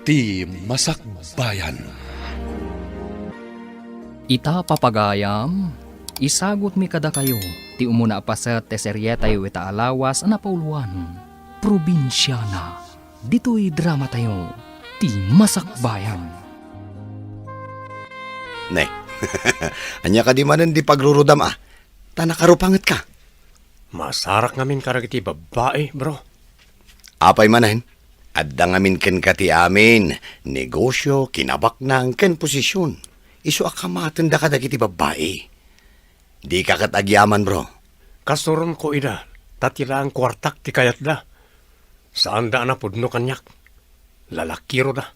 ti Masakbayan. Ita papagayam, isagot mi kada kayo, ti umuna pa sa teseryeta yu ita alawas na pauluan. Probinsya na, dito'y drama tayo, ti Masakbayan. Ne, anya ka di manan di pagrurudam tanakarupangat ka. Masarak ngamin karagiti babae, bro. Apay manan, adda ngamin ken kati amin, negosyo, kinabak ng ken posisyon. Isu akamatan da ka dagiti babae. Di ka katagyaman, bro. Kasuron ko ida, tatira ang kwartak ti kayat da. Saan da na pudno kanyak? Lalakiro da.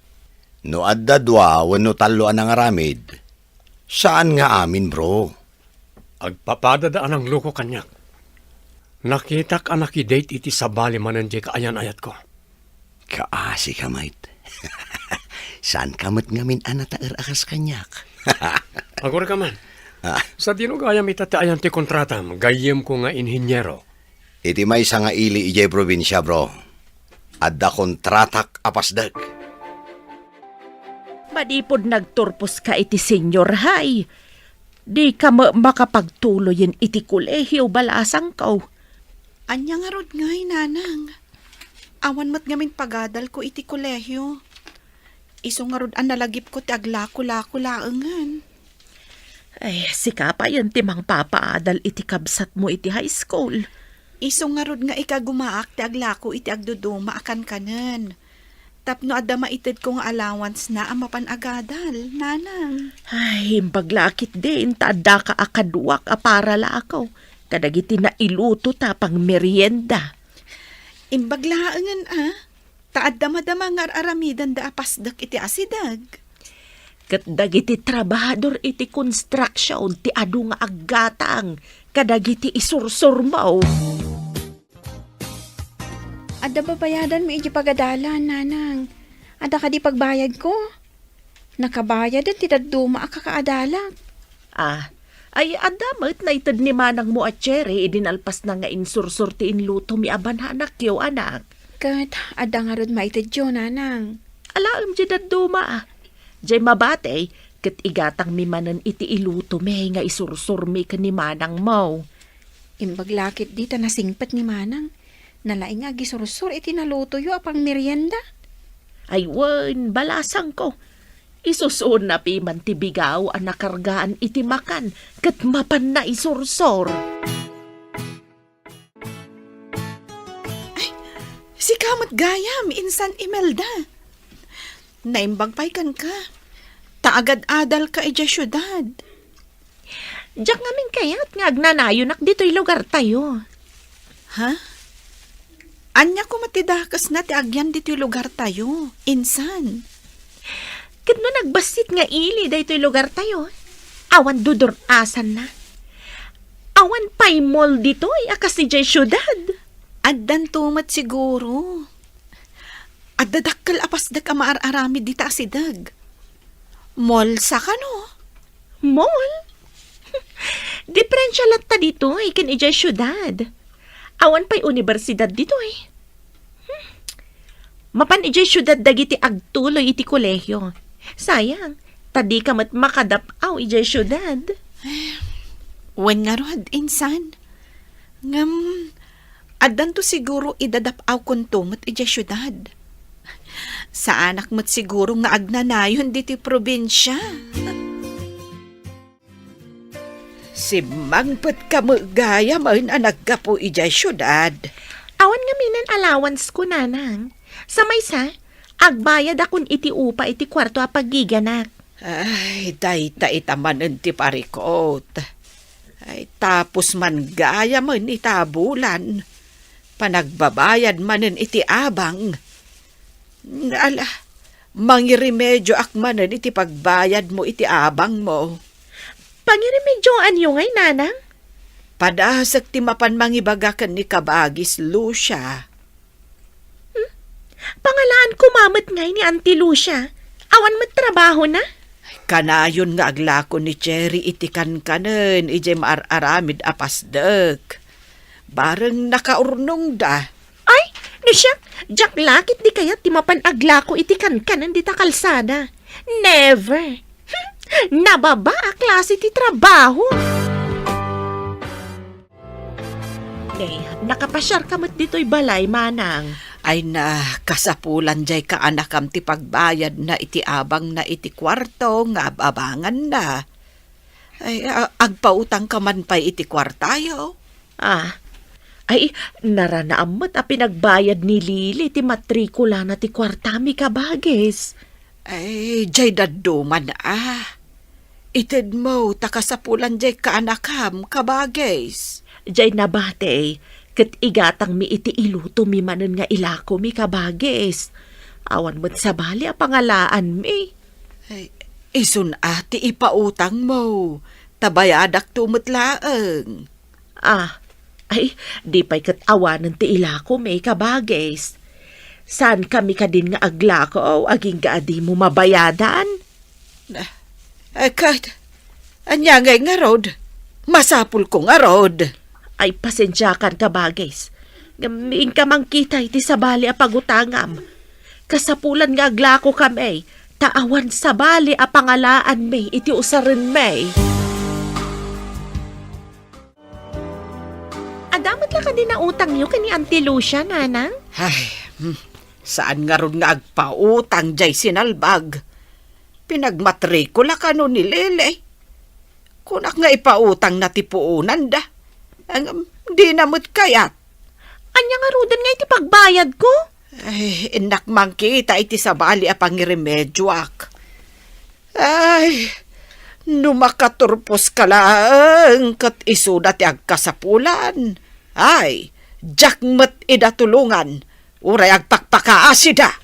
No adda dua, wano talo ang aramid. Saan nga amin, bro? Agpapada da anang luko kanyak. Nakitak anak i-date iti sabali manan di kaayan-ayat ko. Kaasi ka, mate. Saan kamat ngamin anataer akas kanyak? Agora ka man. Sa dinugayam itati ayan ti kontratam, gayem ko nga inhinyero. Iti may nga ili ijay probinsya, bro. Adda kontratak apasdag. Madipod nagturpos ka iti senior high. Di ka makapagtuloyin iti kolehiyo balasang kaw. Anya nga rod ngay, nanang. Awan mat ngamin pagadal ko iti kolehyo. Iso nga rod ang nalagip ko ti aglako-lako laengan. Ay, sika pa yan timang papaadal iti kabsat mo iti high school. Iso nga rod nga ikagumaak ti aglako iti agduduma akan kanen. Tapno adda maited ko nga allowance na ang mapanagadal, nanang. Ay, paglakit din, taada ka akaduak para lakaw. Kadagiti na iluto tapang merienda. Imbaglaangan taad damadama nga aramidan da apasdak iti asidag. Kat dagiti trabahador iti construction ti adu nga aggatang. Kadagiti isursurmaw. Ada babayadan mo iti pagadalan, nanang. Ada ka di pagbayad ko. Nakabayad at titaduma akakaadalak. Ay adamat na itad ni manang mo at Cherry, idinalpas na nga insursur ti inluto mi abanhanak yo anak. Kat, ada nga rod maitid yun, nanang. Alaam dyan duma. Diyay mabate, kat igatang mi manan iti iluto mi nga isursur mi ka ni manang mo. Imbaglakit di ta nasingpat ni manang. Nalaing nga gisursur iti naluto yo apang merienda. Ay wan, balasang ko. Isusun na piman ti bigaw ang nakargaan iti makan, kat mapan na isursor. Si kamat gayam, insan Imelda. Naimbagpay kan ka. Taagad-adal ka ija syudad. Diyak ngamin kayat nga agnanayonak dito'y lugar tayo. Ha? Anya ko matidakas na ti agyan dito'y lugar tayo, insan. Kat no nagbasit nga ili daytoy lugar tayo, awan dudor asan na. Awan pa'y mall dito'y akas ni jay syudad. Addan tumat siguro. Addadakkel apasdag ang maararami dita asidag. Mall sa kano? Mall? Diferensya lang ta dito'y kin ijay syudad. Awan pa'y universidad dito'y. Mapan ijay syudad dagiti agtuloy iti kolehyo. Sayang, tadi ka mat makadapaw ijay syudad. Wen nga rod, insan. Ngam, addan to siguro idadapaw kuntumot ijay syudad. Sa anak mo't siguro nga agnanayon diti probinsya. Si mangpet ka mo gaya man anak ka po ijay syudad. Awan nga minan allowance ko, nanang. Sa maysa, agbayad akon iti upa iti kwarto a paggiganak. Ay, dayta itamanen ti parikot. Ay, tapos man gaya man itabulan. Panagbabayad manen iti abang. Ala, mangiremedyo akmanen iti pagbayad mo iti abang mo. Pangiremedyoan yung ngay, nanang? Padasag ti mapan mangibagakan ni Kabagis Lucia. Pangalaan kumamat ngay ni Auntie Lucia. Awan mo't trabaho na? Kanayon nga aglako ni Cherry iti kankanen, ije maararamid apasdek. Bareng nakaurnong da. Ay, No siya, jak lakit di kaya ti mapanagla ko iti kankanan di ta kalsada. Never. Nababa a klase ti trabaho. Nakapasyar ka mo't dito'y balay, manang. Ay na, kasapulan jay ka anakam ti pagbayad na iti abang na iti kwarto nga abangan na. Ay, agpautang ka man pa iti kwartayo. Ay, naranaamot a pinagbayad ni Lili ti matrikula na ti kwartami kabages. Ay, jay daduman Ited mo, takasapulan jay ka anakam kabages. Jay nabate, kat igatang mi iti iluto mi manen nga ilako mi kabages. Awan mo't sabali a pangalaan mi. Ay, isun ati ipautang mo, tabayadak tumutlaeng. Ay, di pa'y kat awanan ti ilako mi kabages. Saan kami ka din nga aglako o aging gaadi mo mabayadan? Kat, anya ngay nga rod, masapul ko nga rod. Ay, pasensyakan ka bages. Gamiin ka mang kita iti sabali a pagutangam. Kasapulan nga aglako kami, taawan sabali a pangalaan may iti usarin may. Adamot lang ka din na utang nyo kani Auntie Lucia, nanang? Ay, saan nga ron nga agpautang jay sinalbag? Pinagmatrikula ka no ni Lele. Kunak nga ipautang na tipuunan da. Di namot kayat. Anya nga rudan nga iti pagbayad ko? Ay, inak mang kita iti sabali a pangiremedyo ak. Ay, numakaturpos ka lang kat isuda ti agkasapulan. Ay, jakmet ida tulungan. Uray agpakpakaasida.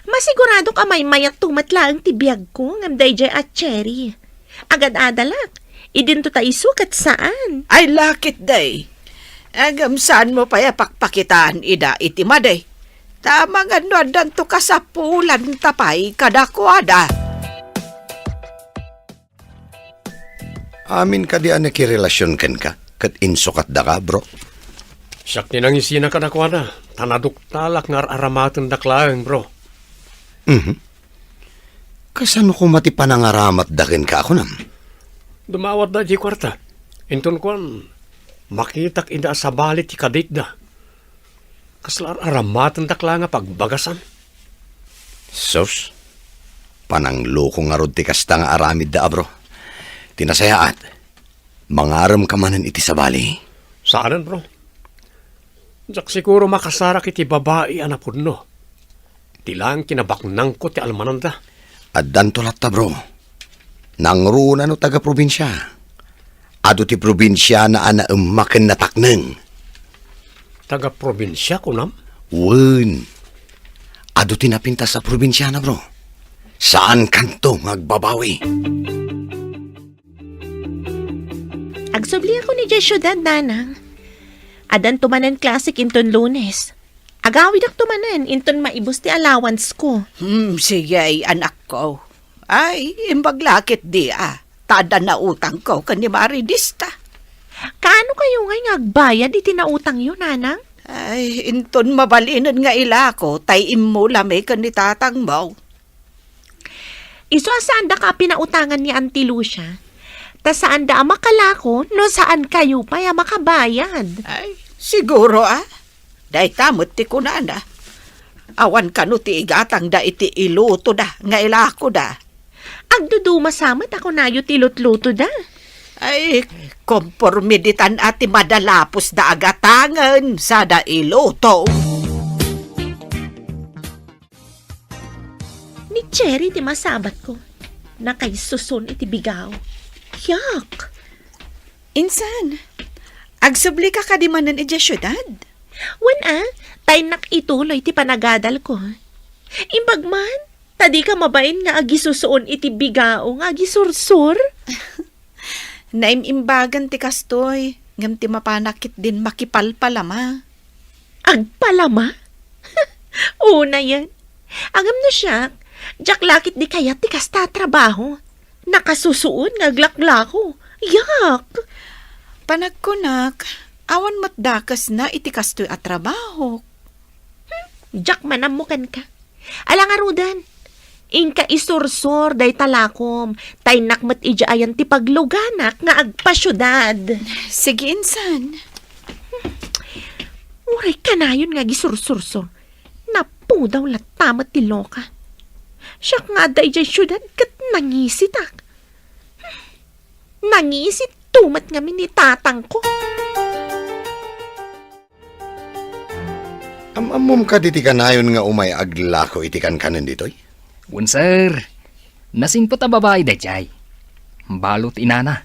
Masigurado ka may mayat tumatlaang tibiyag ko ngam dayjay at cherry. Agad adalak. Idinto ta isukat saan? Ay, lakit day. Agam saan mo pa pakpakitaan ida iti maday. Tama nga no adanto kasapulan tapay kadakwada. Amin ka di nakirelasyon ken ka, kat insukat da ka, bro. Siyak ninangisina ka na kwa na. Tanaduktalak nga aramatan daklaeng, bro. Kasano ko mati panangaramat dakin ka ako nam? Dumawat da di kwarta. Inton kwan, makitak ida sa balit ti kadit da. Kaslar aramatan dakla nga pagbagasan. Sos, panangloko nga rod ti kasta nga aramid da, bro. Tinasayaat, mangaram ka manan iti sabali. Saanan, bro? Jak siguro makasarak iti babae anapod no. Tilang kinabaknang ko ti almananda. At danto latta, bro. Nangruna no taga-probinsya. Ado ti probinsya na anaumaken na takneng. Taga-probinsya ko nam? Wen. Ado ti napinta sa probinsya na, bro. Saan kanto magbabawi? Agsubli ako ni Jay syudad, nanang. Adan tumanan klasik inton Lunes. Agawid ak tumanan inton maibos ti allowance ko. Sige ay anak ko. Ay, imbaglakit di Tada na utang ko kani Maridista. Kaano kayo nga agbayad iti nautang yun, nanang? Ay, inton mabalinan nga ilako, tay imula may kanitatang mo. Iso saan da ka pinautangan ni Auntie Lucia? Ta saan da makalako no saan kayo pa makabayad? Ay, siguro Day tamot ti kunana. Awan ka no ti igatang da iti iluto da, nga ilako da. Agduduma samat ako nayo tilot-luto da. Ay, kompormiditan ati madalapos da agatangan sa da iluto. Ni Cherry ti masabat ko. Nakaisusun iti bigaw. Yak! Insan, agsubli ka kadimanan iti syudad? Wan tay nakituloy ti panagadal ko. Imbagman, tadi ka mabain nga agisusuon iti bigao nga agisursur. Naimimbagan ti kastoy, ngam ti mapanakit din makipalpalama. Agpalama? Una yan. Agam na siya, jaklakit di kaya ti kasta trabaho. Nakasusuon nga aglaklako. Yak! Panagkunak, awan matdakas na iti kastoy at trabaho. Jak manamukan ka. Alang arudan. Inka isursor day talakom. Tay nakmat ija ayan ti pagluganak nga agpasyudad. Sige, insan. Uray ka na yun nga gisursursor. Napu daw latamat ti loka. Siya nga day jay syudad kat nangisitak. Nangisit tumat nga ni tatang ko. Amam ka diti kanayon nga umay aglako itikan kanan ditoy. Sir, nasingpot a babae dayjay. Balot inana.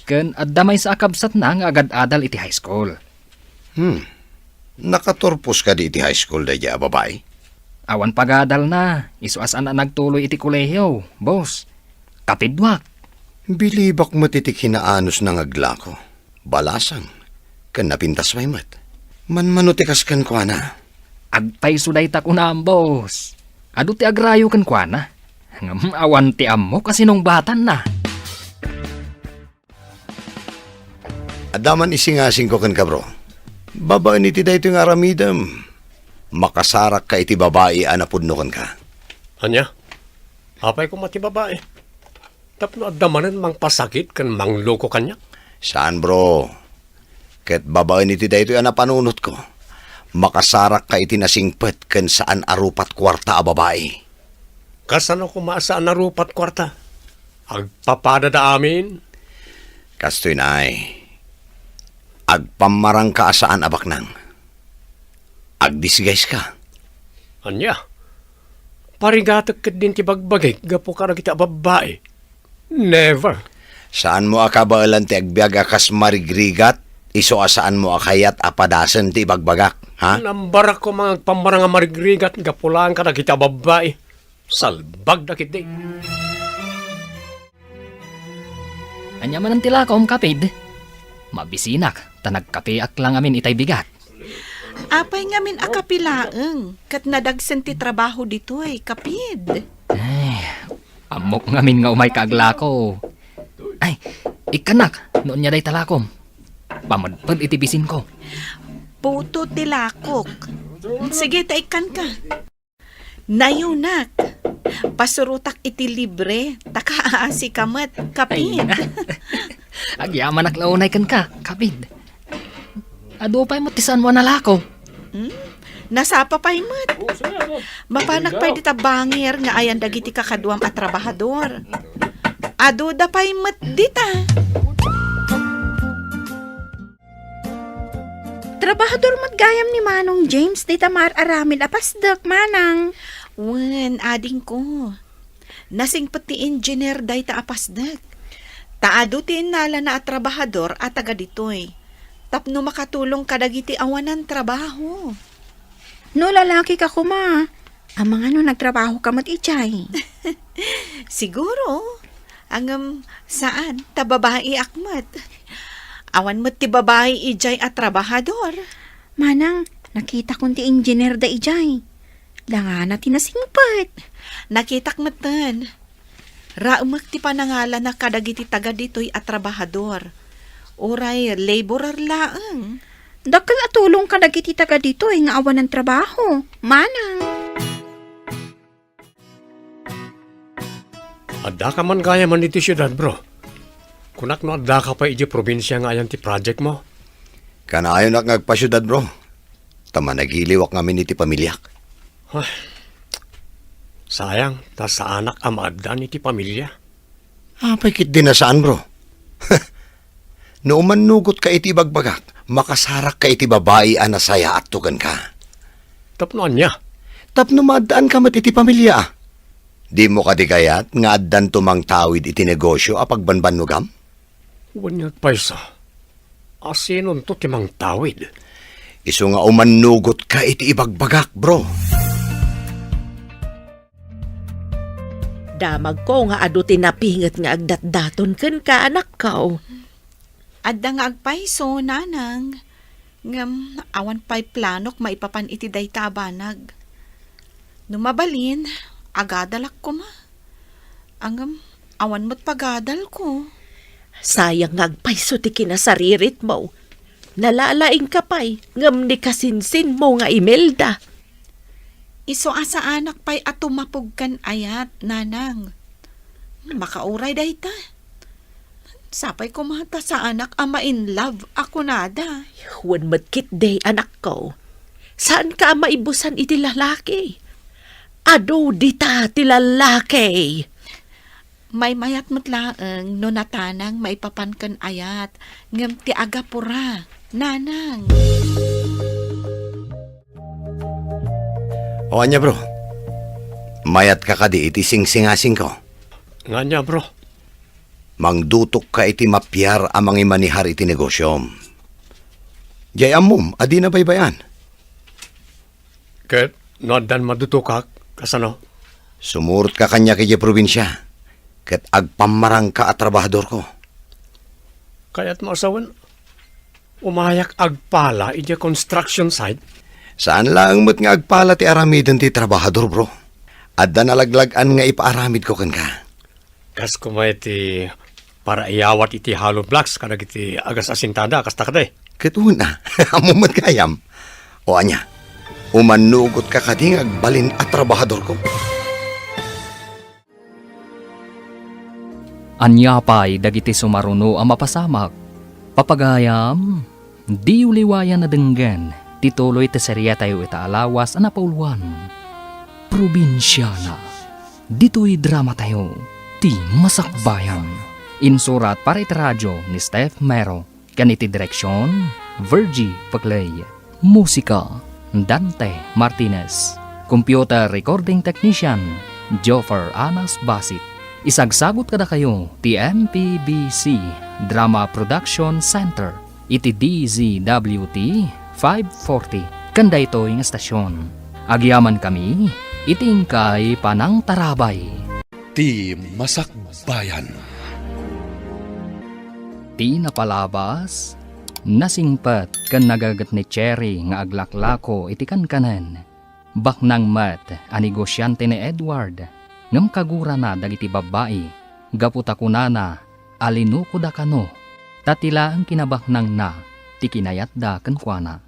Ken addamay sa akabsat na nga agad-adal iti high school. Nakaturpos ka di iti high school dayja babae. Awan pagadal na, isuasan na nagtuloy iti kolehiyo, boss. Kapidwak. Bilibak mo titik hinaanos ng aglako. Balasang. Kan napintas may mat. Manmanutikas kan kwa na. Agpay suday ta kunam, boss. Adu ti agrayo kan kuana. Ngam awan ti ammo kasi nung batan na. Adaman isingasing ko kan kabro. Babaan iti dayto nga aramidam. Makasarak ka iti babae anapudno kan ka. Anya? Apay ko mati babae. Tapno adamanan mang pasakit kan mangloko kanya. Saan bro? Ket babaan iti dayto anapanunot ko. Makasarak ka iti nasingpet kan saan arupat kwarta a babae. Kasano ko maasaan na rupat kwarta? Agpapada da amin? Kastoy na ay. Agpamarang ka asaan abak nang. Agdisguise ka. Anya? Parigatak kat din ti bagbagay, gapo ka na kita babae. Never. Saan mo akabaalan ti agbiag akas marigrigat? Iso asaan mo akayat apadasan ti bagbagak, ha? Nambarak ko mga pamarang marigrigat, gapulaan ka na kita babae. Salbag na kiti. Anya man ang tilakom kapid. Mabisinak, tanagkapiak lang amin itay bigat. Apay ngamin akapilaeng. Kat nadagsen ti trabaho ditoy, kapid. Amok ngamin nga umay kaaglako. Ay, ikanak, noon niya day talakom. Pamadpad itibisin ko. Puto tilakok. Sige, taikan ka. Nayunak. Pasurutak iti libre. Takaasi kamat, kapid. Agyaman naklaunay kan ka, kapid. Ado pa'y matisan mo nalako. Nasapa pa'y mat. Mapanak pa'y ditabangir nga ayan dagiti kakaduam at trabahador. Ado da pa'y mat dita. Trabahador matgayam ni Manong James, di tamar aramid apasdak, Manang. Wen, ading ko. Nasing pati engineer day ta apasdak. Taado ti nala na at trabahador at taga ditoy. Tapno makatulong kadagiti awanan trabaho. No, lalaki ka kuma. Ang mga no, nagtrabaho ka mat ichay. Siguro. Ang saan? Tababae akmat. Awan mo't ti babae ijay at trabahador. Manang, nakita kong ti engineer da ijay. Danga na tinasingpat. Nakitak matan. Raumak ti panangalan na kadagiti taga ditoy at trabahador. Uray, laborer laang. Dakal atulong ka dagiti taga dito nga awan ng trabaho. Manang. Adda ka man gaya man iti syudad, bro. Kunak no adda ka pa iti probinsya nga ayan ti project mo. Kanayon ak ngagpasyudad bro. Tama nagiliwak ngamin iti pamilyak. Sayang, ta sa anak amaaddan iti pamilya. Apay kit din na saan bro? No umanugot ka iti bagbagak, makasarak ka iti babae anasaya at tugan ka. Tapnoan niya. Tapno maadaan ka mat iti pamilya. Di mo kadigayat nga addan tumang tawid iti negosyo a pagbanbanugam? Wanyag paisa. Asinon to timang tawid. Iso nga umanugot ka iti ibagbagak bro. Damag ko nga adu tinapingat nga agdatdaton ken ka anak kao. Adda nga agpaiso, nanang. Ngam, awan pa'y planok maipapan iti day tabanag. Numabalin, agadalak ko ma. Angam, awan mo't pagadal ko. Sayang nga agpaiso ti kinasaririt mo. Nalalaing ka pa'y ngam ni kasinsin mo nga Imelda. Iso asa anak pa'y atumapog kan ayat, nanang. Makauray day ta. Sapay kumata sa anak ama in love ako nada. Huwag madkit day, anak ko. Saan ka maibusan iti lalaki? Ado dita ti lalaki. May mayat matlaang no natanang maipapankan ayat ngem ti agapura, nanang. O anya bro, mayat ka kadi iti sing-singasing ko. Nga niya, bro. Mangdutok ka iti mapyar amang imanihar iti negosyo. Jay amom, adi na baybayan. Ket, nodan madutukak, kasano? Sumurot ka kanya kaya probinsya. Ket agpamarang ka at trabahador ko. Kaya't maasawan, umayak agpala iti construction site. Saan lang mo't nga agpala ti aramidon ti trabahador bro? Adda nalaglagan nga ipaaramid ko kan ka. Kas kumay ti para iyawat iti hollow blocks kadag iti agas asintada kasta kade. Ketuna, amumat kayam. O anya, umanugot ka kading agbalin at trabahador ko. Anyapay dagiti sumaruno ang mapasamak. Papagayam, di uliwayan na denggen, tituloy te serya tayo itaalawas ang napauluan. Probinsyana, dito'y drama tayo, ti masakbayan. Insurat para iti radyo ni Steph Mero, ganiti direksyon, Virgie Paglay. Musika, Dante Martinez. Computer Recording Technician, Joffer Anas Basit. Isagsagot kada kayo ti MPBC Drama Production Center iti DZWT 540 kanda ito yung estasyon. Agyaman kami iting kay Panang Tarabay. Ti Masakbayan. Ti napalabas nasingpet kan nagagat ni Cherry nga aglaklako iti kankanen. Baknang mat a negosyante ni Edward ngem kagura na dagiti babae, gaputa kunana, alinuko da kano, tatila ang kinabaknang na, tikinayat da kenkwana.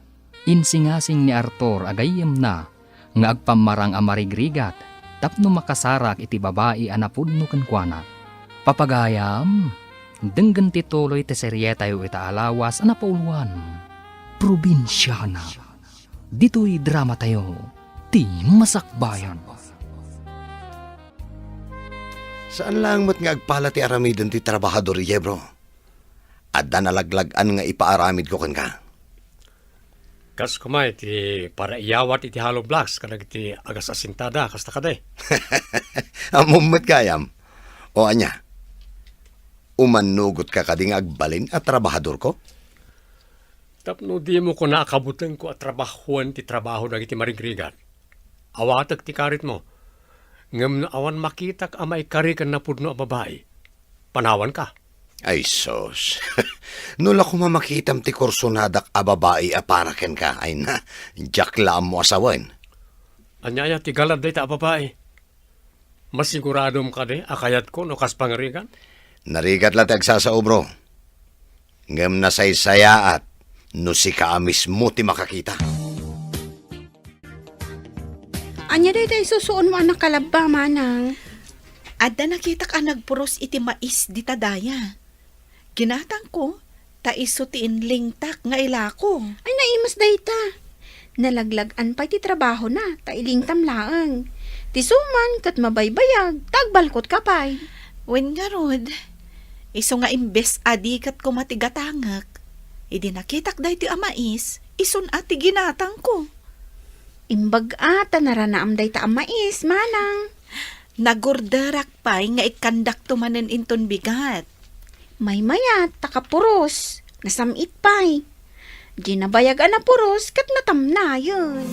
Insingasing ni Arthur agayem na, nga agpamarang amarigrigat, tapno makasarak iti babae anapudno kenkwana. Papagayam, denggen tituloy te seryetayo itaalawas anapauluan. Probinsyana, dito'y drama tayo, ti masakbayan. Saan lang mo't nga agpala ti aramidon ti trabahador iya bro? Adda nalaglagan nga ipaaramid ko kan ka. Kas kumay ti para iyawat iti hollow blocks kadag iti agas asintada kasta kade. Amumat kayam. O anya, umanugot ka kading agbalin at trabahador ko? Tapno di mo ko naakabutan ko at trabahuan ti trabaho dagiti marigrigat. Awatag ti karit mo. Ngam na awan makitak amay karikan na pudno a babae. Panawan ka. Ay sos, nula ko mamakitam ti kursunadak a babae a paraken ka, ay na, jakla mo asawan. Anyaya ti galad day ta a babae. Masiguradom ka de, akayat ko no kas pangarigan? Narigat la tagsasao bro. Ngam na saysaya at no si ka mismo ti makakita. Anya day day susuon mo anak kalaba, manang. Adda nakita ka nagpuros iti mais di tadaya. Ginatang ko, ta iso ti inlingtak nga ilako. Ay naimas day ta. Nalaglagan pa iti trabaho na, ta ilingtam laeng. Ti suman kat mabaybayag, tagbalkot ka pay. Wen nga rod, iso nga imbes adikat ko matigatangak. Idi nakitak day ti amais, ison ati ginatang ko. Imbag ata naranaam day ta mais, manang. Nagorderak pay nga ikandak tumanen inton bigat. May mayat, takapuros. Nasamit pay. Ginabayag na puros, kat natamna yun.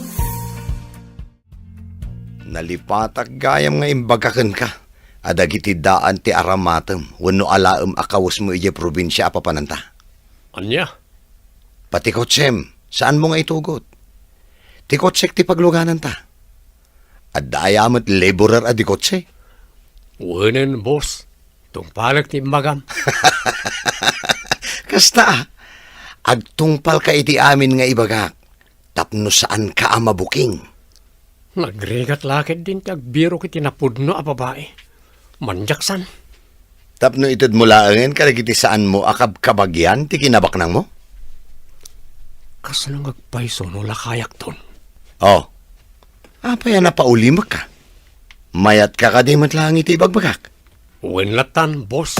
Nalipatak gayam nga imbagakan ka. Adagiti daan ti aramatem, wano alaem akawas mo iya probinsya apapananta. Anya? Pati kotsem, saan mo nga itugot? Ti kotsek ti pagluganan ta. At dayamat laborer a di kotse. Wanen, boss. Tungpalag ti magam. Kasta, agtungpal ka iti amin nga ibagak. Tapno saan ka amabuking. Nagrigat lakid din ti agbiro kiti napudno a babae. Manjaksan. Tapno itod mo laangan karagiti saan mo akab kabagyan ti kinabaknang mo? Kasanang agpaiso no lakayak ton. Oh, apaya na paulimak ka. Mayat ka kadimot lang iti bagbagak. Wenlatan, boss.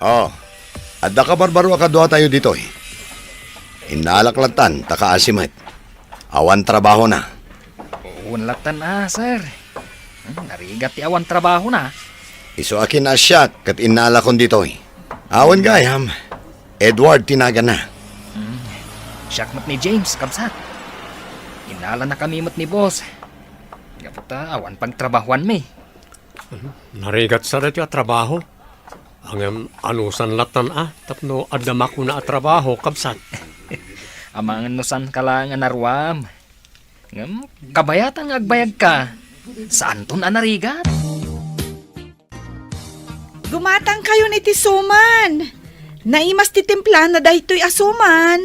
Oh, adda ka barbaro akadwa tayo dito eh. Inalaklatan, takaasimat. Awan trabaho na. Unlatan sir. Narigat ti awan trabaho na. Iso akin na siya kat inalakon dito eh. Awan gayam. Edward tinaga na. Siyak mat ni James, kabsat. Inala na kami mat ni boss. Gaputa, awan pagtrabahuan mi. Narigat sa dati a trabaho. Ang anusan latan tapno adama ko na a trabaho, kabsat. Amang nusan ka lang anarwam. Kabayatang agbayag ka. Saan ton anarigat? Gumatang kayo ni Tisuman. Naimas ti timpla na dahito'y asuman.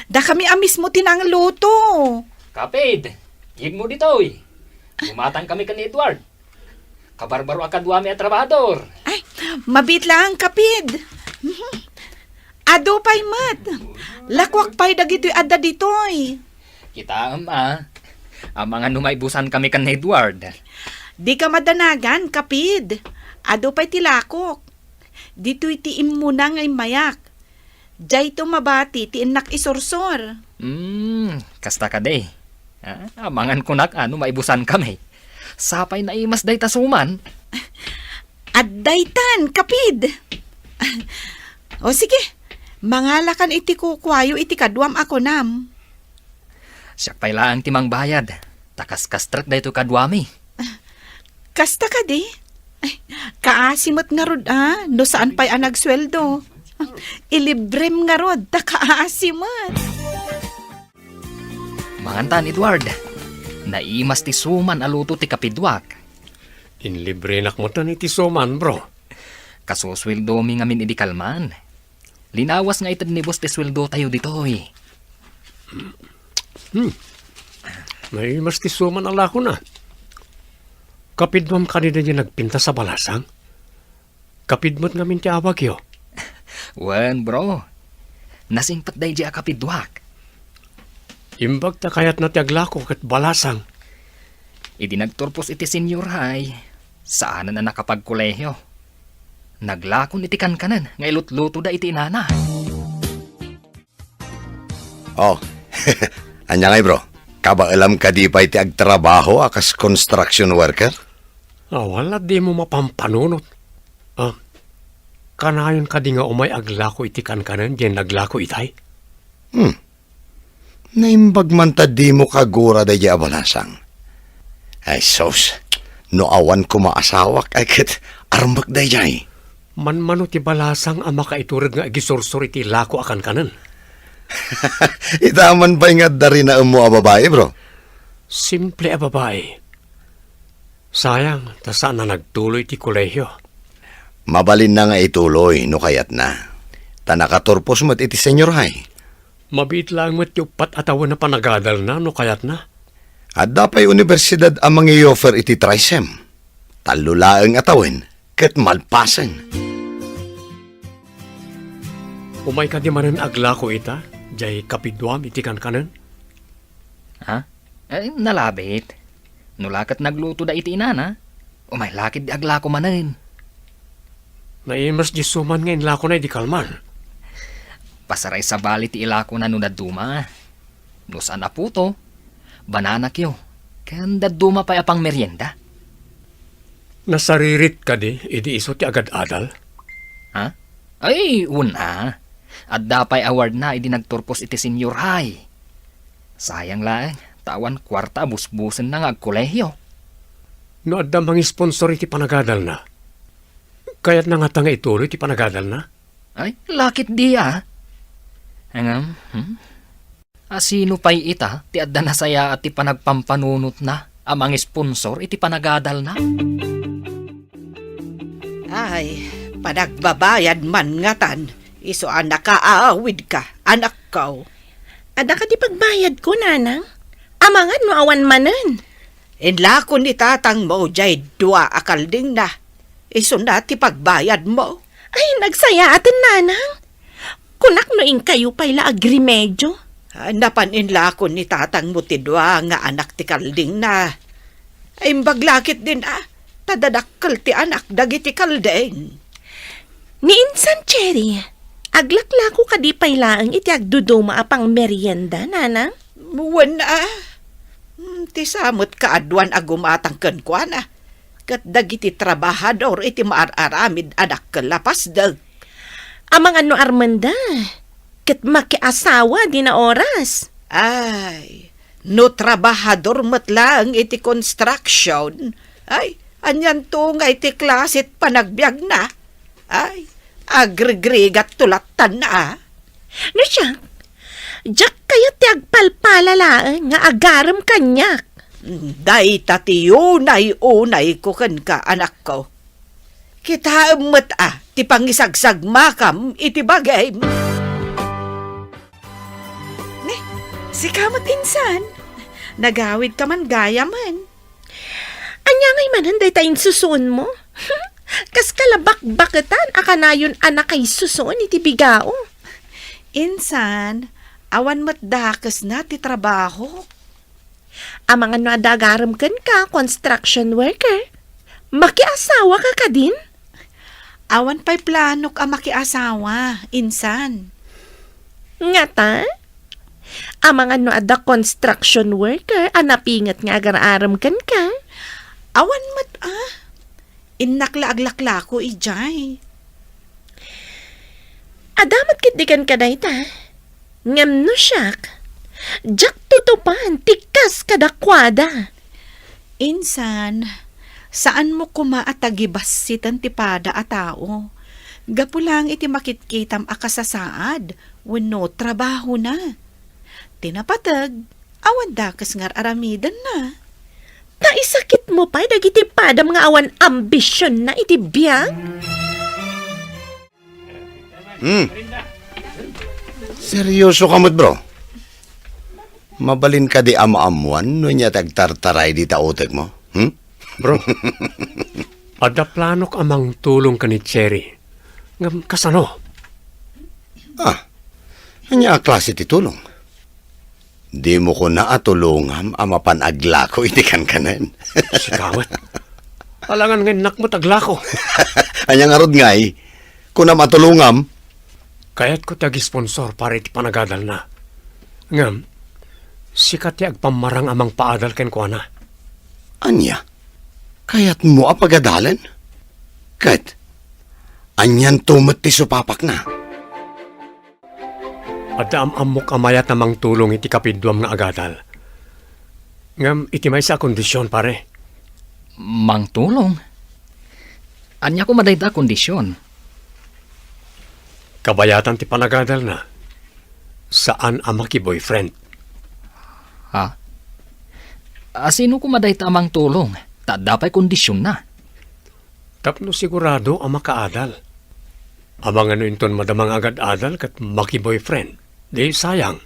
Da kami amis mo tinang luto. Kapid, hig mo dito eh. Gumatang kami kan Edward. Kabarbaro akadwami at trabador. Ay, mabit lang kapid. Ado pa'y mat. Lakwak pa'y dagito'y adda dito'y. Kita ang mga numaibusan kami kan Edward. Di ka madanagan, kapid. Ado pa'y tilakok. Dito'y tiim mo na ngay mayak. Diyay to mabati, ti inak isursor. Kasta ka day. Amangan ko nak maibusan kami. Sapay na imas day tasuman. Addaytan, kapid. O sige, mangalakan iti kukwayo iti kadwam ako nam. Siyak pay laang timang bayad. Takas-kastrak day to kadwami. Kasta ka di? Ay, kaasimot nga rod no saan pa'y nagsweldo. Ilibrem nga rod, ta kaasimot. Mangantan, Edward. Naimas ti suman aluto ti kapidwak. Inlibre mo tan iti soman, bro. Kasusweldo mi ngamin idikalman. Linawas nga itad ni boss ti sweldo tayo ditoy. May mas ti soman ala ko na. Kapidmam kanina niya nagpinta sa balasang. Kapidmat ngamin ti awag yo. Wan, bro. Nasingpat day di kapidwak. Imbag ta kayat na ti aglako kat balasang. Idi nagturpos iti senior high. Saan na nakapagkolehyo. Naglakon iti kankanan. Nga ilutluto da iti inana. Oh, anya ngay bro. Kaba alam ka di pa iti agtrabaho akas construction worker? Wala di mo mapampanunot. Kanayon ka di nga umay aglako iti kankanan diyan naglako itay. Naimbag man ta di mo kagura da di abalasang. Ay sos, no awan ko maasawak ay kit armbak da di. Manmano ti balasang ang makaiturad nga agisursor iti lako akan kanan. Itaman ba nga dari na mo a babae bro? Simple a babae. Sayang, ta saan na nagtuloy ti kolehyo. Mabalin na nga ituloy no kayat na. Ta nakaturpos mo't iti senior high. Mabit lang mo't yupat atawan na panagadal na no kayat na. At dapay universidad ang mga offer iti trisem. Talulaang atawin ket malpasen. Umay ka di manan aglako ita, jay kapidwam iti kankanan. Nalabit. Nulakat nagluto da iti inana. Umay lakid di aglako manin. Naimas di suman ngayon lako na di kalman. Pasaray sa bali ti ilako na no daduma. No saan na puto. Banana kyo. Kan daduma pa apang merienda. Nasaririt ka di, idi iso ti agad-adal. Ay, una. At dapay award na idi nagturpos iti senior high. Sayang lang, tawan kwarta busbusen na nga agkolehyo. No adda mang sponsor iti panagadal na. Kaya't na nga tanga ituloy iti panagadal na. Ay, lakit di Hangam, Asino pa'y ita, ti adda na saya at ti panagpampanunot na, amang sponsor iti panagadal na. Ay, panagbabayad man ngatan. Iso anak kaaawid ka, anak ko. Ada ka di pagbayad ko, nanang? Amangan no awan manen. Inla ko ni tatang mo, jay dua akalding na. Isunat ti pagbayad mo. Ay, nagsaya atin nanang. Kunak no ing kayo pa'y agrimedyo. Napaninla ko ni tatang mo ti dua nga anak ti kalding na. Ay baglakit din tadadakkel ti anak dagiti kalding. Ni Insan Cherry, aglaklako ka di pa'y laang iti agduduma apang merienda, nanang. Muwan ti samot kaadwan agumatang kenkwana. Kat dagiti trabahador iti maararamid anak kalapas dag. Amang ano Armanda, kat makiasawa di na oras. Ay, no trabahador matlang iti construction. Ay, anyan to nga iti klasit panagbiag na. Ay, agregregat tulatan na. No siya, jak kayo ti agpalpalalaan nga agaram kanyak. Day tati unay ko ken ka anak ko. Kita emet ti pangisagsag makam iti bagay. Si kamot insan, nagawid ka man gaya man. Anya ngay mananday tayong susun mo. Kas kalabak-baketan akanayon anak kay susun iti bigao. Insan, awan mat dakas na ti trabaho. Amang ano adagaram ken ka, construction worker. Makiasawa ka ka din? Awan pa'y planok ang makiasawa, insan. Nga ta? Amang ano ada construction worker, anapingat nga agararam ken ka. Awan mat Innakla-aglakla ko ijay. Adamat kitdikan ka na ita. Ngam no siyak. Jak tutupan, tikas kadakwada. Insan, saan mo kumaatagibasitan ti pada a tao? Gapulang iti makitkitam akasasaad, wenno trabaho na. Tinapatag, awan dakas ngar aramidan na. Naisakit mo pa, dagiti pada mga awan ambisyon na iti biyag? Seryoso kamot, bro. Mabalin ka di ama-amuan no niya tagtartaray di taotek mo? Bro, ada planok amang tulong ka ni Cherry. Ngam kasano? Anya klase ti tulong? Di mo ko naatulungam ama panagla ko iti kanen. Si Kawat. Alangan ngayon nakmo taglako. Anya nga rod ngay, kung na matulungam, Kaya't ko tagi-sponsor para iti panagadal na. Ngam, sikat ti agpamarang amang paadal ken ko na. anya, kayat mo apagadalan? Kat, anyan tumat ti supapak na. At amok amayat namang tulong iti kapidwam nga agadal. Ngam, iti may sa kondisyon pare. Mang tulong. Anya ko madayda kondisyon. Kabayatan ti panagadal na. Saan ama ki boyfriend? Ha? Sino ko madayta amang tulong? Tadapay kondisyon na. Tapno sigurado ang makaadal. Amang ano inton madamang agad-adal kat maki-boyfriend. Di sayang.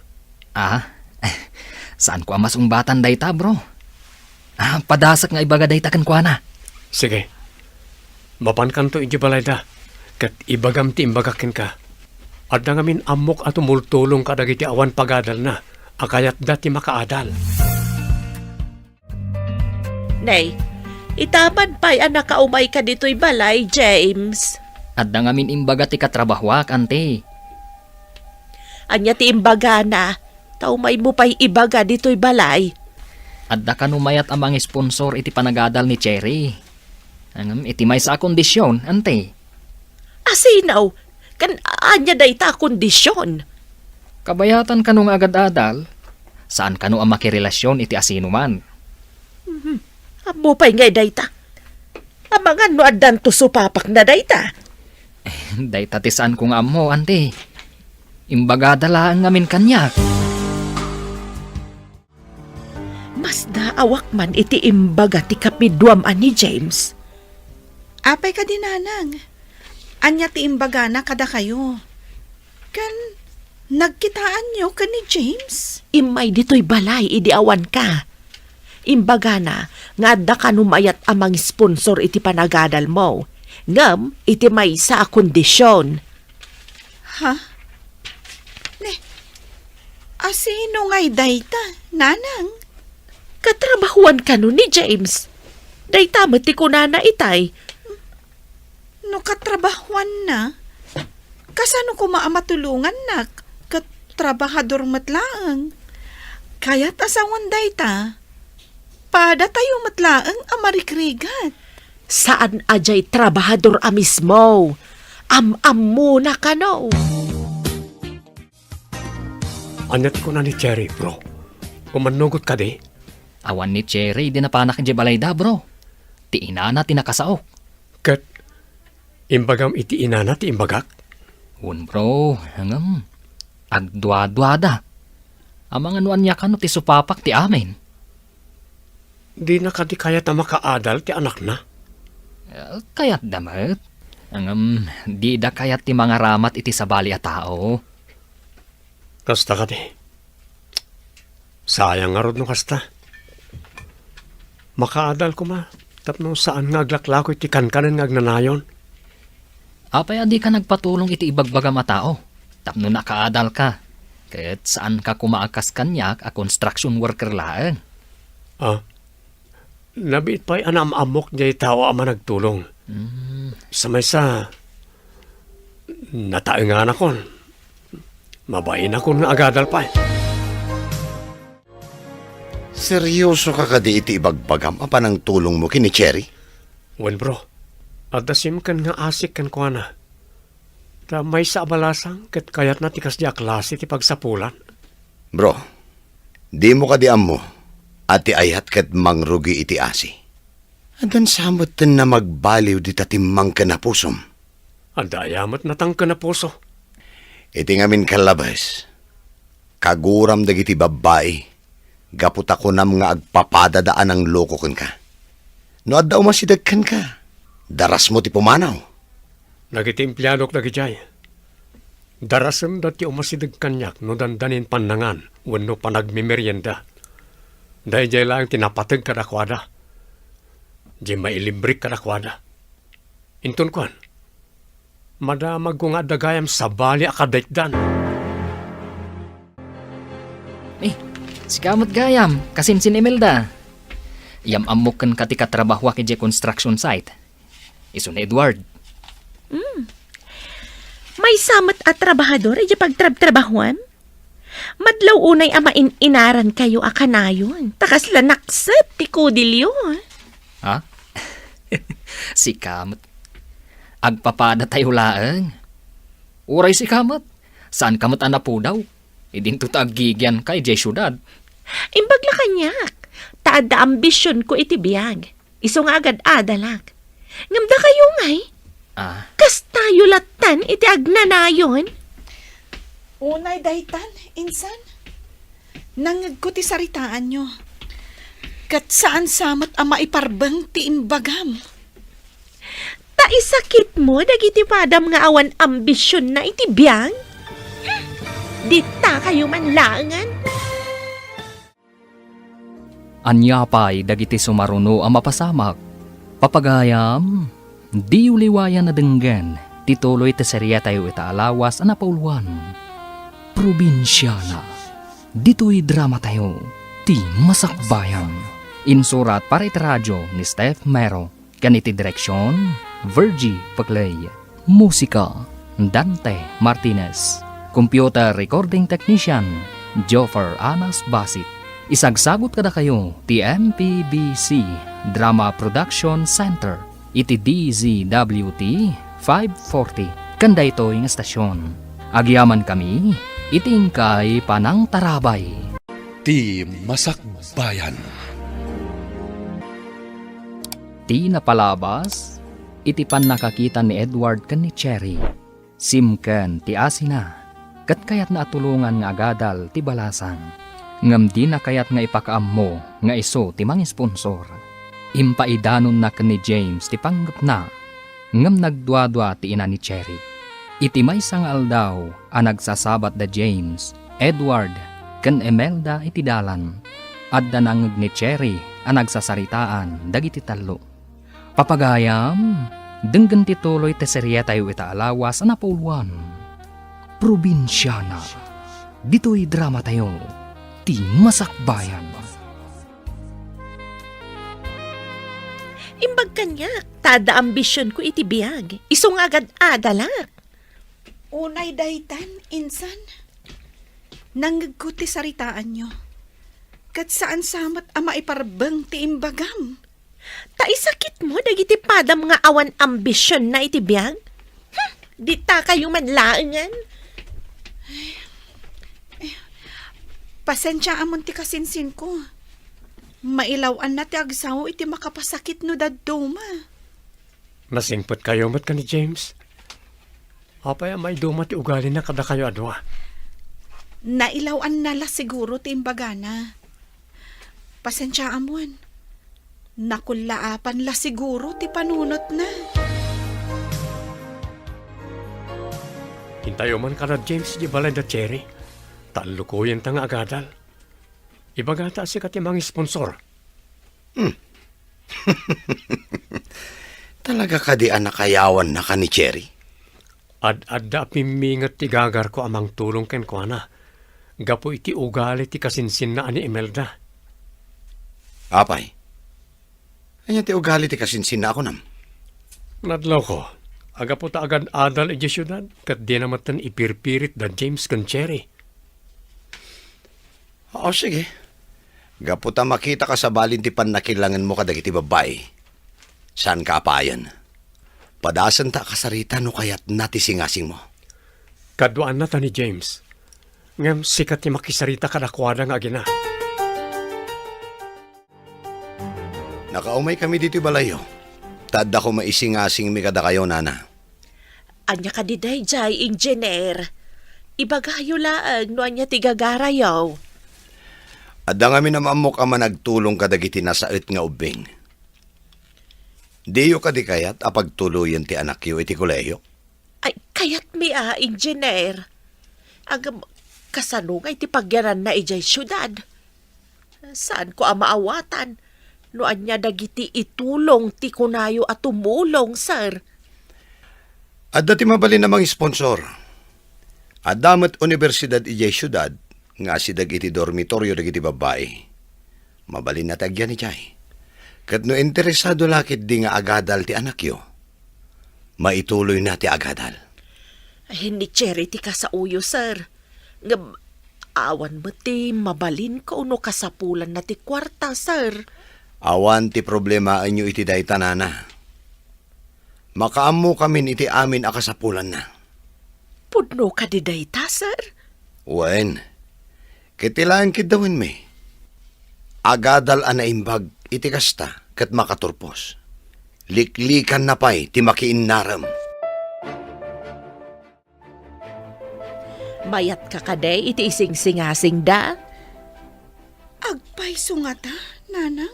Saan ko amas umbatan dayta, bro? Padasak nga ibaga dayta kan kwa na. Sige. Mapan kanto iti balayda. Kat ibagam ti imbagakin ka. At nangamin amok at umultulong ka dagiti awan pagadal na. Akayat dati makaadal. Nay, itapad pa'y anak kaumay ka dito'y balay, James. At nangamin imbaga ti katrabahwak, ante. Anya ti imbaga na, taumay mo pa'y ibaga dito'y balay. At da kanumayat amang sponsor iti panagadal ni Cherry. Angam iti may sa kondisyon, ante. Asinaw, kan anya day ta kondisyon. Kabayatan kanong agad-adal, saan kano ang makirelasyon iti asino man. Amo pa'y ngay day ta. Amangan no adan to supapak na day ta. Dayta ti saan kong amo, ante. Imbaga dala ang ngamin kanyak. Mas daawak man iti imbaga ti kapidwam ani James. Apay ka dinanang. Anya ti imbaga na kada kayo. Kan Nagkitaan niyo ka ni James? Imay dito'y balay, idiawan ka. Imbaga na, nga adda ka numayat amang sponsor iti panagadal mo. Ngam, iti may sa kondisyon. Ha? Asino nga'y dayta, nanang? Katrabahuan ka nun ni James. Dayta mati ko na itay. No katrabahuan na? Kasano ko maamatulungan na? Katrabahador matlaang. Kaya't asawan dayta. Pada tayo matlaang amarikrigat. Saan ajay trabahador mismo? Am-am muna ka no. Anyat ko na ni Cherry, bro. Umanugot ka di. Awan ni Cherry, di na panak di balay da, bro. Ti inana tinakasaok. Kat, imbagam iti inana ti imbagak. Un bro, hangam. Agdwa-dwada. Amang anuan niya ka no ti supapak ti amin. Di na ka di kaya ta makaadal ti anak na. Kayat damat. Hangam, di da kayat ti mga ramat iti sabali a tao. Kasta ka di. Sayang nga rod no kasta. Makaadal ko ma. Tapno saan nga aglaklako iti kankanan nga agnanayon. Apay adi ka nagpatulong iti ibagbagam a tao. Tapno nakaadal ka. Ket saan ka kumaakas kanyak a construction worker laeng. Nabiit pa'y anam-amok niya tao ama nagtulong. Sa may sa nataengan akon. Mabain ako nga agadal pa. Seryoso ka kadi iti ibagbagam apa ng tulong mo kini Cherry? Well bro, adasim kan nga asik kan ko na. Ta may sa abalasang ket kayat na tikas di klase ti pagsapulan. Bro, di mo kadi ammo at ayat ket mangrugi iti asi. Adan samot na magbaliw di tatimang ka na pusom. Adayamat natang ka na puso. Iti ngamin kalabas, kaguram dagiti babae, gaput ako nam nga agpapadadaan ang loko kun ka. No adda umasidagkan ka, daras mo ti pumanaw. Nagiti empleyadok dagijay. Darasem dati umasidag kanyak no dandanin panangan wenno panagmimerienda. Dahil jay lang tinapatag kadakwada. Jay mailibrik kadakwada. Intun kuan. Madamag ko nga dagayam sa bali akadaitdan. Sikamot gayam, kasimsin Imelda. Yam amukan kati katrabaho ki construction site. Isun Edward. May samat at trabahador ay pagtrabahuan? Madlaw unay ama inaran kayo akanayon. Takas lanaksep ti kudilyo. Ha? Si Kamot. Agpapada tayo laeng. Uray si Kamot. Saan Kamot anapo daw? Idin to tagigyan kay Jay Syudad. Imbagla kanyak. Taada ambisyon ko iti biyag. Iso nga agad adalak. Ngamda kayo ngay. Kas tayo latan iti agnanayon. Unay daytan, insan. Nangag ko ti saritaan nyo. Kat saan samat ang maiparbang ti imbagam. Ta isakit mo dagiti padam nga awan ambisyon na iti biyang? Dita kayo manlangan. Anyapay dagiti sumaruno ang mapasamak. Papagayam, di uliwayan na denggan. Tituloy ti serya tayo itaalawas ang napauluan. Probinsyana. Dito'y drama tayo. Ti Masakbayan. Insurat para iti radyo ni Steph Mero. Ganiti direksyon, Virgie Paglay. Musika, Dante Martinez. Computer recording technician, Joffer Anas Basit. Isagsagot kada kayo, ti MPBC Drama Production Center. Iti DZWT 540. Kanda ito yung estasyon. Agyaman kami, itingkay panang tarabay. Ti Masakbayan. Ti napalabas, iti pan nakakita ni Edward kan ni Cherry. Simken ti asina, kat kayat na atulungan nga agadal ti balasan. Ngam di na kayat nga ipakaam mo nga iso ti mga sponsor. Impaidanon na kan ni James ti panggap na, ngam nagdwa-dwa ti ina ni Cherry. Iti maysa nga aldaw ang nagsasabat da James, Edward, ken Imelda iti dalan. Adda nangeg ni Cherry ang nagsasaritaan dagiti tallo. Papagayam, denggen tituloy ti serye tayo ita alawas na napuluan. Probinsyana. Dito'y drama tayo, ti Masakbayan. Imbag kanya, tada ambisyon ko iti biyag. Isong agad adalak. Unay daytan, insan. Nanggagkuti saritaan nyo. Kat saan samat ama iparbeng ti imbagam. Taisakit mo, dagiti padam nga awan ambisyon na iti biyag? Di ta kayo manlaangan. Pasensya amon ti kasinsin ko. Mailawan na ti agsaw iti makapasakit no dadduma. Nasingpot kayo mat ka ni James. Apay may duma ti ugali na kada kayo adwa. Nailawan nala siguro ti imbagana. Pasensya amon. Nakulaapan la siguro ti panunot na. Hintayo man ka na James di balay da Cherry. Talukuyan ta nga agadal. Ibagata si katimang sponsor. Talaga ka di anakayawan na ka ni Cherry? Ad-adda pimingat ti gagar ko amang tulong ken ko na. Gapo iti ugali ti kasinsin na ani Imelda. Apay, anya ti ugali ti kasinsin na ako nam. Nadlaw ko. Aga po ta agad adal iti syudad. Kat di naman tan ipirpirit da James ken Cherry. Oo, sige. Gaputa makita ka sa balin ti panakilangan mo kadagiti babae. Saan ka apayan? Padasan ta kasarita no kayat nati singasing mo. Kaduan na ta ni James. Ngam sikat ni makisarita kadakwada nga agina. Nakaumay kami dito balayo. Tadda ko maisingasing mi kada kayo, nana. Anya ka di day jay, engineer. Ibagayo laang no anya tigagarayaw. Adda nga minamamok ama nagtulong kadagiti nasaet nga ubing. Diyo ka di kayat apagtuluyan ti anak yo iti koleyo. Ay, kayat mi engineer. Agam, kasanungay ti pagyanan na ijay syudad. Saan ko maawatan? No anya dagiti itulong ti kunayo at tumulong, sir. Adda ti mabalin namang sponsor. Adamat universidad ijay syudad nga si dagiti dormitoryo dagiti babae. Mabalin na tagyan ni Chay. Kat no interesado lakit di nga agadal ti anak yo, maituloy na ti agadal. Ay, hindi charity ka sa uyo, sir. Ngam, awan mo ti mabalin ko no kasapulan na ti kwarta, sir. Awan ti problema anyo iti day tanana. Makaammo kamin iti amin akasapulan na. Pudno ka di day ta, sir. Wen, kitilaan kidawin me. Agadal anaimbag iti kasta kat makaturpos. Liklikan na pa'y ti makiinnaram. Mayat ka kaday iti ising-singasing da. Agpay sungata, nanang.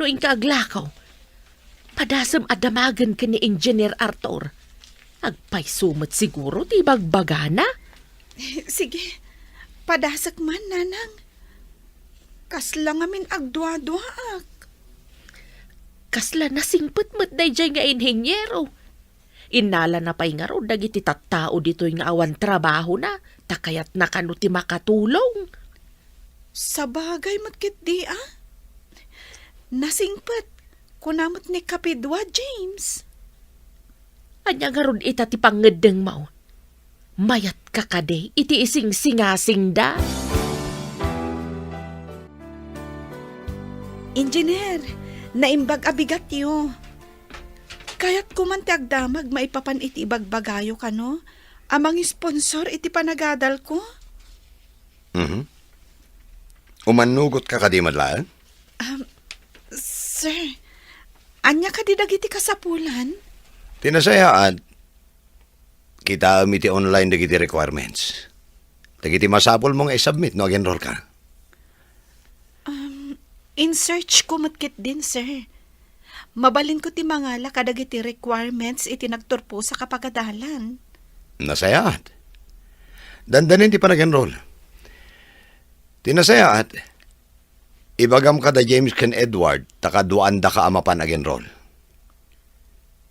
Noing ka aglakaw, padasam adamagan ka ni Engineer Arthur. Agpay sumot siguro ti bagbagana. Sige, padasak man, nanang. Kasla ngamin agdwa-dwaak. Kasla nasingpet met day jay nga inhenyero. Inala na pa'y nga ro, dagiti tattao dito'y nga awan trabaho na, takayat na kano ti makatulong. Sa bagay matkit di, ah. Nasingpet, kunamot ni Kapidwa, James. Anya nga ron ita ti pangedeng mo. Mayat ka kade, iti ising singasing da. Engineer, naimbag abigat yo. Kaya't kumanti agdamag maipapan iti ibagbagayo ka, no? Amang sponsor iti panagadal ko. Umanugot ka kadi madlaan? Sir, anya ka di dagiti kasapulan? Tinasayaan, kita amiti online dagiti requirements. Dagiti masapol mong i-submit noag-enroll ka. In search ko matkit din, sir. Mabalin ko ti mangala kadagiti requirements iti nagturpo sa kapagadalan. Nasayaat. Dandanin ti pa nag-enroll. Tinasayaat. Ibagam ka da James ken Edward, takaduan da ka amapan nag-enroll.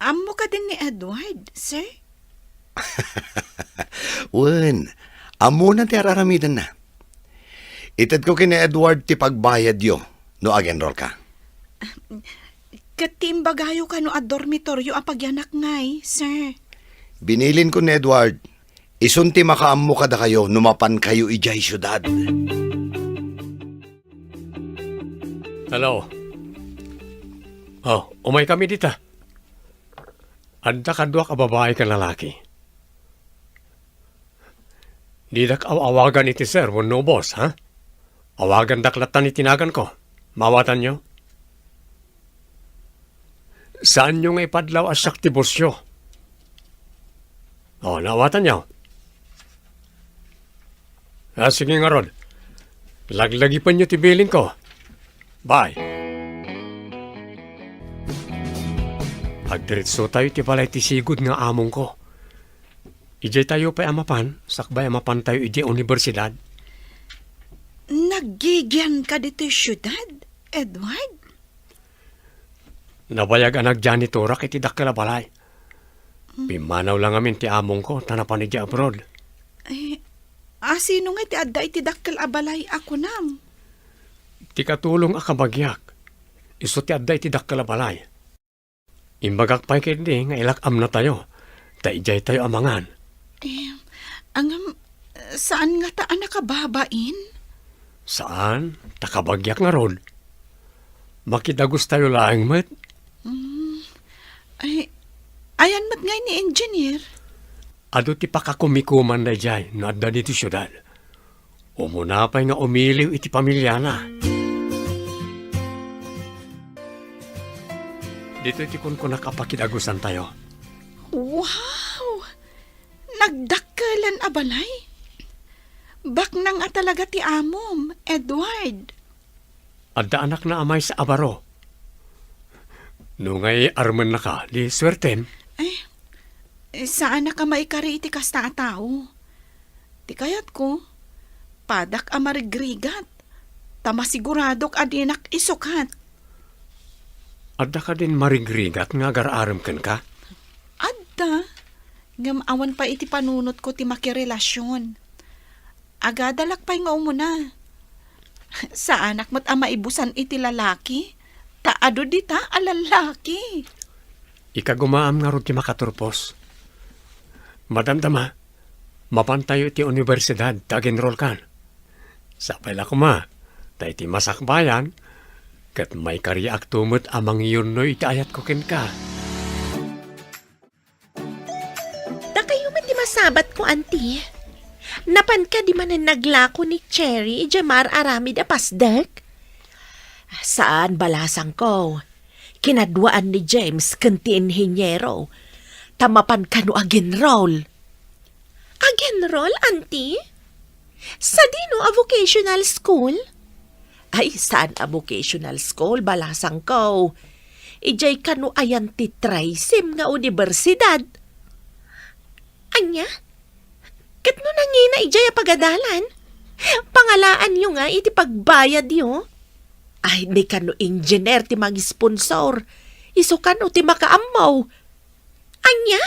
Amo ka din ni Edward, sir? Wen, amo na ti araramidan na. Itad ko kini Edward ti pagbayad yo, no ag-enroll ka. Katimbagayo ka no at dormitoryo ang pagyanak ngay, sir. Binilin ko ni Edward, isunti makaammo kada kayo, numapan kayo ijay syudad. Hello. Oh, umay kami dita. Anda ka duwa ka babae ka lalaki. Di dak awagan iti sir, no boss, ha? Awagan daklatan itinagan ko. Mawatan nyo? Saan nyo nga ipadlaw as saktibosyo? Oh, nawatan nyo. Sige nga Rod. Laglagi pa nyo tibilin ko. Bye. Agdiritso tayo ti balay ti sigud nga among ko. Ijay tayo pa amapan, sakbay amapan tayo ijay universidad. Nagigyan ka dito syudad, Edward? Nabayag anak janitora kiti dakkel balay. Pimanaw lang amin ti among ko, tanapan ijay abroad. Sino nga ti adda iti dakkel abalay ako nam? Ti katulong akabagyak. Iso ti adda iti dakkel balay. Imbagak pa'y kindi nga ilakam na tayo. Ta ijay tayo amangan. Saan nga taan nakababain? Saan? Takabagyak nga ron. Makidagos tayo laeng met. Ayan mat ngay ni engineer. Ado ti pakakumikuman na ijay no adda dito syudad. Umunapay nga umiliw iti pamilya na. Dito ti kun nakapakidagusan tayo. Wow! Nagdakkelan abalay? Bak nang talaga ti amom, Edward. Adda anak na amay sa abaro. Nungay arman na ka, di swerten. Saan na ka maikari iti kasta a tao? Ti kayat ko, padak a marigrigat. Tamasiguradok adinak isukat. Adda ka din marigrigat nga gar-aram ken ka. Adda, ngam awan pa iti panunot ko ti makirelasyon. Agadalak pa'y nga umuna. Sa anak mo't ama ibusan iti lalaki, taado dita a lalaki. Ikagumaam nga ron ti makaturpos. Madamdama, mapantayo iti universidad, tag-enroll kan. Sapay la kuma, tayo iti masakbayan, kat may kariak tumot amang yun no iti ayat ko ken ka. Da kayo man di masabat ko, auntie. Napan ka di man naglako ni Cherry, Jamar Aramid a pasdek? Saan balasang ko? Kinadwaan ni James kanti inhinyero. Tamapan ka no agenroll. Agenroll, auntie? Sa dino a vocational school? Ay, saan a vocational school, balasang ko? Ijay ka no ayan ti Trisim nga universidad. Anya? Kat no nangina ijay a pagadalan? Pangalaan nyo nga iti pagbayad yo. Ay, di ka no engineer ti mag-sponsor. Iso ka no ti makaamaw. Anya?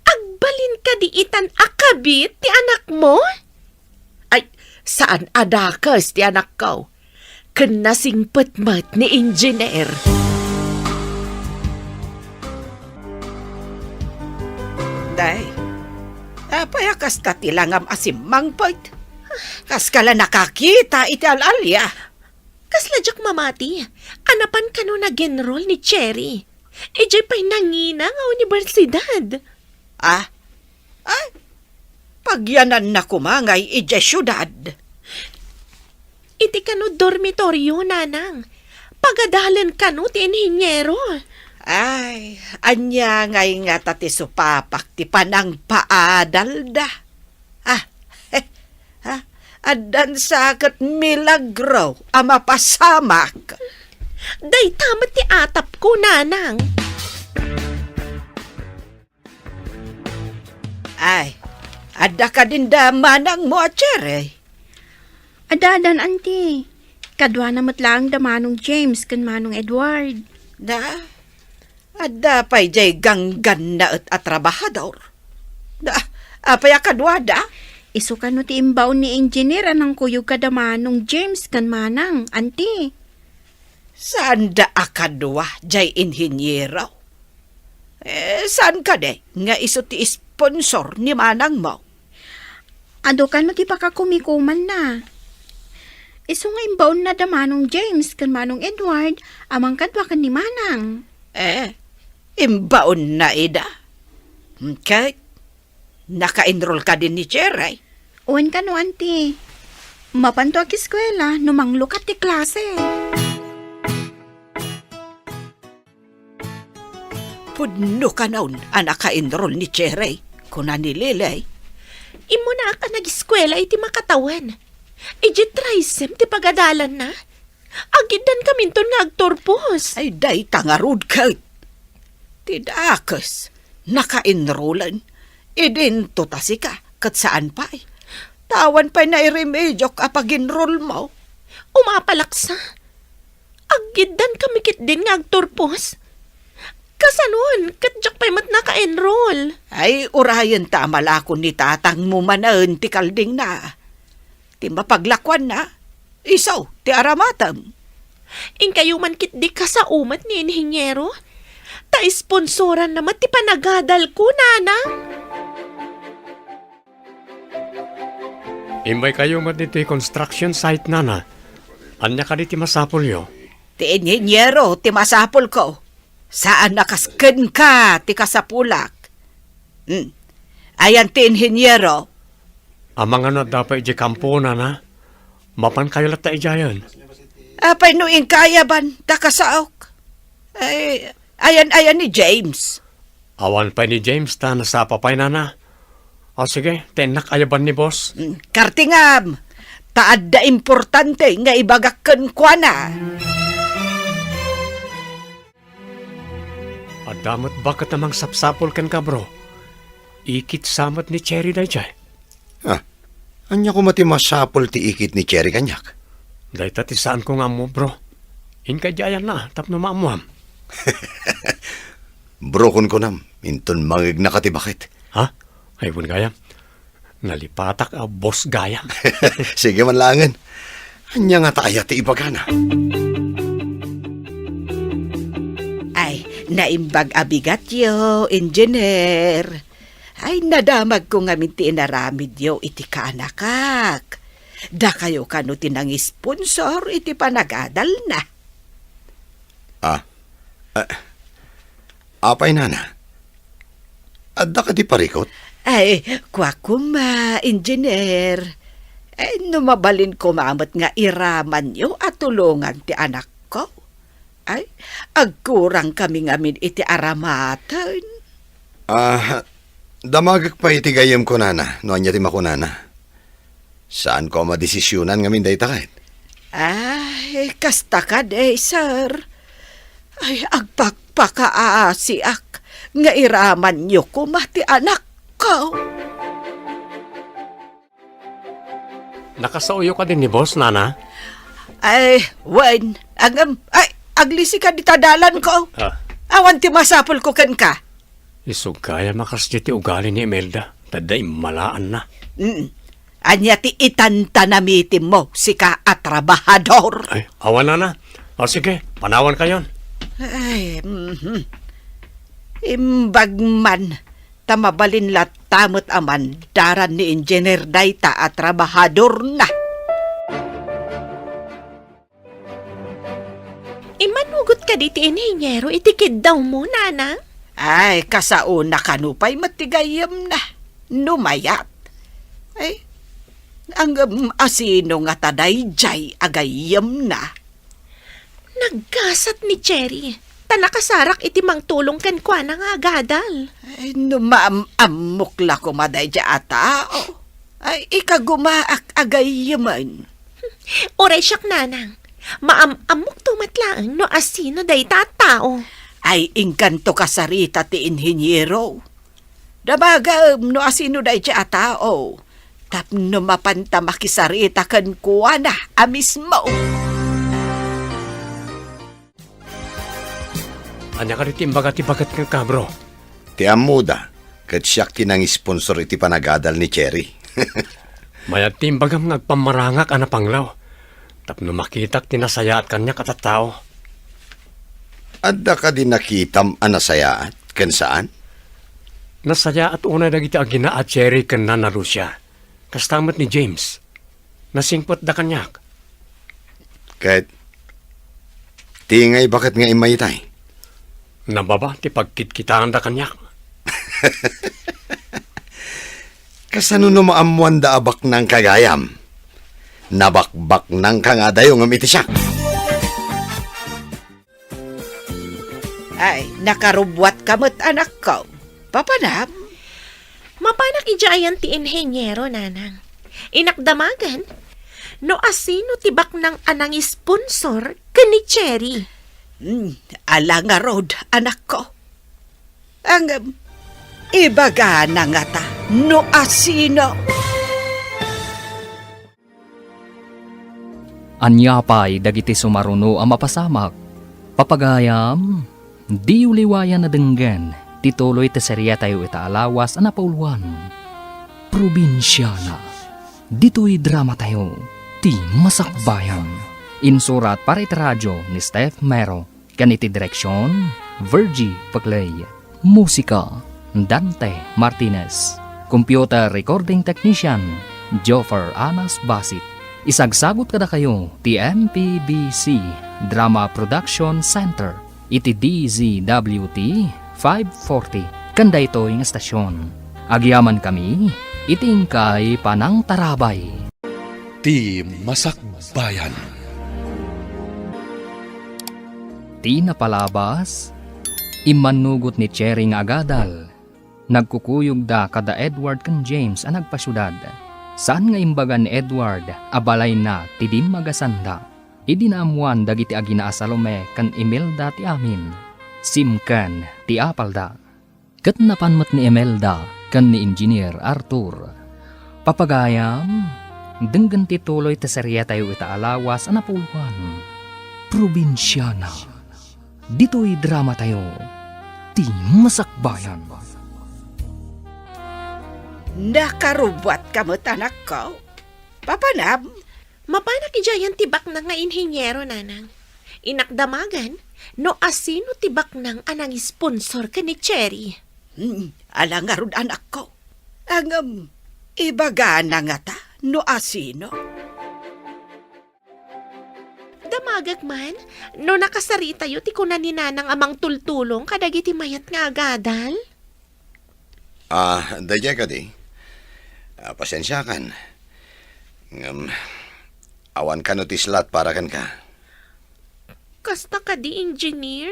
Agbalin ka di itan akabit ti anak mo? Ay, saan adakas ti anak ko? Kanasing patmat ni engineer. Day, payakas ta tilangam asimang poit. Kas kala nakakita iti alalya. Kasladyak mamati, anapan ka no nag-enroll ni Cherry. Ejay pa'y nangina nga universidad. Pagyanan na kumangay iti syudad. Iti ka no dormitoryo, nanang. Pagadalan ka no ti inhinyero. Ay, anya ngay nga tati supapak ti panang paadal da. Adan sakat milagro ama pasamak. Day tamat ti atap ko, nanang. Ay, ada ka din da manang mo, Cherry. Adadan, auntie. Kadwa namat lang da manong James kan manong Edward. Da, ada pa'y jay ganggan na at trabahador. Da, apay akadwada. Iso ka no ti imbaw ni engineer anang kuyog kada manong James kan manang, auntie. Saan da akadwa jay inhinyero? Saan ka de nga iso ti sponsor ni manang mo? Ado ka no ti pakakumikuman na. Iso nga imbaw na da manong James kan manong Edward, amang kadwa kan ni manang. Imbaon na ida. Kahit naka-enroll ka din ni Cherry. Uwan ka no, auntie. Mapanto ak eskwela, numanglukat ti klase. Pudno ka naun ang naka-enroll ni Cherry. Kuna ni Lilay. Imo na ka nag-eskwela iti makatawan. Iji trisem ti pagadalan na. Agidan kami to nga agtorpos. Ay day tangarud ka. Tidakas. Naka-enrollan. Idin to tasika. Kat saan pa ay. Tawan pa'y na iremedyo kapag enroll mo. Umapalaksa. Agidan kami kit din nga agtorpos. Kasanon, katjak pa'y mat naka-enroll. Ay, urayan tamalakon ni tatang mo manaon ti kalding na. Ti mapaglakwan na. Isaw, ti aramatam. In kayo man kit di ka sa umat ni inhinyero. Ta-sponsoran naman ti panagadal ko, nanang. Imbay kayo mat dito construction site nana. Anya ka di ti masapol yo. Ti inhinyero, ti masapol ko. Saan nakasken ka, ti kasapulak? Ayan ti inhinyero. Amang ano dapat iji kampo na. Mapan kayo lata ijayan. Apay no kaya ban, takasaok. Ay, ayan ni James. Awan pa ni James ta nasa papay nana. O sige, tenak ayaban ni boss. Kartingam, taad da importante nga ibagakken kwa na. Adamat bakit namang sapsapol kan ka bro? Ikit samat ni Cherry day jay. Anya ko mati masapol ti ikit ni Cherry kanyak. Day tati saan ko nga mo bro? Inka jayan na, tapno maamuam. Brokon ko nam, inton mangig na katibakit. Ha? Ay pun gayam. Nalipatak a boss gayam. Sige man langan. Anya nga taaya ti ibagana. Ay, naimbag abigat yo, engineer. Ay, nadamag ko nga minti inaramid yo iti kanakak. Da kayo kano tinang sponsor iti panagadal na. Apay nana. Adda ka di parikot? Ay, kwa kuma, engineer. Ay, numabalin ko mamat nga iraman yo at tulungan ti anak ko. Ay, agkurang kami ngamin iti aramatan. Damagak pa iti gayam ko nana, no anya ti makunana. Saan ko madesisyonan ngamin day takit? Ay, kasta ka day, sir. Ay, agpakpakaasiak nga iraman nyo kumati anak ko. Nakasauyo ka din ni boss, nana? Ay, wen, aglisi ka ditadalan ko. Awan ti masapol ko ken ka. Isog kaya makas ti ugali ni Imelda. Taday malaan na. Anya ti itantanamitim mo, sika at trabahador. Ay, awan na. O sige, panawan kayon. Ay, Imbagman, tamabalin tamot aman, daran ni engineer dayta at trabahador na. Imanugot ka di ti inhinyero, itikid daw mo, nanang. Ay, kasauna kanupay matigayam na. Numayat. Ay, ang asino nga taday jay agayam na. Nagkasat ni Cherry. Tanakasarak iti mang tulong ken kwa na nga agadal. Ay, numaamukla ko maday jay atao. Ay, ikagumaak agayaman. Oray siyak, nanang. Maamamok tumatlaan no asino day tatao. Ay, ingkanto kasarita ti inhinyero. Damagam no asino da iti a tao. Tapno mapanta makisarita kan kuwa na amismo. Anya ka rin timbagat-ibagat ng kabro. Ti amuda, kat siyak tinang sponsor iti panagadal ni Cherry. Mayat timbagam ngagpamarangak ana panglaw. Tapno makitak tinasaya at kanya katatao. Adda ka din nakitam anasayaat, kan saan? Nasaya at unay dagiti agina at Cherry kan na Rusya. Kastamat ni James. Nasingpot da kanyak. Kahit tingay bakit nga imayitay? Nababa ti pagkitkitaan da kanyak. Kasano no maamuan da abak ng kagayam? Nabakbak ng kangadayo ng iti siya. Ay, nakarubwat kamot anak ko. Papanam? Mapanak ijayan ti inhenyero, nanang. Inakdamagan, no asino tibak ng anang sponsor kani Cherry. Ala nga rod, anak ko. Ang ibaga na nga ta, no asino. Anyapay dagiti sumaruno ang mapasamak. Papagayam, di uliwayan na denggan, tituloy te serya tayo itaalawas ang napauluan. Probinsyana, dito'y drama tayo, ti masakbayan. Insurat para iti radyo ni Steph Mero, kaniti direksyon, Virgie Paclay. Musika, Dante Martinez. Computer Recording Technician, Joffer Anas Basit. Isagsagot kada kayo, ti MPBC Drama Production Center, iti DZWT 540, kanda ito yung estasyon. Agyaman kami, itingkay panang tarabay. Ti Masakbayan. Ti napalabas, imanugot ni Cherry nga agadal. Nagkukuyog da kada Edward kan James ang nagpasyudad. Saan nga imbaga ni Edward, abalay na tidim magasanda. Idinaamuan dagiti agina a Salome kan Imelda ti amin. Simkan ti apalda. Kat napanmat ni Imelda kan ni Engineer Arthur. Papagayam, denggan ti tuloy ti serya tayo itaalawas ang napuluan. Probinsyana. Dito'y drama tayo, ti masakbayan. Nakarubwat kamot anak ko. Papanam? Mapanak ijayan tibak ng nga inhenyero, nanang. Inakdamagan, no asino tibak ng anang sponsor kani Cherry. Ala nga rod anak ko. Ang ibaga na nga ta, no asino. Damagak man, no nakasarita yu ti kunan ni nanang amang tultulong kadagiti mayat nga agadal. Dadya ka di. Pasensya kan. Awan ka no ti slot para kan ka. Kasta ka di engineer?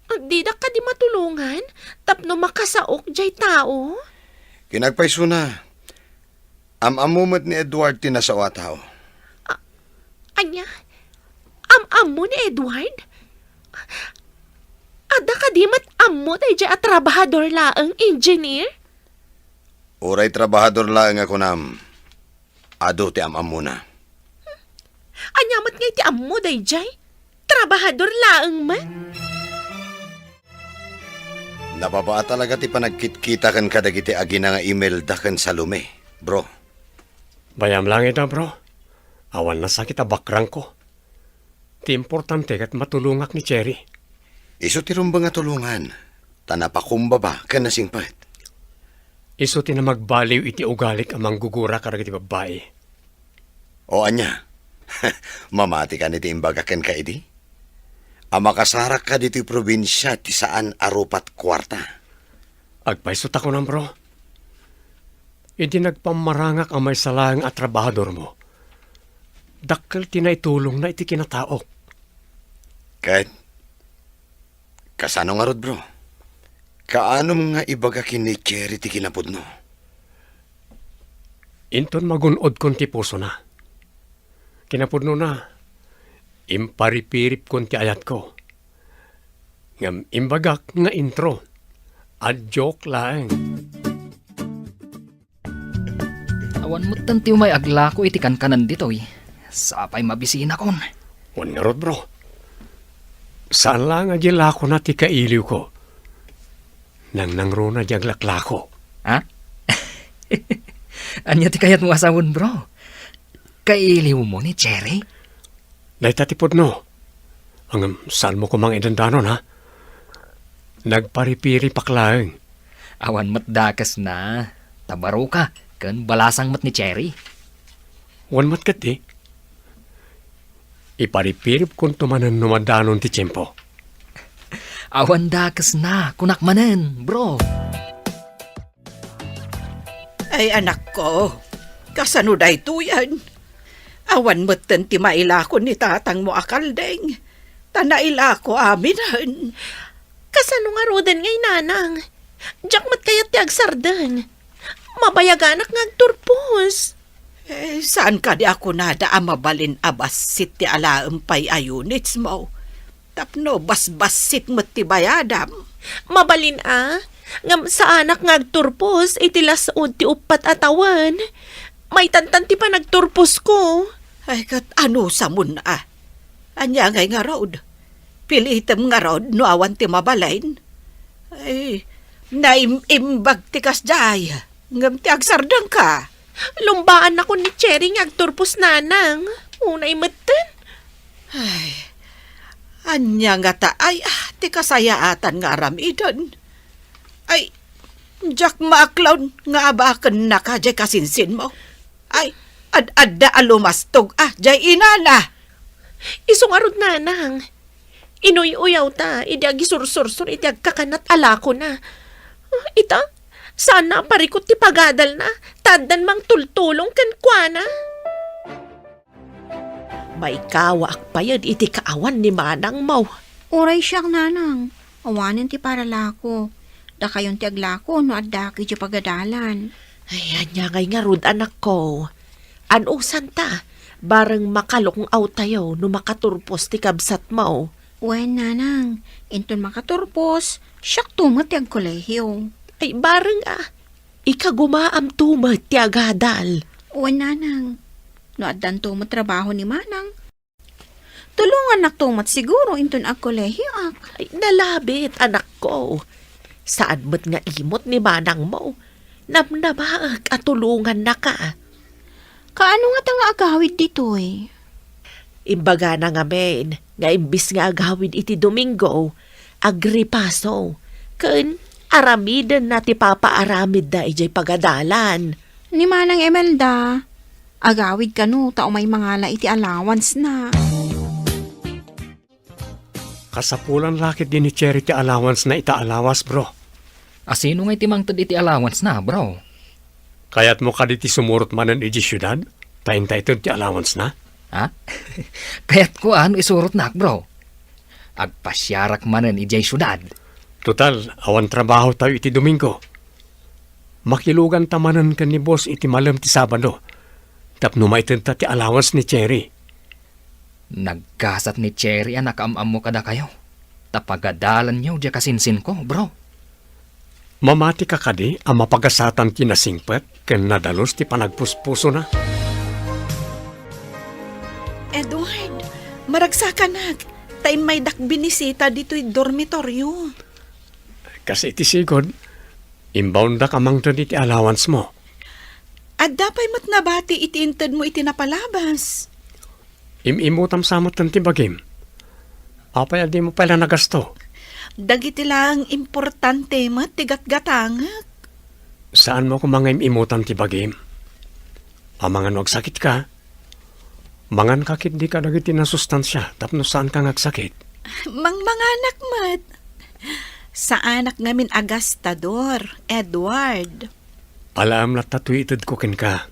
Di da ka di matulungan? Tapno makasaok jay tao? Kinagpaiso na. Amumot ni Edward tinasawa tao. Anya? Am-am mo ni Edward? Ada ka di mat-am mo day jay at trabahador laang engineer? Uray trabahador lang ako nam. Ado ti amam muna. Anyamat ngay ti am mo day jay? Trabahador laang man? Nababa talaga ti panagkitkita kan kadagiti agina nga email da kan Salome, bro. Bayam lang ito, bro. Awan na sakit abakrang ko. Ti importante kat matulungak ni Cherry. Iso ti rumba nga tulungan. Tanapakumbaba kan nasingpat. Iso ti na magbaliw iti ugalik amang gugura karagiti babae. O anya, mamati ka niti imbaga ken ka idi? Amakasarak ka dito probinsya ti saan arupat kwarta. Agpaisot ako ng bro. Idi nagpamarangak ang may salang at trabahador mo. Dakkel tinaitulong na iti kinataok. Kahit, kasano nga rod bro? Kaano nga ibaga kini Cherry ti kinapod no? Inton magunod kon ti puso na. Kinapod no na. Imparipirip kon ti ayat ko. Ngam imbagak nga intro. Joke lang. Awan mo tantiw may aglako iti kankanan ditoy. Sapay mabisina kon. Wan nga rod, bro. Saan lang agila ko na ti kailiw ko? Nang nangro na jaglaklako. Ha? Anya ti kayat mo asawon, bro? Kailiw mo ni Cherry? Naitatipod no. Ang saan mo kumang idandanon, ha? Nagparipiri paklaeng. Awan matdakas na. Tabaro ka. Kan balasang mat ni Cherry. Wan matkat eh. Iparipirip kung tumanan numadanon ti tiyempo. Awan dakas na. Kunakmanen, bro. Ay anak ko, kasano da ito yan? Awan mo't ti mailako ni tatang mo akaldeng. Tanaila ko aminan. Kasano nga rodan ngay nanang? Diyak mat kayat ti agsardan. Mabayaganak nga agturpos. Saan ka di ako nada mabalin abas sit ti alaampay ayunits mo? Tapno basbasit mo't ti bayadam. Mabalin ngam sa anak nga agturpos, itilas ti upat atawan. May tantan ti pa nagturpos ko. Ay kat ano sa mun Anya ngay nga road. Pilitem nga road no awan ti mabalain. Ay, naimbag ti kasjay. Ngam ti agsardang ka. Lumbaan ako ni Cherry nga agturpos nanang. Unay matan. Ay, anya nga ta ay ti kasayaatan nga aramidan. Ay, Jack maaklaw nga abakan na ka jay kasinsin mo. Ay, ad-adda alumastog jay inana. Isungarod nanang. Inuy-uyaw ta, idi agisursur-sur, idi agkakanat alako na. Ita, sana parikot ti pagadal na, tadan mang tultulong kan kuana. May kawaak pa yan, iti kaawan ni manang mau. Uray siyak nanang. Awanan ti paralako. Da kayon ti aglako no adda ki ti pagadalan. Ay, anya ngay nga rod anak ko. Anusan ta, bareng makalong aw tayo no makaturpos ti kabsat mo. Wen nanang, inton makaturpos, siyak tumat ti agkolehiyo. Ay, bareng ikagumaam tumat ti agadal. Wen nanang, no addan tumat trabaho ni manang. Tulungan nak tumat siguro inton agkolehiyo ak. Ay, nalabit anak ko. Saan mo't nga imot ni manang mo? Namnamaag at tulungan na ka. Kaano nga tanga agawid dito eh? Imbaga na nga men, nga imbis nga agawid iti Domingo, agripaso. Kun aramiden na ti papaaramid da ijay pagadalan. Ni manang Emelda, agawid ka no, tao may mangala iti allowance na. Kasapulan lakit din ni Cherry ti allowance na itaalawas, bro. Asino nga itimangtad iti allowance na, bro? Kaya't mo ka diti sumurot manan iji syudad? Tayin-tayin ti allowance na? Ha? Kaya't ko isurot nak, bro. Agpasyarak manan ijay syudad. Total, awan trabaho tayo iti Domingo. Makilugan tamanan kan ni boss iti malam ti Sabado. Tapno maitenta ti allowance ni Cherry. Nagkasat ni Cherry nakam-am mo kada kayo. Tapagadalan niyo diya kasinsin ko, bro. Mamati ka kadi ang mapagasatan kinasingpet ken nadalos ti panagpuspuso na. Edward, maragsakan na. Tayo may dakbinisita dito'y dormitoryo. Kasi iti sigod, inbound na kamang doon iti allowance mo. At dapay mat nabati iti inted mo iti napalabas. Imimutam samot ng tibagim. Apay adi mo pala nagasto. Dagiti lang importante mat tigat-gatangak. Saan mo kung mga imimutam tibagim? Amangan wagsakit ka. Mangan kakit di ka dagiti na sustansya. Tapno saan ka ngagsakit? Mga anak mat. Sa anak ngamin agastador, Edward. Alam na tatuitid ko kin ka.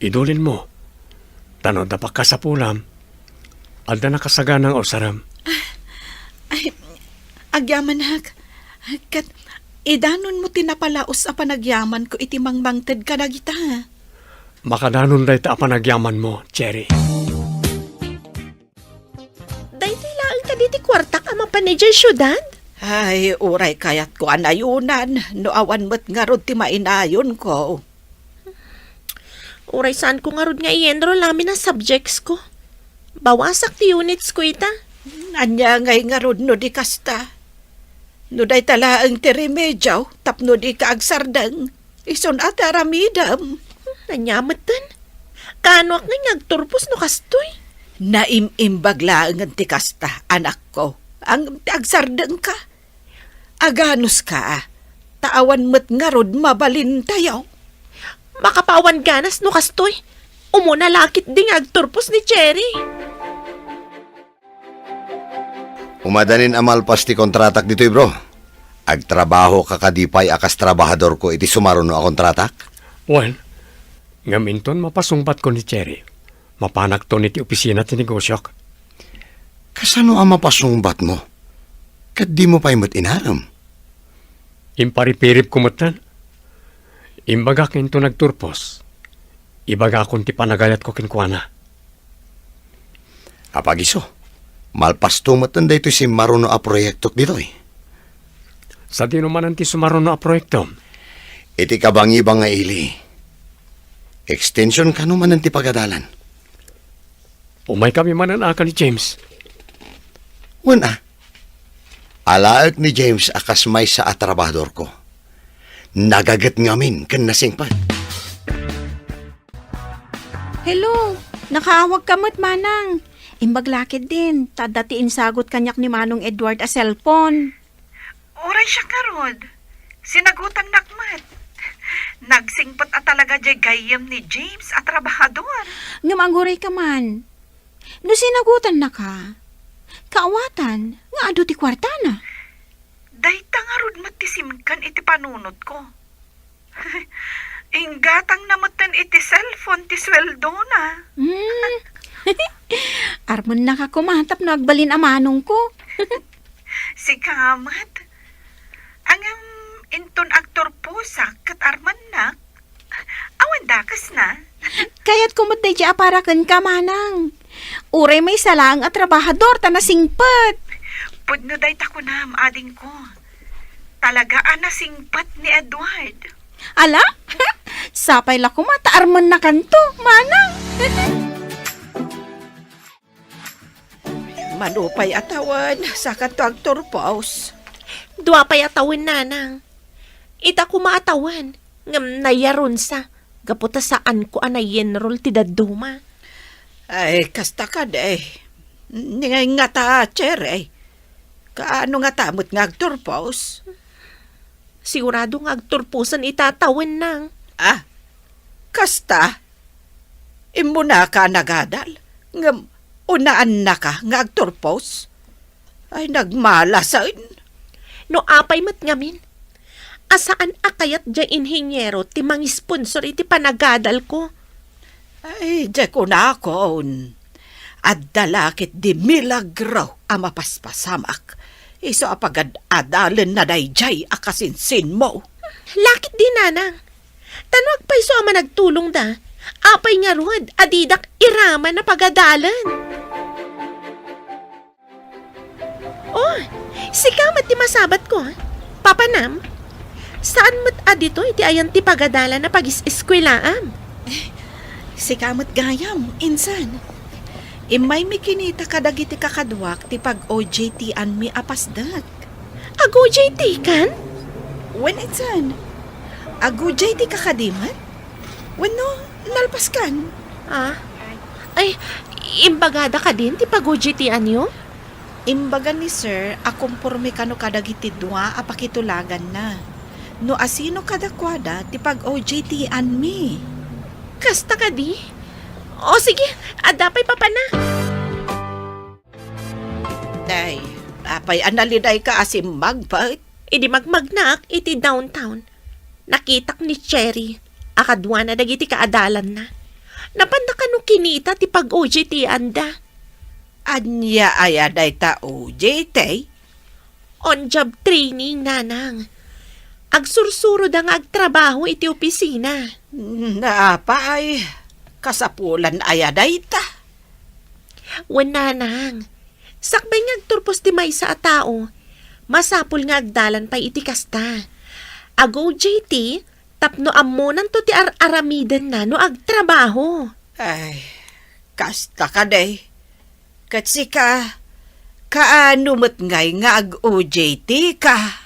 Idulin mo. Tano dapak ka sa pulam. Alda na kasaganang osaram. Ay, agyaman hak. Kat, idanon mo tinapalaos a panagyaman ko iti mangmangted ka na kita. Makadanon day ta panagyaman mo, Cherry. Day tilaan ka diti kwartak ama pa ni dyan syudad? Ay, uray kayat ko anayunan, no awan mo't nga rod ti mainayon ko. Uray saan ko nga rod nga i-enroll namin ang subjects ko. Bawasak ti units ko ita. Anya ngay nga rod no di kasta. No day talaang ti remedyaw, tapno di kaagsardang, ison at aramidam. Nanyamatan. Kano ak nga nagturpos no kastoy. Naimimbaglaang ang ti kasta, anak ko. Ang agsardang ka. Aganos ka, taawan mo't nga rod mabalin tayo. Makapawan ganas no kastoy. Umuna lakit ding agturpos ni Cherry. Umadanin amalpas ti kontratak dito'y bro. Agtrabaho ka kadipay akas trabahador ko iti sumaruno a kontratak. Wan, ngaminton mapasungbat ko ni Cherry. Mapanak to ni ti opisina ti negosyok. Kasano ang mapasungbat mo? Kat di mo pa imot inaram. Imparipirip kumatan. Imbaga kinto nagturpos. Ibaga akong ti panagayat ko kinkwana. Apagiso, malpas tumatan da ito si maruno a proyektok dito'y. Sa di naman ti sumaron na proyekto. Iti kabangibang nga ili. Extension ka naman ang ti pagadalan. Umay kami mananaka ni James. Wana, alaag ni James akas may sa atrabador ko. Nagagat ngamin kan nasingpan. Hello, nakaawag ka mo't manang. Imbaglakid din, tadatiin sagot kanyak ni Manong Edward a cellphone. Oray siya karod. Sinagutan nakmat. Nagsingpot at talaga jay gayam ni James at trabahador. Ngamaguray ka man. No sinagutan na ka, kaawatan, nga ado ti kwarta na. Dayta nga rod matisimkan iti panunod ko. Inggatang namutan iti cellphone ti sweldo na. Armon na ka kumatap na agbalin amanong ko. Si Kamat. Angam inton aktor pusak kat arman na. Awan dakas na. Kaya't kumutay di aparakan ka manang. Uray may salang at trabahador ta nasingpat. Pudno day tako na ading ko. Talaga anasingpat ni Edward. Ala? Sapay la kumata armon na kanto, manang. Manupay atawan sa kanto aktor pause. Dua pa yatawan nanang. Ita ko maatawan. Ngam nayaron sa. Gaputa saan ko anay-enroll ti daduma. Ay, kasta ka de. Ningay nga ta, Cherry. Kaano nga tamot nga aktor pause? Sigurado nga agturpusan itatawan nang. Ah, kasta? Imo na ka nagadal? Ngam, unaan na ka nga aktor pause? Ay, nagmalasan. No apay mat ngamin. Asaan akayat dya inhinyero ti mang sponsor iti panagadal ko. Ay, di ko na akon. At dalakit di milagro ang mapaspasamak. Iso apagad adalin na dayjay akasinsin mo. Lakit di nanang. Tanwag pa iso ama nagtulong da. Apay nga ruad, adidak irama na pagadalan. Oh, si Kamat ti masabat ko. Papanam, saan mo't adito iti ayan ti pagadala na pag-iskwilaam? Si Kamot gayam, insan. Imay mi kinita kadagiti kakadwak ti pag-OJT-an mi apasdak. Ag-OJT kan? When insan? Ag-OJT kakadimat? Wano, nalpas kan? Ah, ay, imbagada ka din ti pag-OJT-an nyo? Imbaga ni sir, akumporme kano kadagiti dua apakitulagan na. No asino kadakwada ti pag-OJT-an mi. Kasta ka di? O sige, adapay pa na. Day, apay analiday ka asim magpat. Idi magmagnak iti downtown. Nakitak ni Cherry. Akadwa na dagiti kaadalan na. Napanda ka no kinita ti pag-OJT-an da. Anya ayaday ta OJT? On-job training, nanang. Agsursuro da nga agtrabaho iti opisina. Naapa ay kasapulan ayaday ta. Wan nanang. Sakbay nga agturpos ti maysa a tao. Masapul nga agdalan pa'y iti kasta. Ago, JT, tapno amunan to ti aramidan na no agtrabaho. Ay, kasta ka day. Katsi ka, kaano mo't ngay nga ag-OJT ka?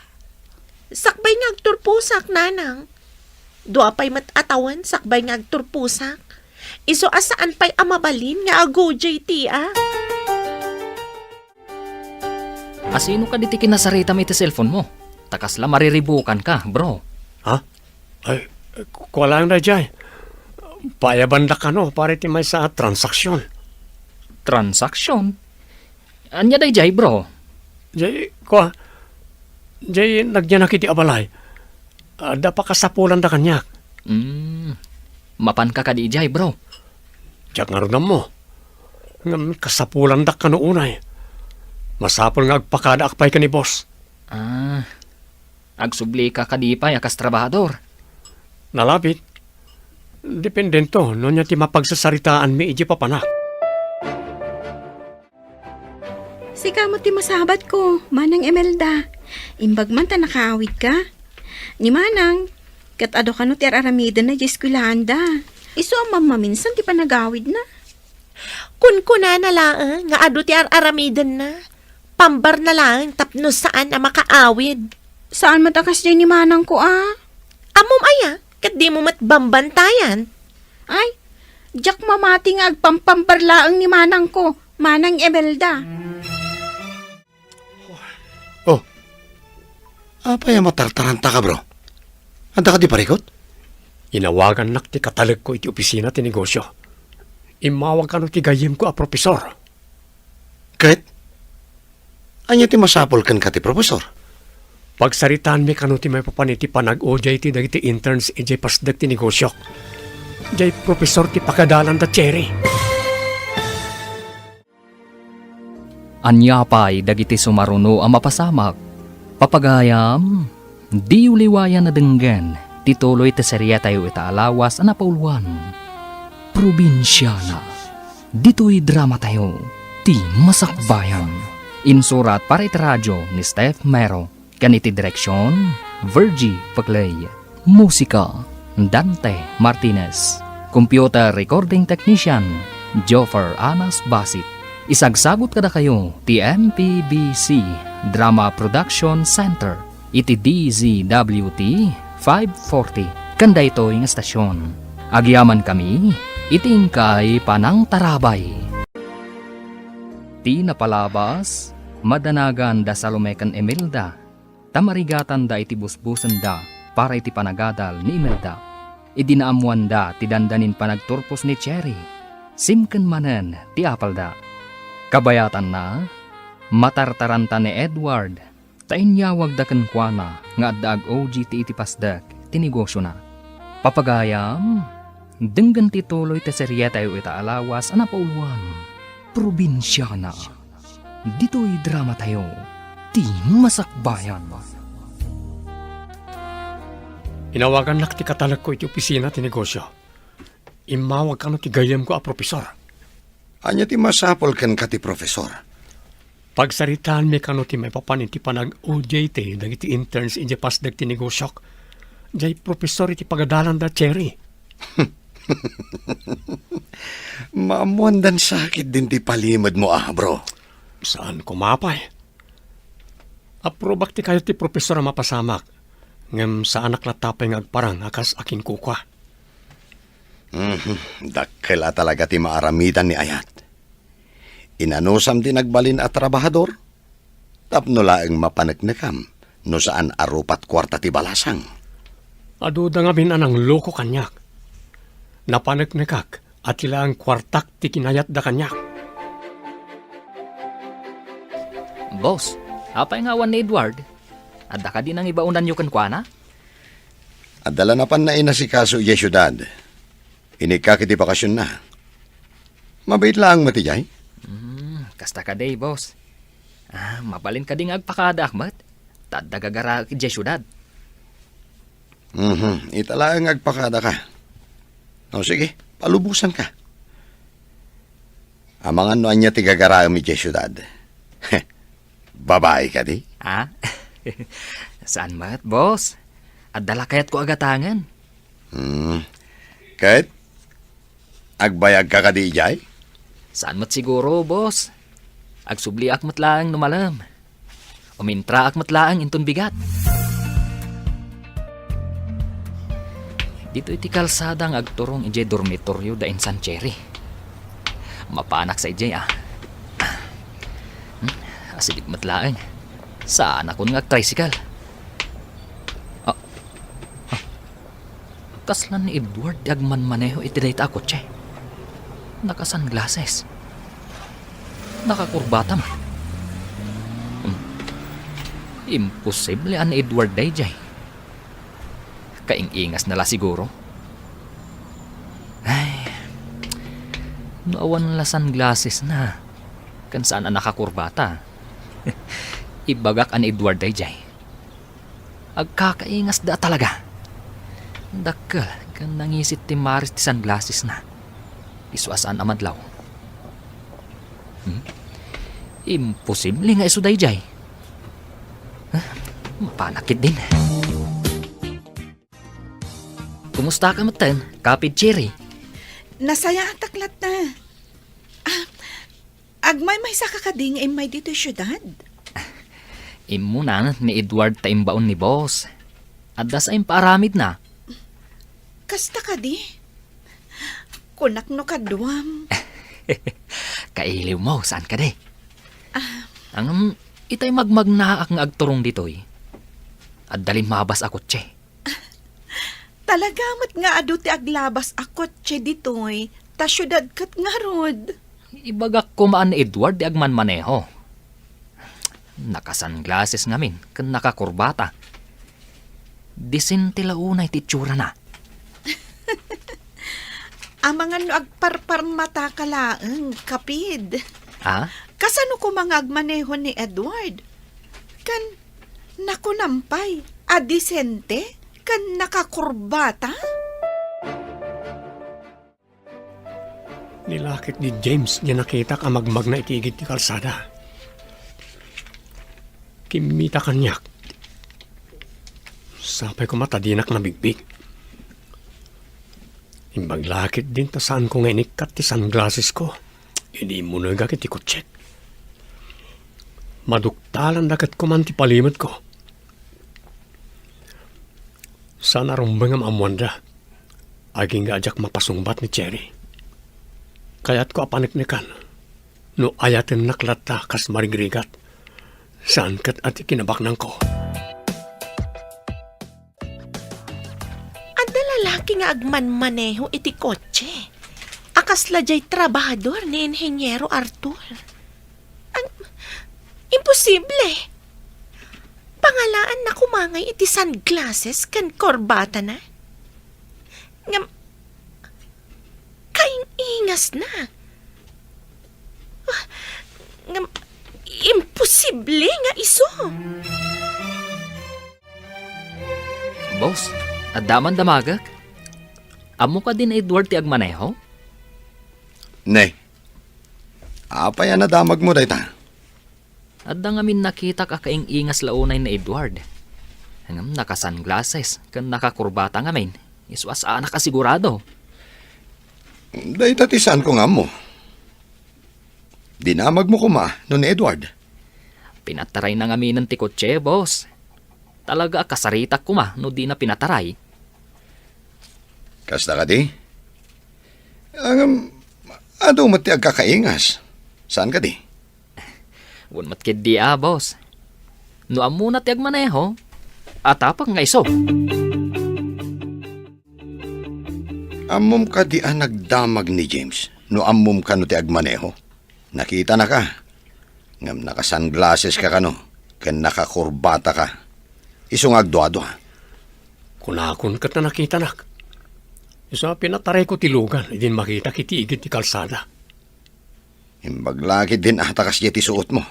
Sakbay nga agturpusak, nanang. Dua pa'y matatawan, sakbay nga agturpusak. Iso asaan pa'y amabalin nga ago, JT, ah? Asino ka diti kinasarita mo iti cellphone mo? Takas la mariribukan ka, bro. Ha? Ay, kuwalang na dyan. Payabanda ka no, pare ti may sa transaksyon. Transaksyon? Anya day jay, bro? Jay, nagyan na kiti abalay. Da pa kasapulan da kanyak. Mapan ka di jay, bro. Diyak nga rin mo. Kasapulan da ka no unay. Masapol nga agpakada akpay ka ni boss. Agsubli ka kadipay akas trabahador. Nalapit. Dependento, no niya ti mapagsasaritaan mi iji papanak. Sika mo ti masabat ko, Manang Imelda. Imbag man ta nakaawid ka. Ni Manang, kat ado ka no ti aramida na jeskulanda. Iso ang mamaminsan ti panagawid na. Kun-kuna na lang, nga ado ti aramidan na. Pambar na lang, tapno saan ang makaawid. Saan matakas dyan ni Manang ko ah? Amom aya, kat di mo matbambantayan. Ay, jak mamati nga agpampamparlaang ni Manang ko, Manang Imelda. Oh, apa yung matartaranta ka, bro? Anda ka di parikot? Inawagan nak ti katalag ko iti opisina ti negosyo. Imawag ka no ti gayem ko a profesor. Kahit? Anya ti masapol kan ka ti profesor? Pagsaritaan mi kano ti may papaniti panag-OJT dagiti interns iti pasdag ti negosyo. Jay profesor ti pakadalan da cherry. Anyapay dagiti sumaruno ang mapasamak. Papagayam, di uliwayan na denggan, tituloy ti serya tayo itaalawas ang napauluan. Probinsyana, dito'y drama tayo, ti masakbayan. Insurat para iti radyo ni Steph Mero, kaniti direksyon, Virgie Paglay, musika, Dante Martinez, computer recording technician, Joffer Anas Basit. Isagsagot kada kayo ti MPBC Drama Production Center iti DZWT 540 kanda ito yung estasyon. Agyaman kami iting kay Panang Tarabay. Ti napalabas madanagan da Salomekan Imelda tamarigatan da iti busbusan da para iti panagadal ni Imelda. Idinaamuan da ti dandanin panagturpos ni Cherry. Simken manen ti apal da. Kabayatan na, matartaranta ni Edward, tainyawag da kenkwana nga addaag OG ti iti pasdak, tinegosyo na. Papagayam, denggan tituloy ti serya tayo itaalawas ang napauluan, probinsyana. Dito'y drama tayo, ti masakbayan. Inawagan nak ti katalag ko iti opisina ti negosyo. Imawag ka no ti gayem ko a profesor. Anya ti masapol kan ka ti profesor? Pagsaritaan mi kano ti may papaniti panag-OJT dagiti interns iti pasdag ti negosyo. Jay profesor iti pagadalan da cherry. Maamuan dan sakit din ti palimad mo bro. Saan kumapay? Aprobak ti kayo ti profesor ang mapasamak. Ngem sa anak latapay nga agparang akas akin kukwa. Dakkel talaga ti maaramitan ni Ayat. Inanusam din nagbalin at trabahador. Tapno laeng mapanagnakam no saan arupat kwarta ti balasang. Aduda nga binanang loko kanyak. Napanagnakak at sila ang kwartak ti kinayat da kanyak. Boss, apay nga awan ni Edward? Adda ka din ang ibaunan nyo kenkwana? Adala na pan na inasikaso iya syudad. Inikakiti bakasyon na. Mabait lang matijay. Kasta ka day, boss. Mabalin ka ding agpakada, Ahmad. Tadagagara ki syudad. Itala ang agpakada ka. O sige, palubusan ka. Amangan no anya tigagara mi syudad. Babae ka di? Ha? Saan mat, boss? At dala kayat ko agatangan. Kahit agbayag ka ka di, Jay? Saan mat siguro, boss? Agsubli ak matlaang numalam. Umintra ak matlaang inton bigat. Dito iti kalsadang agturong ije dormitoryo da in San Cherry. Mapanak sa ije Asidik matlaang. Saan ako nga tricycle? Kaslan ni Edward agman maneho iti dayta kotse. Naka-sunglasses. Nakakurbata man. Imposible an Edward dayjay. Kaing-ingas nala siguro. Ay, naawan la sunglasses na. Kan saan ang nakakurbata. Ibagak an Edward dayjay. Agkakaingas da talaga. Dakkel, kan nangisit ti Maris ti sunglasses na. Iswasaan amadlaw. Imposible nga iso dayjay. Mapanakit din. Kumusta ka matan, Kapit Cherry? Nasaya ang taklat na. Agmay may sa kakading ay may dito syudad. Imuna ni Edward taimbaon ni boss. Adas ay paramid na. Kasta ka di? Kunak no kadwam. Kailiw mo, saan ka de? Ang itay magmagnaak nga agturong ditoy. At dalin mabas ako, tse. Talagamat nga adu ti aglabas akot tse ditoy. Ta syudad kat nga rod. Ibagak ko maan ni Edward di agman maneho. Naka-sunglasses ngamin, kan nakakurbata. Disin tilaunay titsura na. Ang mga no agparpar mata kalaang, kapid. Ha? Kasano ko mga agmaneho ni Edward? Kan nakunampay, adisente, kan nakakurbata? Nilakit ni James niya nakita ka magmag na itigid ti kalsada. Kimita kanyak. Sapay ko matadinak na bigbig. Imbaglakit din ta saan ko nga inikat ti sunglasses ko. Hindi mo na gakit ti kutsek. Maduktalan dakat ko man ti palimot ko. Sana rumbang ang amwanda. Aging gaajak mapasungbat ni Cherry. Kaya't ko apaniknikan. No ayatin naklata kas marigrigat. Saan kat at ikinabaknan ko. Lalaki nga agman-maneho iti kotse. Akas lajay trabahador ni Inhenyero Arthur. Imposible. Pangalaan na kumangay iti sunglasses kan korbata na. Kaing ingas na. Imposible nga iso. Boss, adaman damagak? Amo ka din Edward ti agmaneho? Ne. Apa yan na damag mo dayta? Adda ngamin nakita ka kaing-ingas launay na Edward. Hangam naka-sunglasses, kan nakakurbata ngamin. Iswas anak ka sigurado. Dayta ti saan ko nga mo. Dinamag mo kuma, no ni Edward. Pinataray na ngamin ng tikotse, boss. Talaga kasarita kuma, no di na pinataray. Kasta ka di? Ado mo ti agkakaingas. Saan ka di? Wun matkid di boss. No amo na ti agmaneho, atapang nga iso. Amom ka di nagdamag ni James. No amom ka no ti agmaneho. Nakita na ka. Ngam naka-sunglasses ka no. Kan nakakurbata ka. Isong agdo-ado ha. Kunakon kat na nakita nak. Isa pinataray ko tilugan, idin makita kiti igit ti kalsada. Imbaglakit din takas ti suot mo.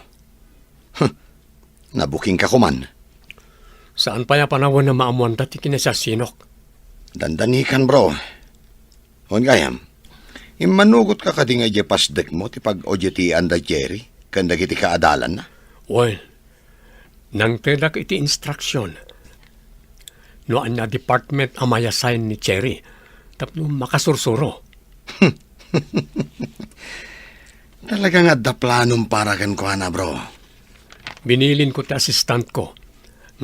Nabuking ka kuman. Saan pa ya panahon na maamuan dati kinasasinok? Dandanikan bro. Hon gayam. Imanugot ka kading ay pasdek mo ti pag-odyetian da Jerry. Kanda kiti kaadalan na. Well, Nang tedak iti instruction. Noan na department amaya sign ni Cherry. Tapno makasursuro. Talaga nga da planom para kan ko na, bro. Binilin ko ti assistant ko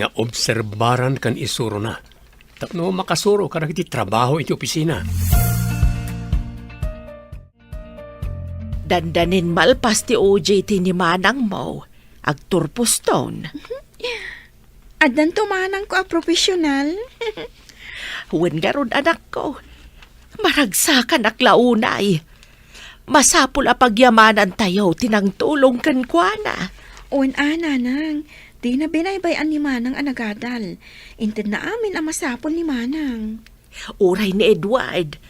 nga obserbaran kan isuro na. Tapno makasuro kada iti trabaho iti opisina. Dandanin malpas ti OJT ni Manang mo, agturpuston. Adan to manang ko a profesional. Huwag nga ron anak ko. Maragsakan aklaunay. Masapul a pagyamanan tayo, tinang tulong kan kwa na. Uwan nanang, di na binaybayan ni manang anagadal. Inted na amin ang masapol ni manang. Uray ni Edward,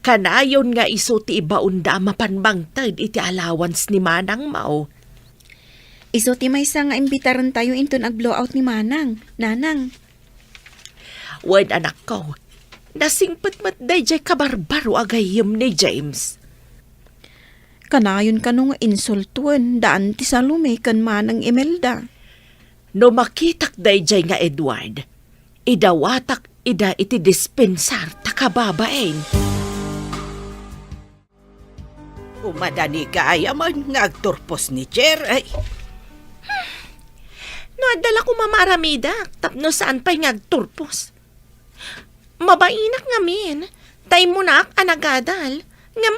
kanayon nga iso ti ibaunda mapanbangtad iti allowance ni Manang Mau. Iso ti may nga imbitaran tayo inton ag-blowout ni manang. Nanang, Wen anak ko, nasingpet-met day jay kabarbaro agayim ni James. kanayon ka nung insultuan daan ti Salome kan manang Imelda. No makitak day jay nga Edward, idawatak ida iti dispensar takababain. Umadani ka ayaman nga agturpos ni Cherry. No, adala ko mamaramida, tapno saan pa'y ngagturpos. Mabainak nga min, tay mo na ak anagadal, nga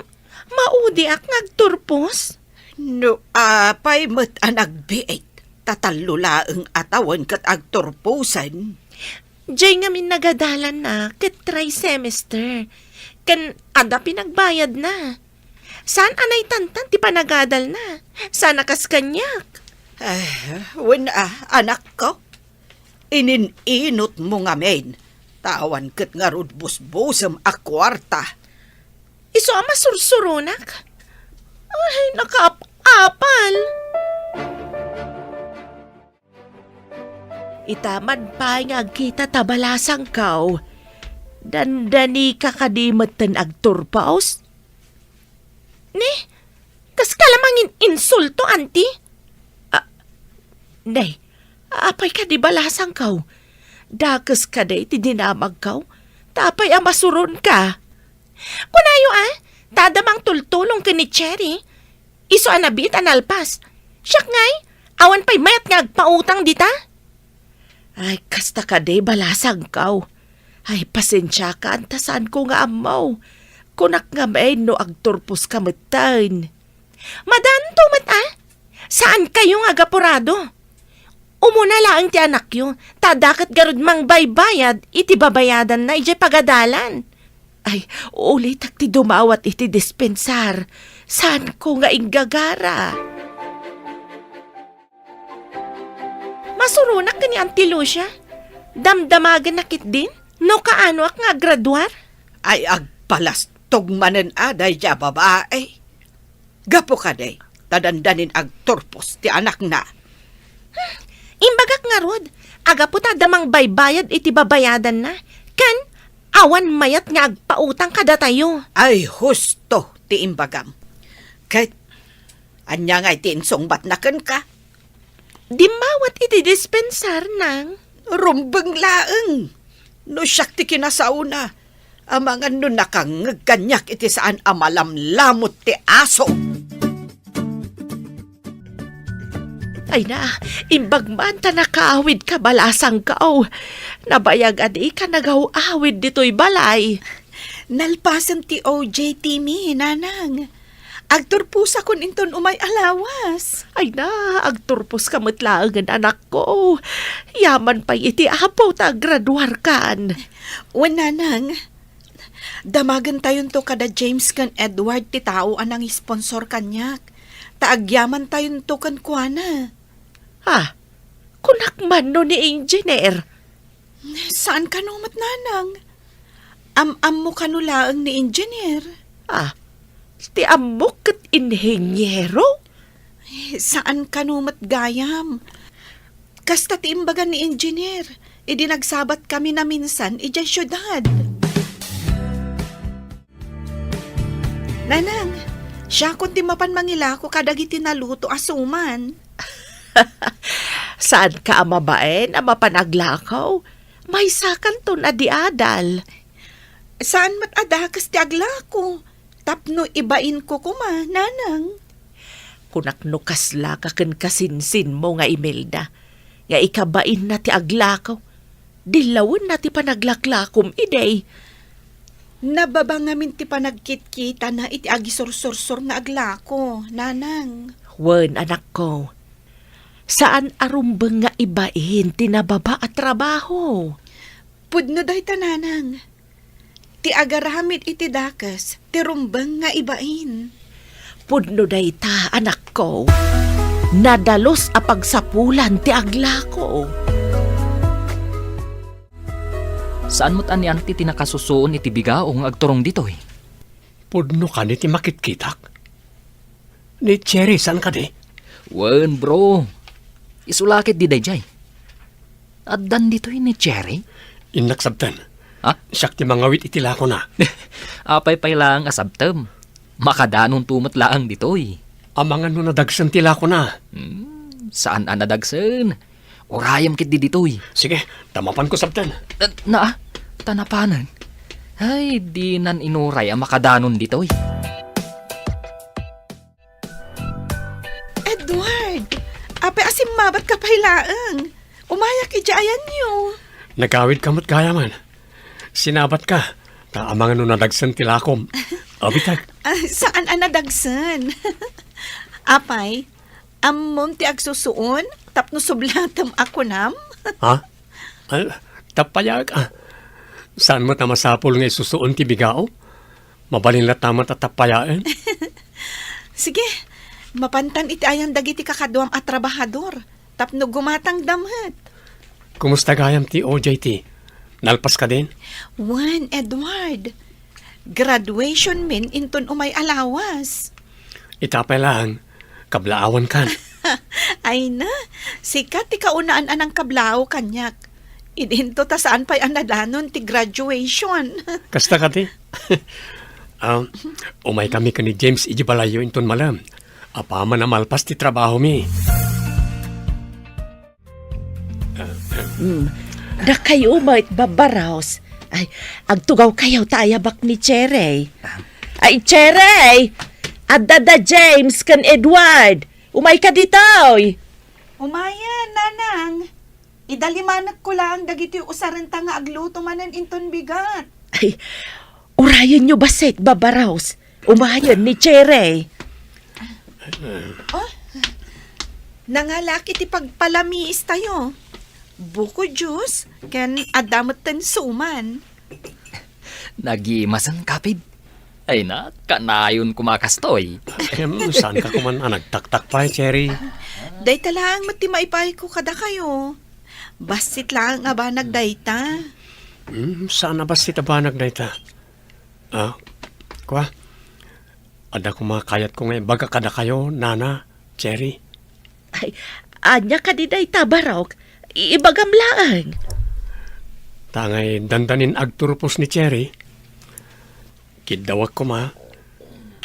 maudi ak ngagturpos. No, apay mo't anagbiit. Tatalulaang atawan kat agturpusan. Diyay nga min nagadalan na, ket semester. Kan ada pinagbayad na. Saan anay tantan ti panagadal na? Sana kas kanyak. Anak ko, ininot mo nga men. Tawan kat nga rudbus-busam a kwarta. Iso ama sursurunak. Ay, nakaapal. Itaman pa nga kita tabalasang kaw. Dandani ka kadimatan agturpaos. Ne, kas kalamangin insulto, auntie? Nay, apay ka di balasang kaw. Dakas ka day ti dinamag kaw. Tapay amasuron ka. Kunayo tadamang tultulong ka ni Cherry. Iso anabit analpas. Siyak ngay, awan pa'y mayat nga agpautang dita. Ay, kasta ka day balasang kaw. Ay, pasensya ka, antasan ko nga amaw. Kunak nga may no agturpos kamatan. Madan tumat Saan kayo nga agapurado? Umuna lang ti anak yo, tadakat garud mang baybayad, iti babayadan na iti pagadalan. Ay, ulit ti dumawat iti dispensar. Saan ko nga inggagara? Masurunak ka ni Auntie Lucia? Damdamagan nakit din? No kaano ak nga graduar? Ay agpalastog manen aday ja babae. Gapo ka day, tadandanin agturpos ti anak na. Imbagak nga rod, aga po damang baybayad iti babayadan na. Kan, awan mayat nga agpautang kada tayo. Ay husto ti imbagam. Kahit anya nga iti insungbat na kan ka. Dimawat iti dispensar nang. Rumbeng laeng. No siyak ti kinasauna. Amangan no nakangagkanyak iti saan amalamlamot ti aso. Ay na, imbagman ta nakaawid ka balasang kao. Nabayag adi ka nagaw-awid dito'y balay. Nalpasan ti OJT mi, nanang. Agturpusa kun inton umay alawas. Ay na, agturpos ka matlaangan anak ko. Yaman pa iti apaw ta graduar kan. Nanang, damagan tayon to kada James kan Edward ti tao anang sponsor kanyak. Taagyaman tayon to kan kuana. Ha? Kunak man no ni engineer. Saan ka numat, nanang? Am mo kanulaang ni engineer. Ah, ti amok kat inhenyero? Saan ka numat gayam? Kasta ti imbagan ni engineer. Idinagsabat kami na minsan ijay syudad. Nanang, siya kundi mapan mangila ko kadagiti naluto asuman. Saan ka amabaen, ama panaglakaw? May sakan to na diadal. Saan mat adakas ti aglako? Tapno ibain ko kuma, nanang. Kunakno kasla ka ken kasinsin mo nga Imelda. Nga ikabain na ti aglakaw. Dilawin na ti panaglaklakom iday. Nababa ngamin ti panagkit-kita na iti agisursursur nga aglako, nanang. Wen, anak ko. Saan arumbeng nga ibain tinababa at trabaho? Pudno dahi tananang. Ti agaramid iti dakas, ti rumbang nga ibain. Pudno dayta, anak ko. Nadalos a pagsapulan ti aglako. Saan mo't anian ti tinakasusuon iti bigaong agturong ditoy? Pudno ka ni ti makitkitak. Ni Cherry, saan ka di? Wen, bro. Isulakit di dayjay. Addan ditoy ni Cherry? Inaksabtan. Ha? Siyak ti mangawit itilako na. Apay-pay lang asabtem. Makadanon tumot laang ditoy. Amangan no nadagsan tilako na. Saan anadagsen? Orayam kit di ditoy. Sige, tamapan ko sabtan. Tanapanan. Ay, di nan inuray ang makadanon ditoy. Edward, apay asim mabat ka pailaang. Umayak ijayan niyo. Nagawid kamot kaya man. Sinabat ka. Taamangan no nadagsan tilakom. Abitag. Saan anadagsan? Apay, amom ti agsusuon, tapno sublatam ako nam. Ha? Tapayag ah. Saan mo tamasapol nga isusuon ti bigao? Mabalin la tamat at tapayaan? Sige, mapantan iti ayang dagiti kakaduam at trabahador, tapno gumatang damhat. Kumusta gayam ti OJT? Nalpas ka din? Juan, Edward, graduation min inton umay alawas. Itapay lang. Kablaawan kan. Ay na, sikat ti kaunaan anang kablao kanyak. Idinto ta saan pa'y anadanon ti graduation. Kasta ka ti? Umay kami ka ni James Ijibalayo inton malam. Apama na malpas ti trabaho mi. Da kayo umait babaraos. Ay, agtugaw kayo tayabak ni Cherry. Ay, Cherry! Adada James kan Edward. Umay ka ditoy. Umayan, nanang. Idalimanag ko lang dagiti usarenta nga agluto manan inton bigat. Ay, urayan nyo basit babaraos. Umayan ni Cherry. Nangalaki ti pagpalamiis tayo. Buko juice, ken adamot ten suman. Nagimasan kapid. Ay na, kanayon kumakastoy. Saan ka kuman nagtaktak pa, Cherry? Day talang mati maipay ko kada kayo. Basit lang nga ba nagdayta? Saan na ba si tabanag na ita? Kwa? Ada kumakayat ko ngayon. Baga kada kayo, Nana, Cherry. Ay, anya ka di day tabarok. Ibagam lang. Tangay dandanin agturpos ni Cherry. Kidawak ko ma.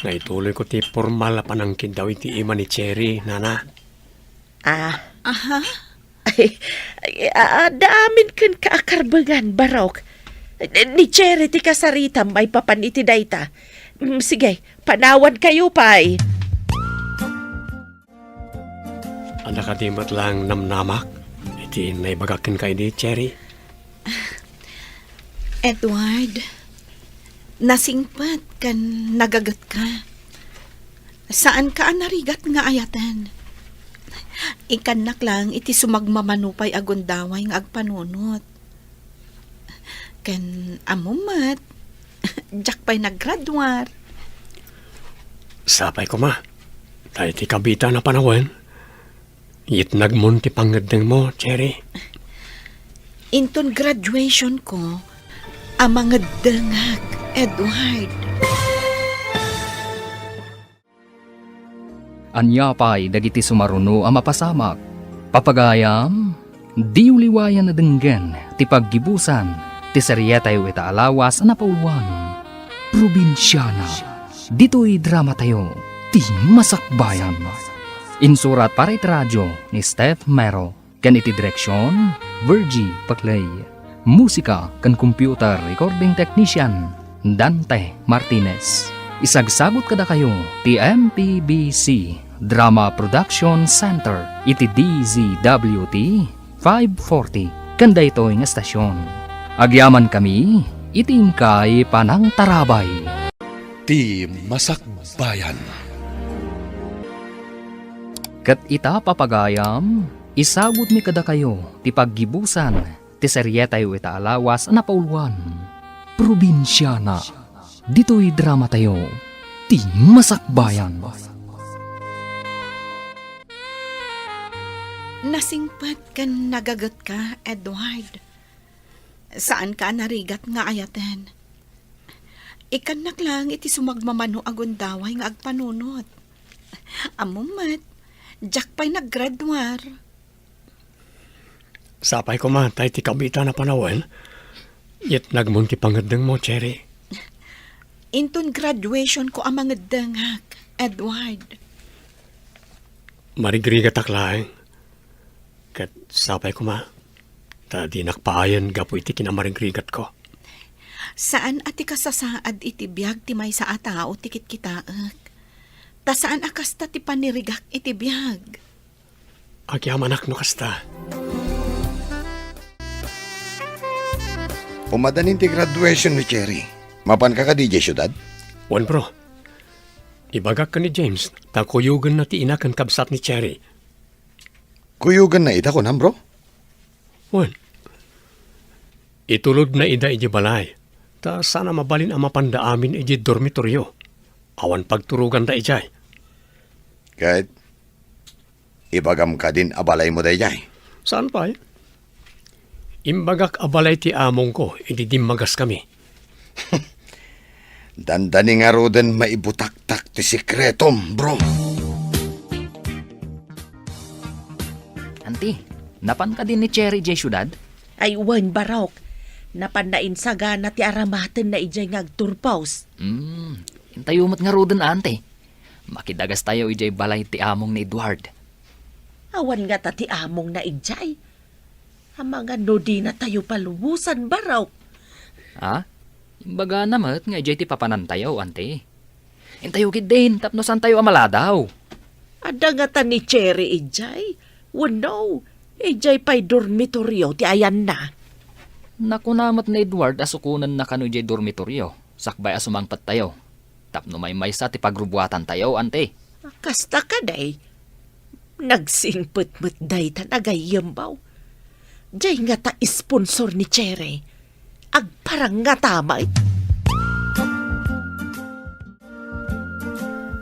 Nga ituloy ko ti formal pa ng kidaw iti ima ni Cherry, Nana. Aha. Ay, daamin kan kaakarbangan, barok. Ni Cherry ti kasarita may papaniti dayta. Sige, panawan kayo, pay. Ada ka di mat lang namnamak. Iti naibagakin kay di, Cherry. Edward, nasingpat kan nagagat ka. Saan ka narigat nga ayatan? Ikanak lang iti sumagmamanupay agundaway nga agpanunot. Kan amumat, jak pa'y naggraduar. Sapay ko ma. Tayo ti kabita na panawan. Yit nagmunti pangadeng mo, Cherry. Inton graduation ko, amang dangag, Edward. Anya pa'y dagiti sumaruno ang mapasamak. Papagayam, di uliwayan na denggan, ti paggibusan, ti serietay wita alawas na pauluan. Probinsyana, dito'y drama tayo, ti masakbayan. Insurat para iti radyo ni Steph Mero. Kan iti direksyon, Virgie Paclay. Musika kan computer recording technician, Dante Martinez. Isagsagot kada kayo, ti MPBC Drama Production Center, iti DZWT 540, kanda ito nga estasyon. Agyaman kami, iting kay Panang Tarabay. Ti Masakbayan. Kat ita papagayam, isagot mi kada kayo, ti paggibusan, ti seryeta yu ita alawas na pauluan. Probinsyana, dito'y drama tayo, ti Masakbayan. Nasingpat kan nagagat ka, Edward. Saan ka narigat nga ayaten? Ikanak lang iti sumagmamano agundaway nga agpanunot. Amumat, jak pa'y naggraduar. Sapay ko man, tayo ti kabita na panawan. Yet nagmunti pangadang mo, Cherry. Inton graduation ko ang mga dangak, Edward. Marigriga taklaeng. Kat sapay ko ma, ta di nakpaayan gapo iti kinamaringrigat ko. Saan ati kasasaad iti biyag ti may sa atao tikit kitaak? Ta saan akas ta ti panirigak iti biyag? Agyamanak no kasta. Umadanin ti graduation ni Cherry. Mapan ka ka DJ syudad? Wan bro, ibagak ka ni James, ta kuyugan na ti inakan kabsat ni Cherry. Kuyugan na ita ko na, bro. Wan, itulod na ida iji balay, ta sana mabalin ang mapanda amin iji dormitoryo. Awan pagturugan da ijay. Kahit ibagam ka din abalay mo dayjay. Saan pa Imbagak abalay ti among ko, ididimagas kami. Dandani nga roden maibutak-tak ti sikretom, bro. Anti, napan ka din ni Cherry J. Ciudad? Ay wan barok. Napanain sa gana ti aramaten na ijay ngagturpaws. Intayumot nga roden ante. Makidagas tayo ijay balay ti among ni Edward. Awan nga ta ti among na ijay. Ang mga nodi na tayo palubusan barok. Ha? Imbaga namat nga ijay ti papanantayaw, ante. Intayo kid din, tapno san tayo amaladaw. Ada nga ta ni Cherry ijay. Wano, ijay pa'y dormitoryo ti ayan na. Nakunamat na Edward asukunan na kanu ijay dormitoryo. Sakbay asumangpat tayo. Tapno may maysa ti pagrubuatan tayo, ante. Kasta ka day. Nagsingput-mut day ta nagayambaw. Jay nga ta sponsor ni Cherry. Agparang nga tamay.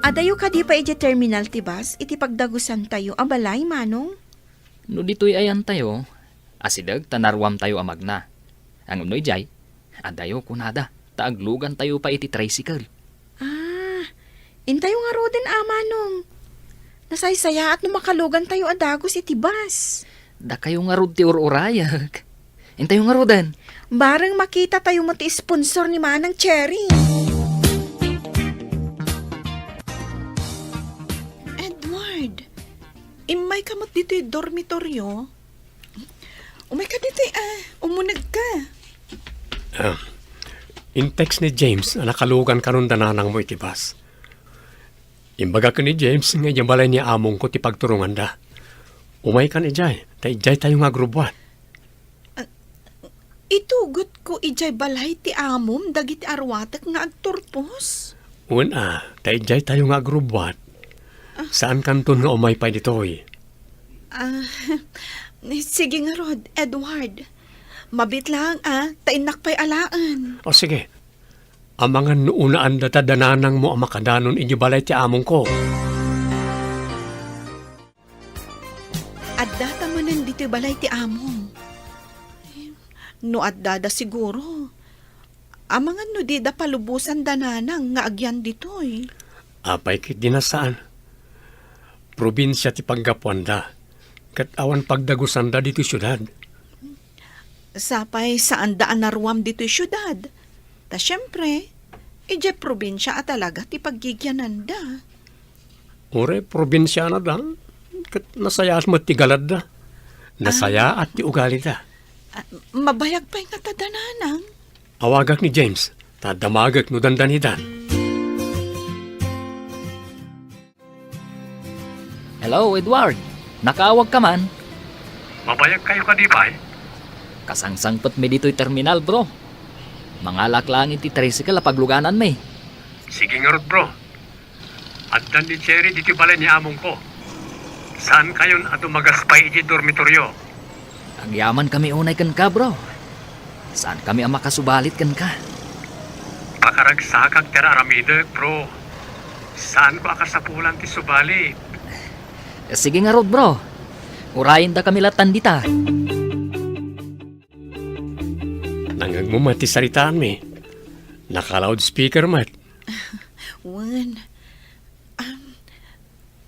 Adayo ka di pa iti terminal ti bus, iti pagdagusan tayo, abalay manong. No dito'y ayan tayo, asidag tanarwam tayo amagna. Ang unoy jay, adayo kunada, taaglugan tayo pa iti tricycle. Intayo nga roden manong. Nasaysaya at numakalugan tayo adagos iti bus. Da kayo nga rod ti ururayag. Intayo nga rodan. Barang makita tayo mo ti sponsor ni Manang Cherry. Edward, imay ka mat dito yung dormitoryo. Umay ka dito umunag ka. In text ni James, nakalugan karon dananang mo itibas. Imbaga ka ni James, nga ijay balay ni among ko ti pagturungan da. Umay ka ni Jay, ta ijay tayo nga grubuan. Itugot ko ijay balay ti amom dagiti arwatak nga agturpos. Una, ta ijay tayo nga grubuan. Saan kanton nga umay pa ditoy? Sige nga Rod, Edward. Mabit lang tainak pa'y alaan. O sige, ang mga nuunaan data dananang mo ang makadanon inyo balay ti among ko. At data manan dito balay ti among. No at dada siguro. Ang mga no di da palubusan dananang nga agyan ditoy. Apay kit dinasaan. Probinsya ti paggapuan da. Kat awan pagdagusan da dito syudad. Sapay saan daan naruam dito'y syudad. Ta syempre, ije probinsya at talaga ti paggigyanan da. Ure, probinsya na da. Kat nasayas mo ti galad da. Nasaya at ti ugali ta. Mabayag pa'y nga tadananang. Awagak ni James, tadamagak no dandanidan. Hello, Edward. Nakaawag ka man. Mabayag kayo ka di ba? Kasangsangpot mi dito'y terminal, bro. Mangalak lang iti tricycle pagluganan may. Sige nga bro. At dan ni Cherry dito balay ni among ko. Saan kayon ato magaspay iti dormitoryo? Ang yaman kami unay kan ka, bro. Saan kami ang makasubalit kan ka? Pakaragsakag tera aramidek bro. Saan ko akasapulan ti subalit? Sige nga rod, bro. Urayin da kami latan dita. Nangagmumat ti saritaan mi. Naka-loudspeaker mat. Wan.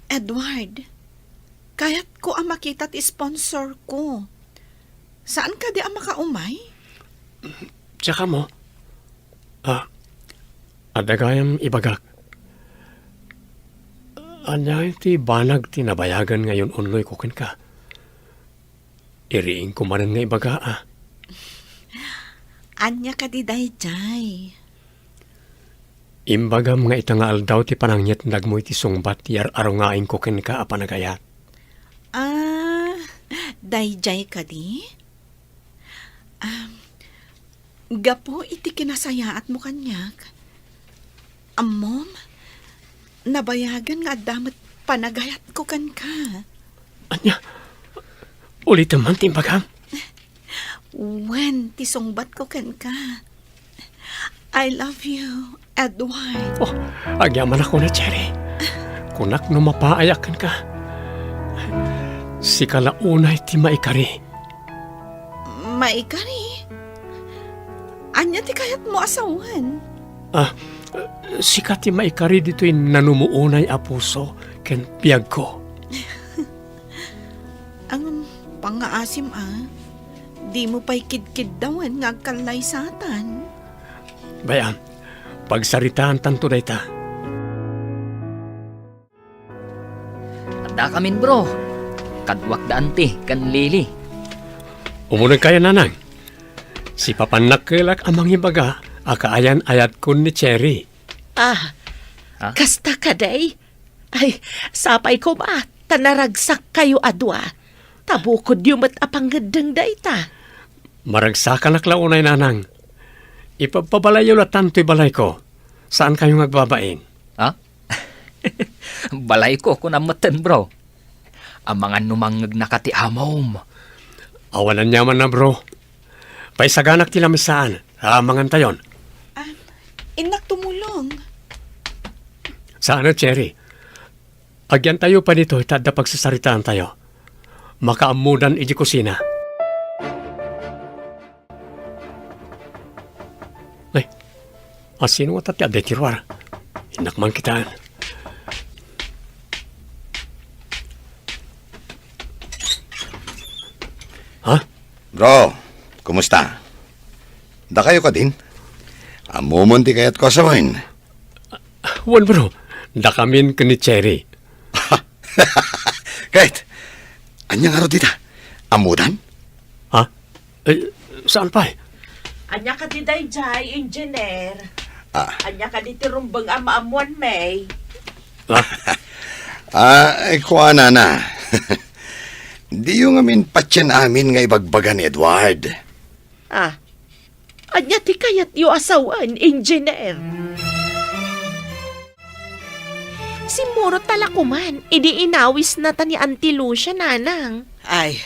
Edward, kayat ko ang makita ti sponsor ko. Saan ka di ang makaumay? Tsaka mo. Adagayam ibagak. Anyay ti banag ti nabayagan ngayon unloy kukin ka. Iriing kumanan nga ibaga Anya ka di dayjay. Imbagam nga itangaal daw ti panangyat nagmoy ti sungbat ti arungain kukin ka apanagayat. Dayjay ka di? Gapo iti kinasayaat mo kanyak. Mom, nabayagan nga damat panagayat ko kan ka. Anya, ulit naman ti imbagam. When tisongbat ko kan ka. I love you, Edward. Oh, agyaman ako na, Cherry. Kunak no mapaayakan ka. Si kalaunay ti maikari. Maikari? Anya ti kayat mo asawan? Si ti maikari dito'y nanumuunay a puso ken piyag ko. Ang pangaasim di mo pa'y kidkid dawan nga kalaysatan. Bayan, pagsaritaan tanto day ta. Anda kamin, bro. Kadwak daan ti, kan lili. Umunag kaya nanang. Si papanakilak amang ibaga, akaayan ayat kun ni Cherry. Ha? Kasta ka day? Ay, sapay ko ba? Tanaragsak kayo adwa. Tabukod yung mat apanggandang day ta. Maragsakan naklaunay nanang. Ipapabalayo la tanto'y balay ko. Saan kayo magbabain? Ha? Balay ko kung namatan, bro. Ang mga numangag nakati amom. Awalan nyaman na bro. Paisaganak tilamisaan. Amangan tayon. Inak tumulong. Saan na, Cherry? Agyan tayo pa dito, tada pagsasaritaan tayo. Makaamudan iji kusina. Ay, asino nga tati aday tirwar? Inakman kitaan. Ha? Bro, kumusta? Da kayo ka din? Amumunti kayat ko asawain. Wan bro, dakamin ka ni Cherry. Kahit, anya nga ro dita? Amudan? Ha? Saan pa? Anya ka di dayjay, engineer. Ah. Anya ka di tirumbang amaamuan may. Kuha na. Di yung amin patyan amin nga ibagbagan ni Edward. Anya ti kayat yu asawan, engineer. Si Muro talakuman, idi inawis na ta ni Auntie Lucia, nanang. Ay,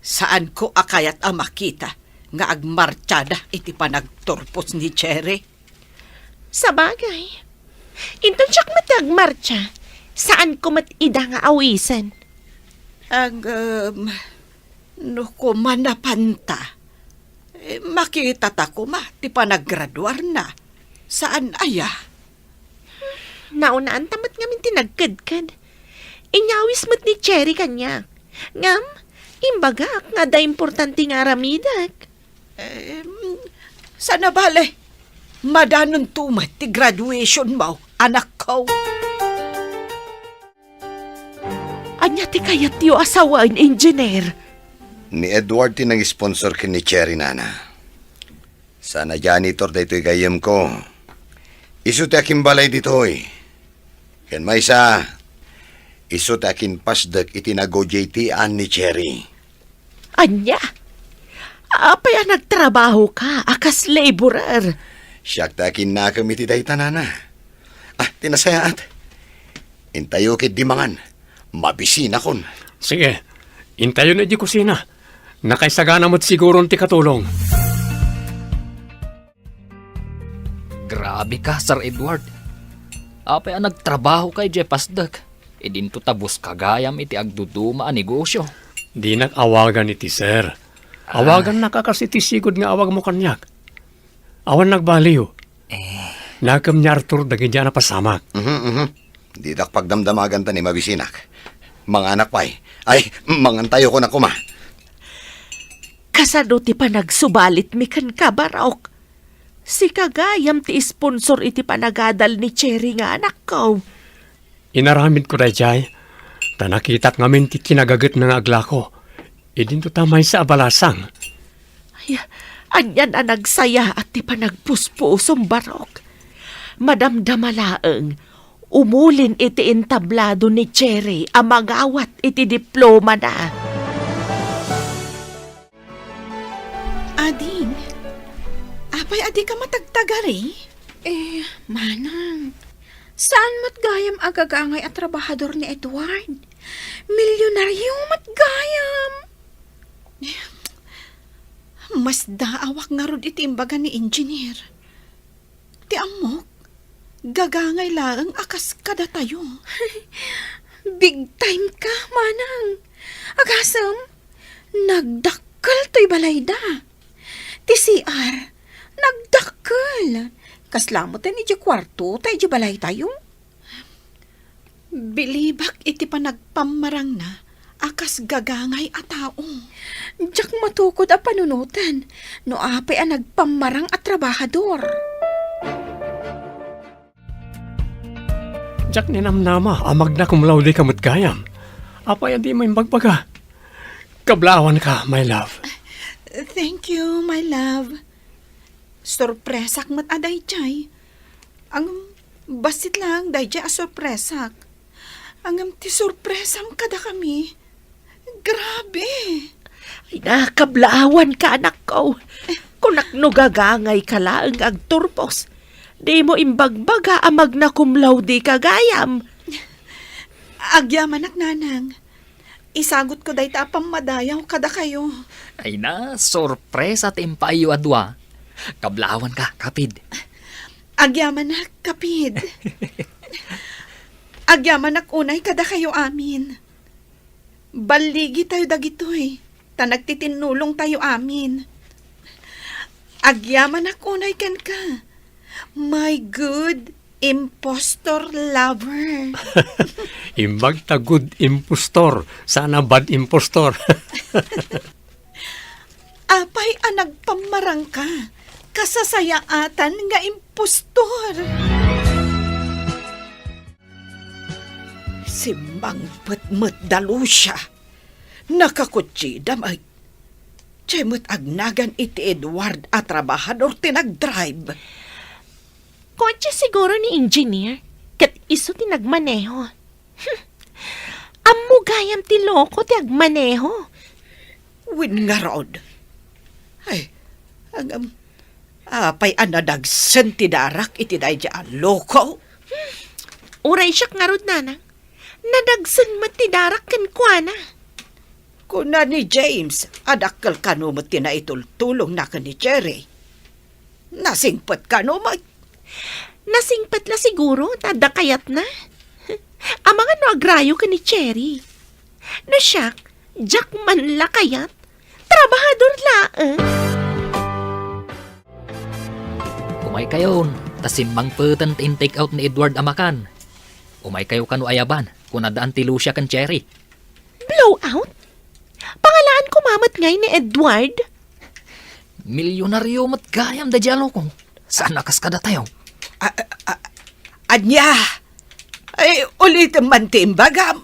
saan ko akayat ang makita nga agmartsada iti panagturpos ni Cherry? Sa bagay. Inton siyak matagmarcha, saan ko matida nga awisan? No ko manapanta. Makita ta ko ti panaggraduar na. Saan aya? Naunaan tamat ngamin tinagkadkad. Inyawis mat ni Cherry kanya. Ngam, imbaga nga da importante nga ramidak. Sana bale? Madanon tumat ti graduation mo, anak ko. Anya ti kayat yu asawan, engineer. Ni Edward tinang sponsor kin ni Cherry nana. Sana janitor da ito'y gayam ko. Isu ti akin balay dito'y. Ken may isa, isu ti akin pasdak itinago JT-an ni Cherry. Anya? Apay nagtrabaho ka, akas laborer. Siyak ta akin na kami ti dayta nana. Tinasayaat. Intayo kit dimangan. Mabisina kon. Sige, intayo na di kusina. Nakaisagana mo't siguro ti katulong. Grabe ka, Sir Edward. Apay nagtrabaho kay Jepasdak. E dinto tabos kagayam iti agduduma a negosyo. Di nag-awagan iti sir. Awagan na ka kasi ti sigod nga awag mo kanyak. Awan nagbaliw. Nakam niya Arthur dagin dyan na pasamak. Di dak pagdamdamagan ta ni mabisinak. Mga anak pa'y. Ay, mangantayo ko na kuma. Kasano ti pa nagsubalit mi kan kabarok. Si kagayam ti sponsor iti panagadal ni Cherry nga anak ko. Inaramid ko da jay. Ta nakitak ngamin ti kinagagat ng aglako. E dinto tamay sa abalasang. Ay, anyan ang nagsaya at ti pa nagpuspusong barok. Madamdamalaeng, umulin iti entablado ni Cherry ang magawat iti diploma na. Ading, apay adi ka matagtagari? Manang, saan matgayam agagangay at trabahador ni Edward? Milyonaryo matgayam. Mas daawak nga rod iti imbaga ni engineer. Ti amok, gagangay lang akas kada tayo. Big time ka, Manang. Agasam, nagdakkel to'y balayda. Ti CR, nagdakkel. Kaslamot ni di kwarto, tayo di balay tayo. Bilibak iti pa nagpamarang na, akas gagangay a tao. Diyak matukod a panunutan, no apay ang nagpamarang at trabahador. Jack ninamnama, amag na kumlawdi kamot gayam. Apay adi may magbaga. Kablawan ka, my love. Thank you, my love. Sorpresak mat aday jay. Ang basit lang day jay a sorpresak. Ang ti sorpresam kada kami. Grabe. Ay, nakablaawan ka anak ko. Kung naknugagangay ka laang agturpos, di mo imbagbaga amag na kumlaw di kagayam. Agyaman ak nanang. Isagot ko day tapang madayaw kada kayo. Ay na, sorpresa ti impayo adwa. Kablawan ka, kapid. Agyaman ak kapid. Agyaman ak unay kada kayo amin. Baligi tayo dagitoy. Ta nagtitinulong tayo amin. Agyaman ak unay ken ka. My good impostor lover. Imbag ta good impostor, sana bad impostor. Apay anag pamarang ka. Kasasayaatan nga impostor. Simbang petmet dalusya. Nakakutsida may. Tiyemot agnagan iti Edward at trabahador tinag-drive. Kotse siguro ni engineer, kat iso ti nagmaneho. Ammo gayam ti loko ti agmaneho. Win nga rod. Ay, apay anadagsen ti darak iti day dyan loko. Uray siyak nga rod nanang. Nadagsan matidarak kan kuana. Kuna ni James, adakkel kanumot ti na itultulong na ka ni Cherry. Nasingpet kanumot. Nasingpat la siguro, tada kayat na. Ang mga no agrayo ka ni Cherry. No siyak, Jack man la kayat. Trabahador laang. Umay kayon, tasimbang putan in take out ni Edward Amakan. Umay kayo kanu ayaban, kung nadaan ti Lucia kan Cherry. Blowout? Pangalaan ko mamat ngay ni Edward? Milyonaryo mat gayam da jalo kong. Saan nakas kada tayo? Anya! Ay, ulitin man ti imbaga.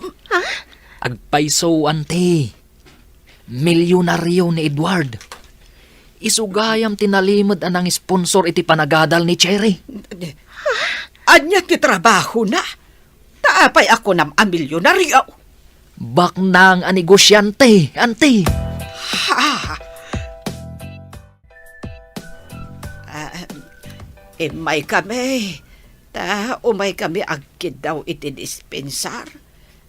Agpaiso ante. Milyonaryo ni Edward. Isugayam tinalimod anang sponsor iti panagadal ni Cherry. Anya ti trabaho na. Taapay ako ng amilyonaryo. Baknang a negosyante, anti. Ha? Imay kami. Umay kami agkid daw iti dispensar.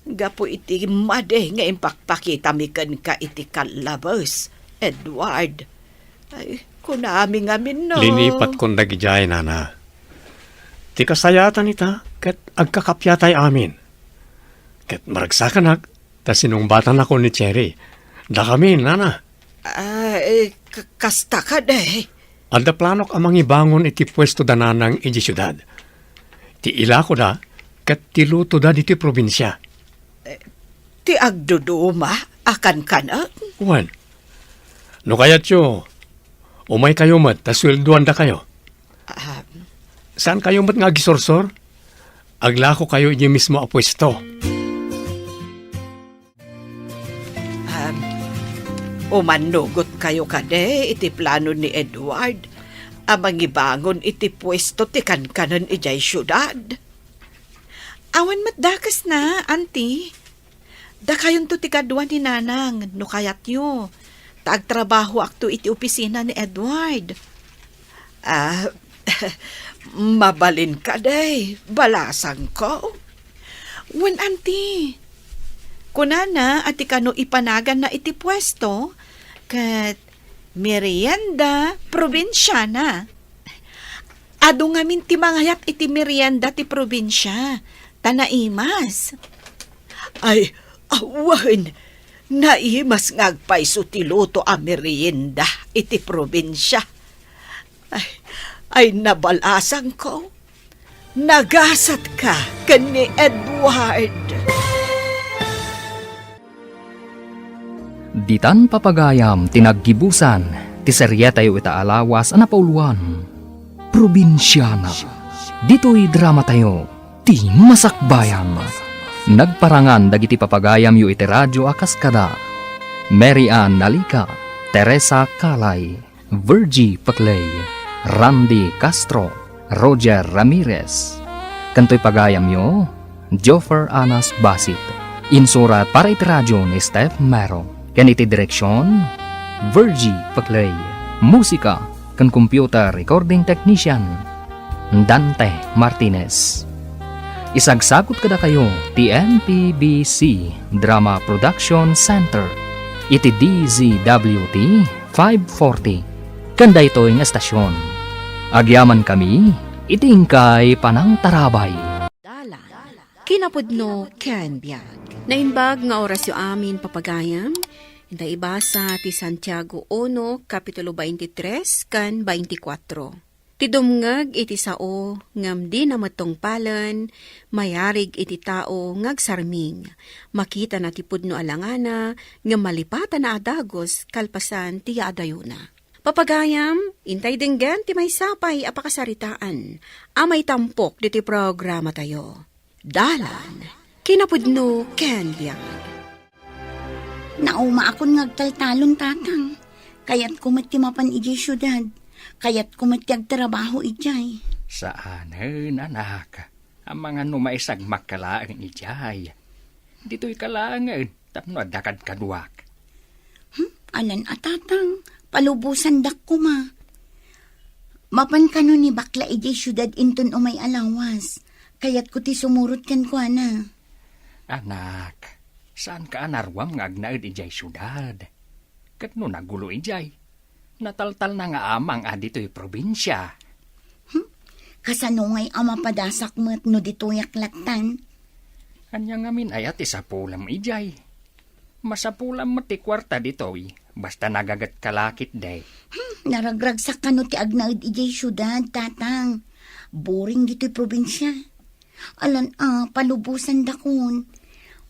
Gapo iti made nga impakpakita mi kan ka iti kalabos, Edward. Ay, kunami ngamin no. Linipat kong dagijay, nana. Ti kasayatan ita, kat agkakapyatay amin. Kat maragsakanag, ta sinungbatan ako ni Cherry. Da kami, nana. Kasta ka day. Adda planok amang ibangon iti pwesto dananang iti syudad. Ti ila ko da, kat ti luto da diti probinsya. Ti agduduma, akan ka na? Juan, no kayat yo, umay kayo mat, taswelduan da kayo. Saan kayo mat nga gisorsor? Aglako kayo inyo mismo a pwesto. Umanugot kayo kade iti plano ni Edward. Amang ibangon iti pwesto ti kankanan ijay syudad. Awan matdakas na, auntie. Da kayon to ti kadwa ni nanang, no kayat yo. Tagtrabaho akto iti opisina ni Edward. Mabalin ka day, balasang ko. Wen auntie, kunana ati kano ipanagan na iti pwesto, kat merienda probinsyana. Ado ngamin ti mangayat iti merienda ti probinsya, tanaimas. Ay, awan, naimas ngagpaiso ti luto a merienda iti probinsya. Ay nabalasang ko. Nagasat ka kani Edward. Ditan papagayam tinaggibusan, ti seryetayo ita alawas a napauluan. Probinsyana. Dito'y drama tayo, ti masakbayan. Nagparangan dagiti papagayam yu iti radyo a kaskada. Mary Ann Nalika, Teresa Kalay, Virgie Paclay, Randy Castro, Roger Ramirez. Kanto'y pagayam yu, Joffer Anas Basit. Insurat para iti radyo ni Steph Mero. Yan iti direksyon, Virgie Paclay. Musika, kan computer recording technician, Dante Martinez. Isagsagot kada kayo, ti NPBC Drama Production Center. Iti DZWT 540. Kanda ito yung estasyon. Agyaman kami, itingkay panang tarabay. Kinapudno ken biag. Naimbag nga oras yu amin papagayam. Inda ibasa ti Santiago 1, Kapitulo 23, kan 24. Ti dumngag iti sao, ngam di na matungpalan, mayarig iti tao ngagsarming. Makita na ti pudno alangana, ngam malipata na adagos, kalpasan ti adayuna. Papagayam, intay dinggan ti may sapay apakasaritaan. Amay tampok diti programa tayo. Dalan, kinapudno ken biag. Nauma akong ngagtaltalon tatang. Kaya't kumati mapan ijay syudad. Kaya't kumati agtrabaho ijay. Saanen, anak? Ang mga numaisag makalaang ijay. Dito'y kalangan, tapno adakad kaduak. Alan atatang, palubusan dak ko ma. Mapan kano ni bakla ijay syudad inton umay alawas. Kaya't kuti sumurot kan ko ana. Anak, saan ka anarwam nga agnaid ijay syudad? Kat no nagulo ijay, nataltal na nga amang adito'y probinsya. Kasanungay ama padasak mo't no ditoyak latan. Anya ngamin ayat isapulam ijay. Masapulam mo ti kwarta dito'y, basta nagagat kalakit day. Naragrag sa kano ti agnaid ijay syudad tatang. Boring dito'y probinsya. Alan palubusan dakon.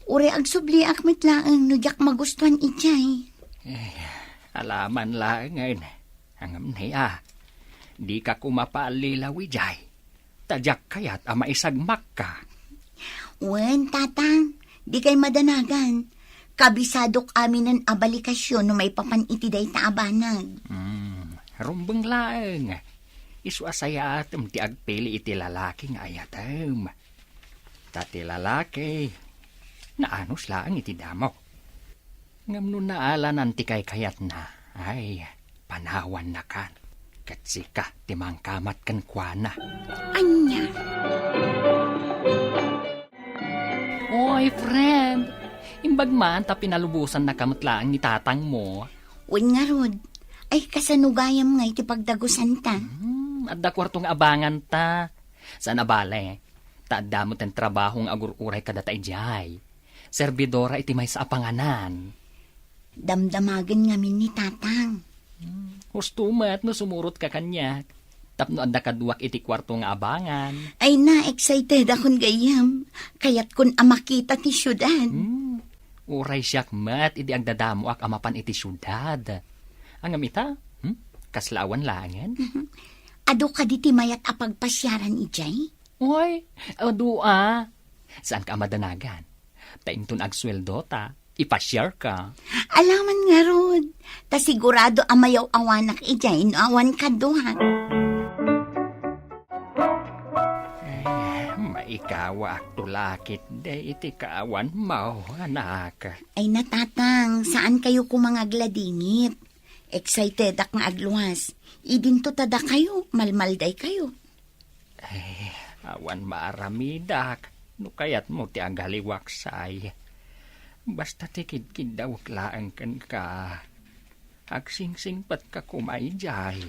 Ure agsubli akmet laang no jak magustuhan ijay. Alaman lang ngayon. Hangam na di ka kumapalilaw ijay. Tadyak kayat ama isagmak ka. Wen, tatang, di kay madanagan. Kabisadok amin ng abalikasyon no may papan itiday ta abanag. Rumbang laeng. Isu asayatem ti agpili iti lalaki nga ayatem. Tati lalaki, naanos laang iti damo. Ngam no naalanan ti kay kayat na, ay, panawan na kan. Katsika, timangkamat kan kuana. Anya? Oy, friend, imbag man ta pinalubusan na kamutlaang ni tatang mo. Wen nga rod, ay kasanugayam nga iti pagdagusan ta. Adda kwartong abangan ta. Saan abale? Taadda mo ten trabahong agur-uray kada ta ijay. Servidora iti may sa apanganan. Damdamagan ngamin ni tatang. Hustumat no sumurot ka kanya. Tapno adda kaduak iti kwarto nga abangan. Ay na, excited akong gayam. Kaya't kun amakita ti syudad. Uray siyak mat, iti agdadamo ak amapan iti syudad. Ang amita, kaslawan langan. Ado ka di ti mayat apagpasyaran ijay? Uy, adua. Saan ka madanagan? Taintun agsweldo ta, ipasyar ka. Alaman nga rod, ta sigurado amayaw awanak ijay no awan kaduhan. Maikawa ak tulakit, de iti kaawan mau, anak. Ay natatang, saan kayo kumangagladingit? Excited ak nga agluwas. Idinto tada kayo, malmalday kayo. Awan maaramidak, no kayat mo ti agaliwaksay. Basta tikid-kid daw klaang kan ka. Agsingsing pat ka kumaijay.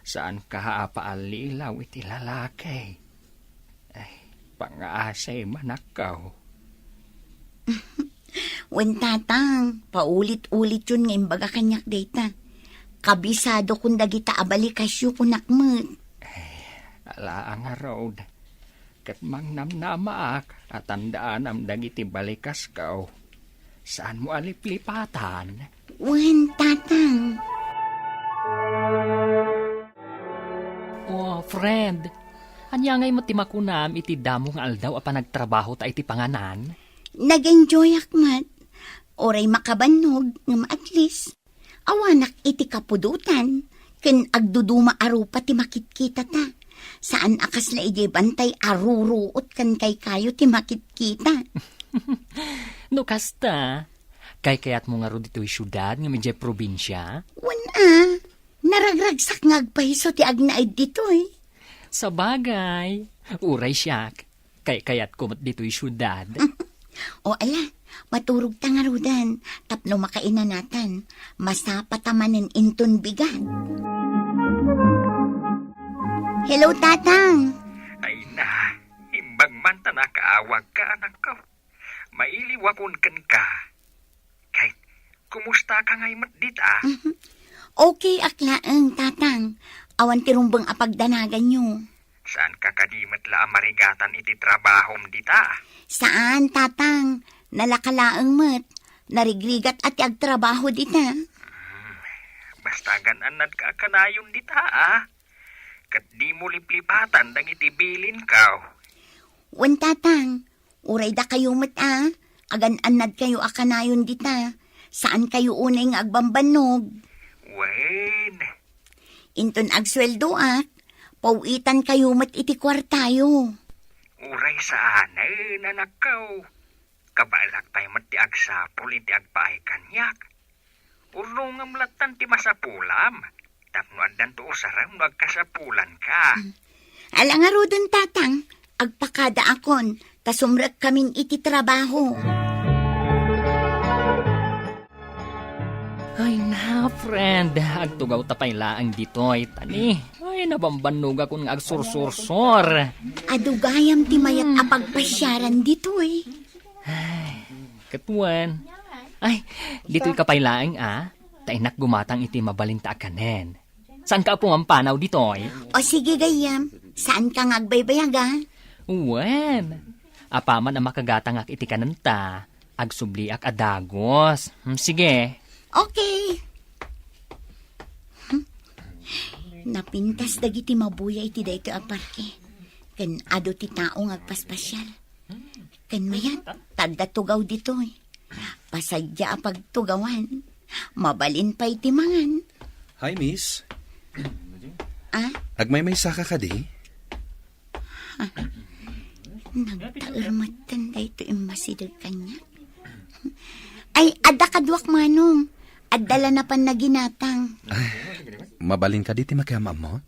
Saan ka haapaalilaw iti lalaki? Ay, pangaasay manakaw. Wen tatang, paulit-ulit yun nga imbaga kanyak data. Kabisado kung dagita abalikasyo kunakmet. Ala ang road. Kat mang namnamaak at tandaan am dagiti balikas kaw. Saan mo aliplipatan? Wen tatang. Oh, friend. Anyangay mo timakunam iti damo nga aldaw apa nagtrabaho ta iti panganan? Nag-enjoy akmat. Oray makabanog ngam at least. Awanak iti kapudutan. Ken agduduma arupa ti makitkita ta. Saan akas na ije bantay aruruot kan kay kayo ti makitkita. No kasta, kay kayat mo nga ro dito'y syudad nga medyo probinsya? Wan naragragsak ngagpahiso ti agnaid ditoy. Sa bagay, uray siyak. Kay kayat ko mat dito'y syudad. O ala, maturog ta nga rudan. Tapno makainanatan. Masapatamanin inton bigan. Hello, tatang. Ay na, imbag man ta nakaawag ka, anak ko. Mailiwakon kan ka. Kahit, kumusta ka ngay mat dita? Okay, aklaang, tatang. Awan tirumbang apagdanagan nyo. Saan ka kadimat la marigatan iti trabahom dita? Saan, tatang? Nalakalaang mat. Narigrigat at agtrabaho dita. Basta gananad ka kanayon dita, ah. Kat di mo liplipatan dang itibilin ka. Wan, tatang. Uray da kayo mat, Agan-anad kayo akanayon dita. Saan kayo unay nga agbambanog? Wen. Inton agsweldo, Pauitan kayo mat iti kwartayo. Uray saan nanak kaw. Kabalak tayo mat ti agsapul iti agpaay kanyak. Urungam latan ti masapulam. Tapno adan to usaram no agkasapulan ka. Ala nga rodon, tatang. Agpakada akon. Tasumrak kaming iti trabaho. Ay na, friend. Agtugaw tapay laang ditoy. Tani, ay nabambanog akong agsursursor. Adugayam ti mayat apagpasyaran ditoy. Katuan. Ay, dito'y kapay laang, Tainak gumatang iti mabalinta akanen. Saan ka pumampanaw ditoy? O sige, gayam. Saan ka ngagbaybayaga? Wen. Apaman ang makagatang ak iti kananta. Agsubli ak adagos. Sige. Okay. Napintas dagiti mabuya iti dayto a parke. Ken ado ti tao ngagpaspasyal. Ken mayat, tadda tugaw ditoy. Pasadya pagtugawan. Mabalin pa itimangan. Hi, miss. Ah, Agmay saka ka di? nagtaurmatan da ito imasidag kanya. Ay, ada kadwak manong. Adala na pan na ginatang. Mabalin ka di ti makiamam mo?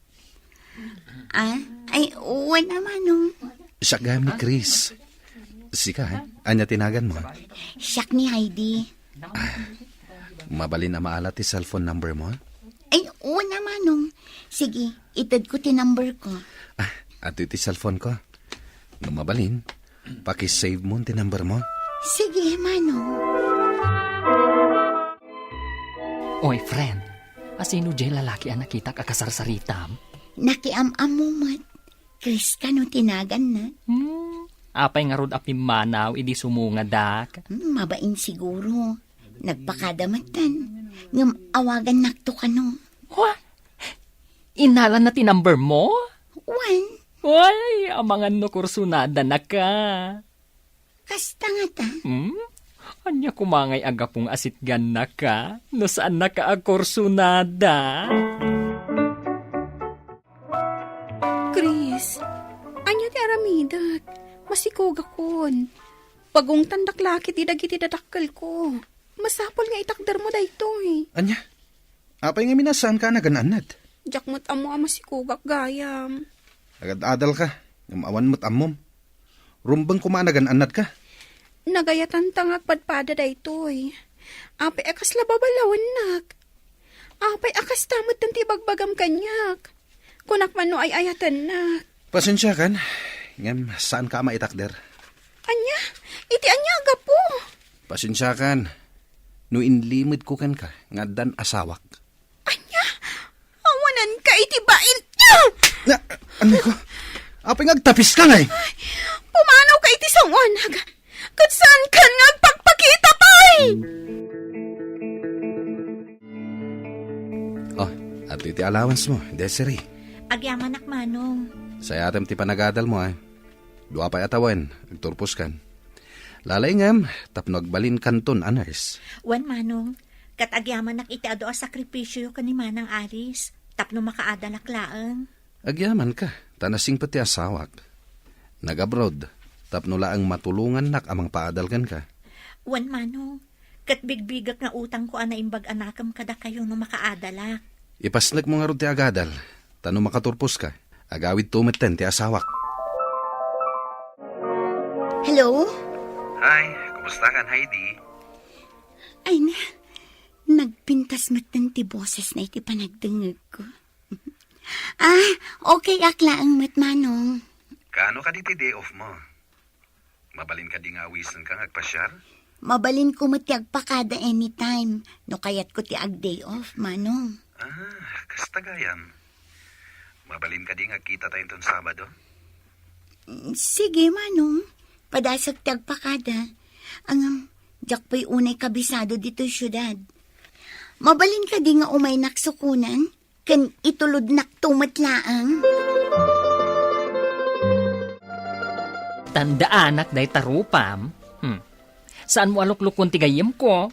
Ah, ay, wala manong. Siya gayam ni Chris. Sika, anya tinagan mo? Siyak ni Heidi. Mabalin na maala ti cellphone number mo? Ay, wala manong. Sige, itad ko ti number ko. Ato ti cellphone ko. Nung mabalin, pakisave mo ti number mo. Sige, manong. Oy, friend. Asino jay lalaki ang nakita kakasarsaritam? Nakiam-am mo mat. Chris ka no tinagan na. Apay nga rod api manaw, idi sumunga dak. Mabain siguro. Nagpakadamatan. Ngam awagan nakto ka no. What? Inalan na ti number mo? Wan, Uy, amangan no kursunada na ka. kasta nga ta. Anya kumangay agapong asitgan na ka? No saan na ka kursunada? Chris, anya ti aramidak. Masikog akon. Pagong tandak lakit idagiti dadakkel ko. Masapol nga itakder mo dayto eh. Anya? Apay nga minasaan ka nagananad? Jakmot amo ang masikugak gayam. Agad-adal ka. Ngamawan mo't amom. Rumbang kumanagananad ka. Nagayatan tangak padpada dayto eh. Apay akas lababalawan nak. Apay akas tamot ng tibagbagam kanyak. Kunak man no ay ayatan nak. Pasensya kan. Ngam, saan ka maitakder? Anya, iti anya agapo. Pasensya kan. No inlimid ko kan ka. Ngadan asawak. Anya, awanan ka iti bain. Na, anay ko. Apay ngagtapis ka nga eh. Pumanaw ka iti sangonag. Kat saan ka ngagpagpakita pa'y? Oh, at iti allowance mo, Desiree. Agyaman ak manong. Sayatem ti panagadal mo ay. Dua pa atawan, agturpos kan. Lalay ngam, tapno agbalin kanton anars. Wan manong. Kat agyaman ak iti ado a sakripisyo ka ni Manang Aris. Tapno makaadalak laang. Agyaman ka, tanasing pati asawak. Nag-abroad, tapno laang matulungan nak amang paadalgan ka. Wan manong. Kat bigbigak nga utang ko ana imbag anakam kada kayo no makaadalak. Ipasnag mo nga ron ti agadal, tano makaturpos ka. Agawid tumeten ti asawak. Hello? Hi, kumusta kan Heidi? Ay na, nagpintas matan ti boses na iti panagdengeg ko. Okay akla ang matmanong. Kaano ka di ti day off mo? Mabalin ka di nga awisan kang agpasyar? Mabalin ko matiagpakada anytime. No kayat ko ti ag day off, manong. Kasta gayam. Mabalin ka di nga kita tayo ton Sabado? Sige, manong. Padasag tiagpakada. Ang jak pa'y unay kabisado dito syudad. Mabalin ka di nga umay naksukunan. Kan itulod naktumatlaang. Tandaanak day tarupam. Saan mo aluklukon ti gayem ko?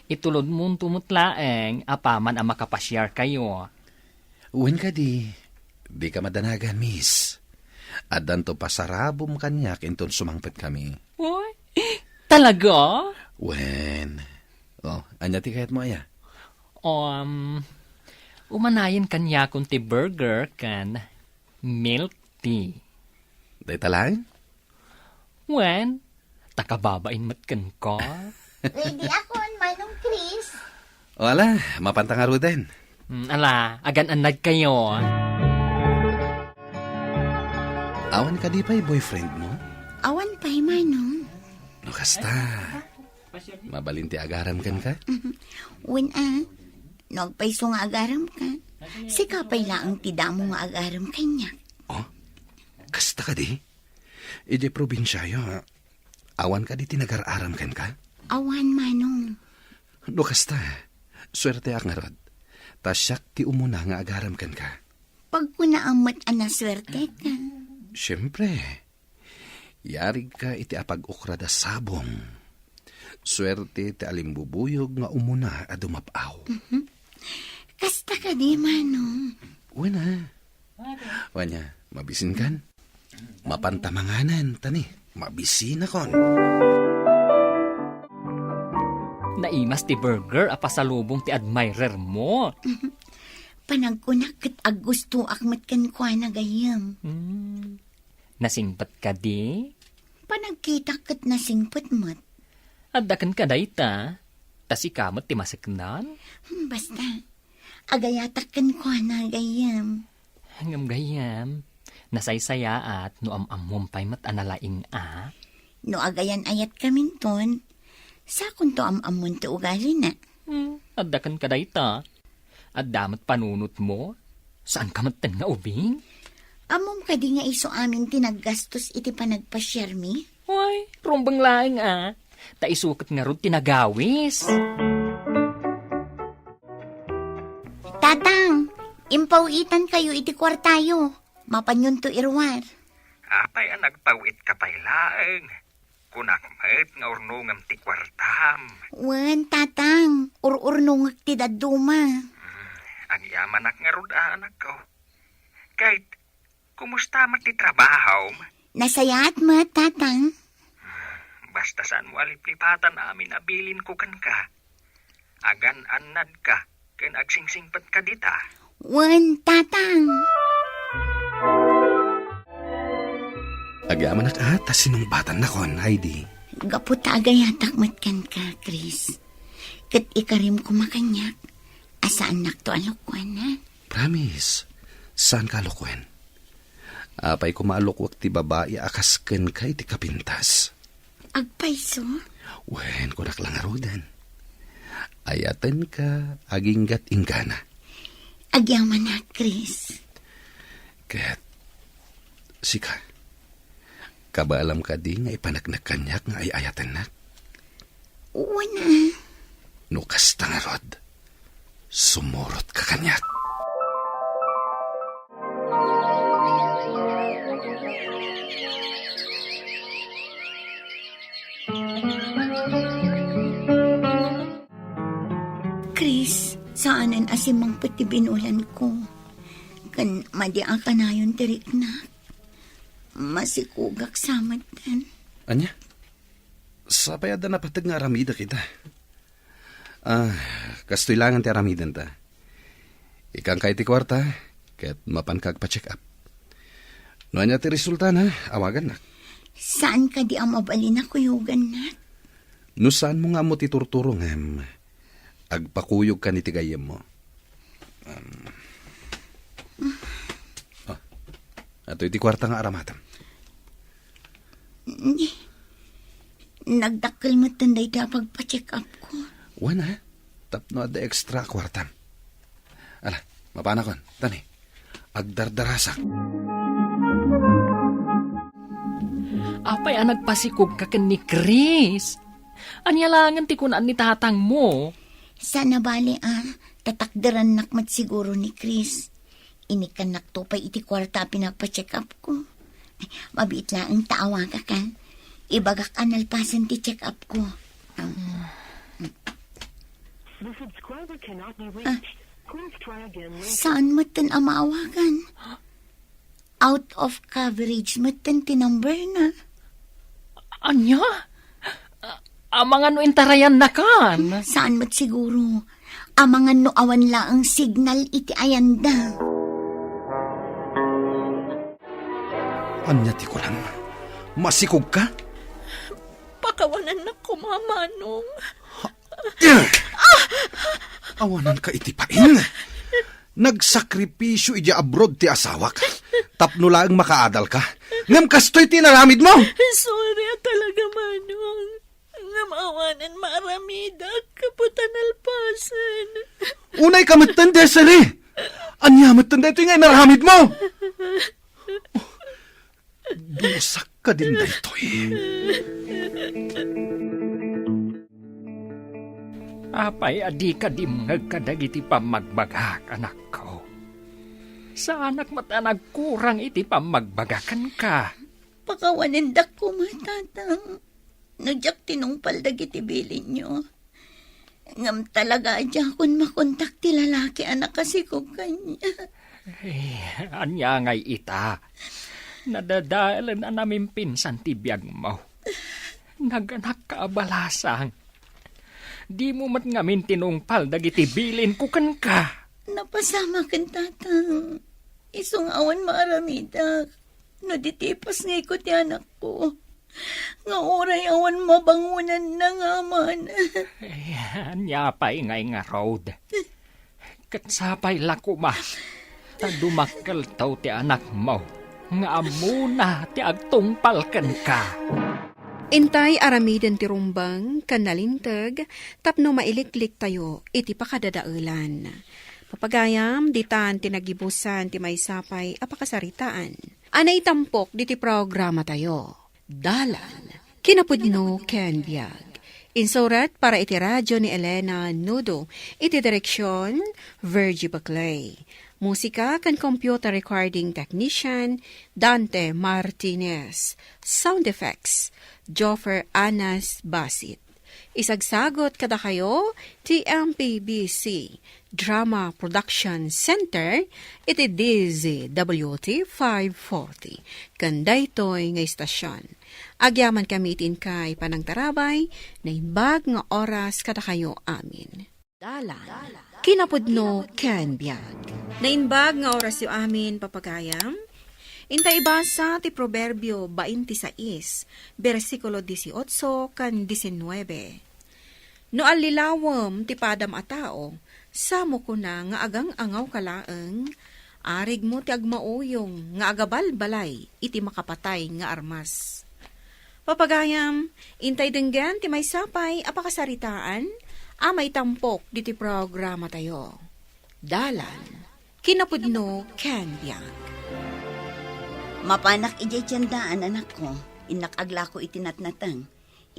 Itulod mo tumutlaeng, apaman ang makapasyar kayo. Uwin ka di. Di ka madanagan, miss. Adan to pasarabom kanyak inton sumangpet kami. Uy, talaga? Wen. Oh, anya ti kayat mo aya? Umanayin kanya kung ti burger kan milk tea. Day talang? Wen, takababain matkan ko. Ready ako, manong Chris. Wala, mapantangaro din. Ala, agan-anad kayo. Awan ka di pa'y boyfriend mo? Awan pa'y manong. No kasta. Mabalin ti agaram kan ka? Wen nagpaiso nga agaram ka. Sikapay laang tidamo nga agaram kanya. Oh, kasta ka di? Ije probinsyayo, ha? Awan ka di tinagararam kan ka? Awan manong. No kasta, swerte ak nga rod. Tasyak ti umuna nga agaram kan ka. Pag kunaamat anaswerte ka. Siyempre, yarig ka iti apag-ukra da sabong. Swerte ti alimbubuyog nga umuna a dumapaw. Kasta ka di, Manong. Wala. Wanya, mabisin kan? Mapantamanganan, tani. Mabisin akon. Naimas ti burger a pasalubong ti admirer mo. Panagkunak kat ag gusto akmat kan kwa na gayam. Nasingpat ka di? Panagkita kat nasingpot mat. Addakan ka dayta. Tas ikamot ti masiknan. Basta, agayatak kan kwa na gayam. Hangam gayam. Nasaysaya at no am-amumpay mat analaing a. No agayan ayat kamin ton, sakon to am-amon to ugali na. Addakan ka dayta. Addamat panunot mo. Saan ka maten nga ubing? Amom ka di nga iso amin tinaggastos iti panagpa-share mi? Hoy, rumbang laing a. Taisukat nga ron tinagawis. Tatang, impawitan kayo iti kwartayo. Mapanyon to irwar. Apay ang nagpawit ka pa'y laeng. Kunakmet nga urnungam ti kwartam. Wen, tatang, ur-urnungag ti daduma. Ang yamanak nga rod anak ko. Kahit, kumusta man ti trabaho? Nasayaat mo, tatang. Basta saan mo aliplipatan amin abilin ko kan ka. Agan anad ka, ken agsingsingpat ka dita. Wen, tatang. Agyaman ta sinumbatan na kon, Heidi. Gaputa agayatak matkan ka, Chris. Kat ikarim ko makanyak. Asaan nakto alukwan, ha? Promise. Saan ka alukwen? Apay ko maalukwak ti babae akasken kay ti kapintas. Agpaiso? Wen, kunak lang arudan. Ayaten ka, aginggat ingana. Agyaman na, Chris. Ket, sika, kabaalam ka di nga ipanagnak kanyak nga ay ayaten na. Wana. Nukas tangarod, sumurot ka kanyak. Chris, saanan asimang pati binulan ko. Kan madiang ka na yun tirik na. Masikugak samatan. Anya? Sa payada na patag nga aramida kita. Kastoy langan ti aramidan ta. Ikang kay ti kwarta, ket mapan kag pa-check up. No anya ti resulta na, awagan na. Saan ka di ang mabalin na kuyugan na? No saan mo nga mo titurturong, agpakuyog ka ni tigayem mo. Ato iti kwarta nga aramatam. Nagdakkel mo tanday da pagpa-check up ko. Wana, tapno ada extra kwartam. Ala, mapana kon, tani, agdardarasak. Apay ang nagpasikog ka ken ni Chris. Anyalangan ti kunaan ni tatang mo. Sana bali tatakdaran nakmat siguro ni Chris. Inikan naktupay iti kwarta pinagpa-check up ko. Ay, mabiit lang ang taawa ka kan. Ibagak analpasan ti check up ko. The subscriber cannot be reached. Please try again later. Saan mo tan amawagan? Out of coverage mo tan tinumber na. Anya? Amang ano intarayan na kan? Saan mo't siguro? Amangan no awan la ang signal iti ayanda. Anya ti kulam, masikog ka? Pakawanan na ko, Manong. Awanan ka itipain. Nagsakripisyo iti abroad ti asawak. Tapno lang makaadal ka. Ngam kastoy tinaramid mo. Sorry talaga, Manong. Ngamawanan maramida, kaputan alpasan. Unay kamatan desere. Anya matan dito yung naramid mo. Busak ka din dito Apay adi ka dimngag kadag iti pamagbagak, anak ko. Sa anak mata nagkurang iti pamagbagakan ka. Pakawanin da ko matatang. Nadyak tinungpal dagiti bilin nyo. Ngam talaga adya kung makontak ti lalaki anak kasi ko kanya. Anya ngay ita. Nadadalan na namin pinsan ti biyag mo. Naganak ka abalasang. Di mo mat ngamin tinungpal dagiti bilin kukan ka. Napasama kan tatang. Isong awan maaramidak. No ditipas ngay ko ti anak ko. Nga oray awan mabangunan na nga man. Anya pa'y ngay nga road. Katsapay lako ma. Tadumakal taw ti anak mo. Nga amuna ti agtungpalkan ka. Intay aramiden ti rumbang, kanalintag, tapno mailiklik tayo, iti pakadadaulan. Papagayam, ditan tinagibusan ti maysapay apakasaritaan. Anay tampok diti programa tayo. Dalan, kinapudno ken biag. Insurat para iti radyo ni Elena Nudo, iti direksyon, Virgie Baclay. Musika kan computer recording technician, Dante Martinez. Sound effects, Joffer Anas Basit. Isagsagot kada kayo, TMPBC, Drama Production Center, iti DZWT 540. Kandaytoy nga istasyon. Agyaman kamitin kay panangtarabay, na imbag nga oras kada kayo amin. Dalan, kinapudno ken biag. Na imbag nga oras yu amin papagayam, intay basa ti Proverbio 26, versikulo 18 kan 19. No alilawom ti padam a tao, samo ko na nga agang angaw kalaeng, arig mo ti agmauyong nga agabal-balay iti makapatay nga armas. Papagayam, intay denggan ti may sapay apakasaritaan, amay tampok diti programa tayo. Dalan, kinapudno ken biag. Mapanak ijay tiyandaan anak ko. Inakagla ko itinatnatang.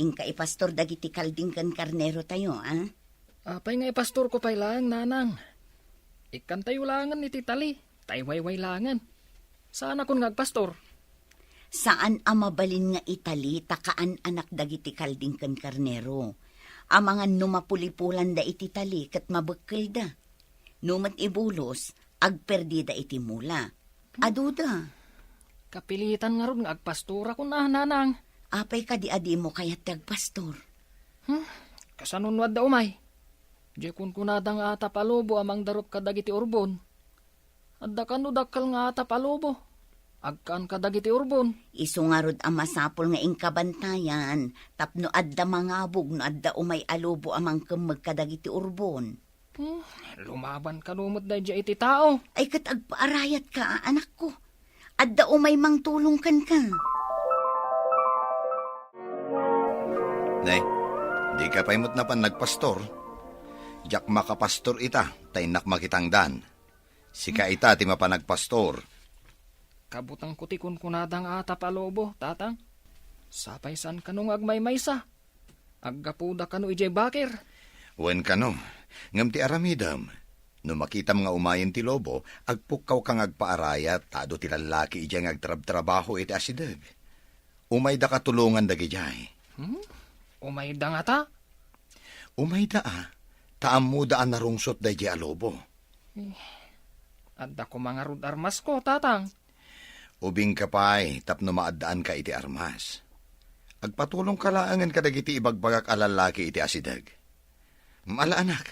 Inka ipastor dagiti kalding kan karnero tayo, ah? Apay nga ipastor ko pay lang, nanang. Ikan tayo langan iti tali. Taywayway langan. Saan akong ngagpastor? Saan amabalin nga itali takaan anak dagiti kalding kan karnero? Amangan numapulipulan da iti tali kat mabekkel da. Numat ibulos, agperdi da iti mula. Aduda. Kapilitan nga ron nga agpastora ko na, nanang. Apay ka di adi mo kaya't agpastor. Kasanunwad da umay. Di kun kunadang ata palubo amang darop kadagiti urbon. Adda kanu dakkal nga ata palubo. Agkan kadagiti urbon. Isungarod ang masapol nga ingkabantayan, tapno adda mangabog no adda umay alubo amang kemeg kadagiti urbon. Lumaban kanumot da iti tao. Ay kat agpaarayat ka, anak ko. Adda umay mang tulong kan ka. Nay, di ka paimot na pan nagpastor. Jak makapastor ita, taynak makitangdan. Sika ita ti mapanagpastor. Kabutang kuti kun kunadang ata palobo, tatang. Sapay san kanong agmaymaysa. Aggapuda kanu ijay bakir. Wen kano, ngam ti aramidam. No makita mga umayin ti lobo, agpukaw kang agpaarayat, tado ti lalaki ijay agtrab-trabaho iti asideg. Umay da katulungan dagi jay. Umay da nga ta? Umay da taam mo daan narungsot da jay alobo. Adda ko mga rud armas ko, tatang. Ubing ka pa'y, tapno maadaan ka iti armas. Agpatulong kalaangan ka dagiti ibagbagak alalaki iti asideg. Mala anak,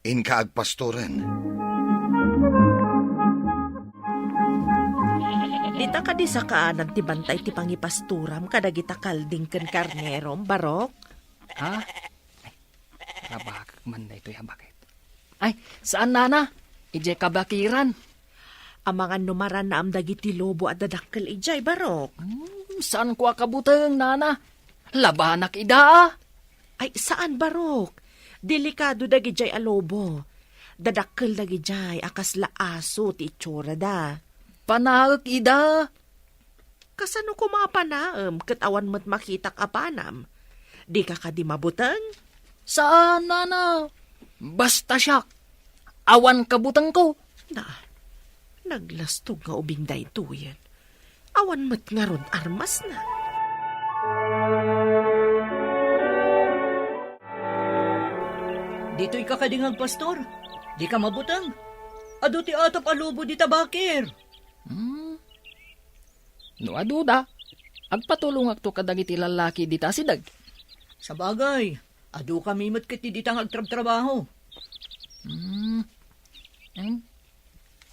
in ka agpastoren. Dita ka di sa kaanan ti bantay ti pangipasturam kadagita kalding ken karnerom, barok? Ha? Ay, kabakak man na ito'y habakit. Ay, saan nana? Ije kabakiran. Amangan numaran na am dagiti lobo at dadakkel ijay, barok? Saan ko akabuteng, nana? Labanak ida. Ay, saan, barok? Delikado dagijay a lobo. Dadakkel dagijay akas laaso ti itsura da. Panaak ida. Kasano ko mapanaam ket awan met makitak apanam? Di ka di mabuteng? Saan, nana? Basta siya. Awan kabuteng ko. Na, naglastog nga ubing daytoyen. Awan met nga ron armas na. Dito'y kakadingang pastor. Di ka mabutang. Ado ti atap alubo di tabakir. No aduda, agpatulong akto kadagiti lalaki dita sidag. Sa bagay, ado kami matkiti ditang agtrab-trabaho.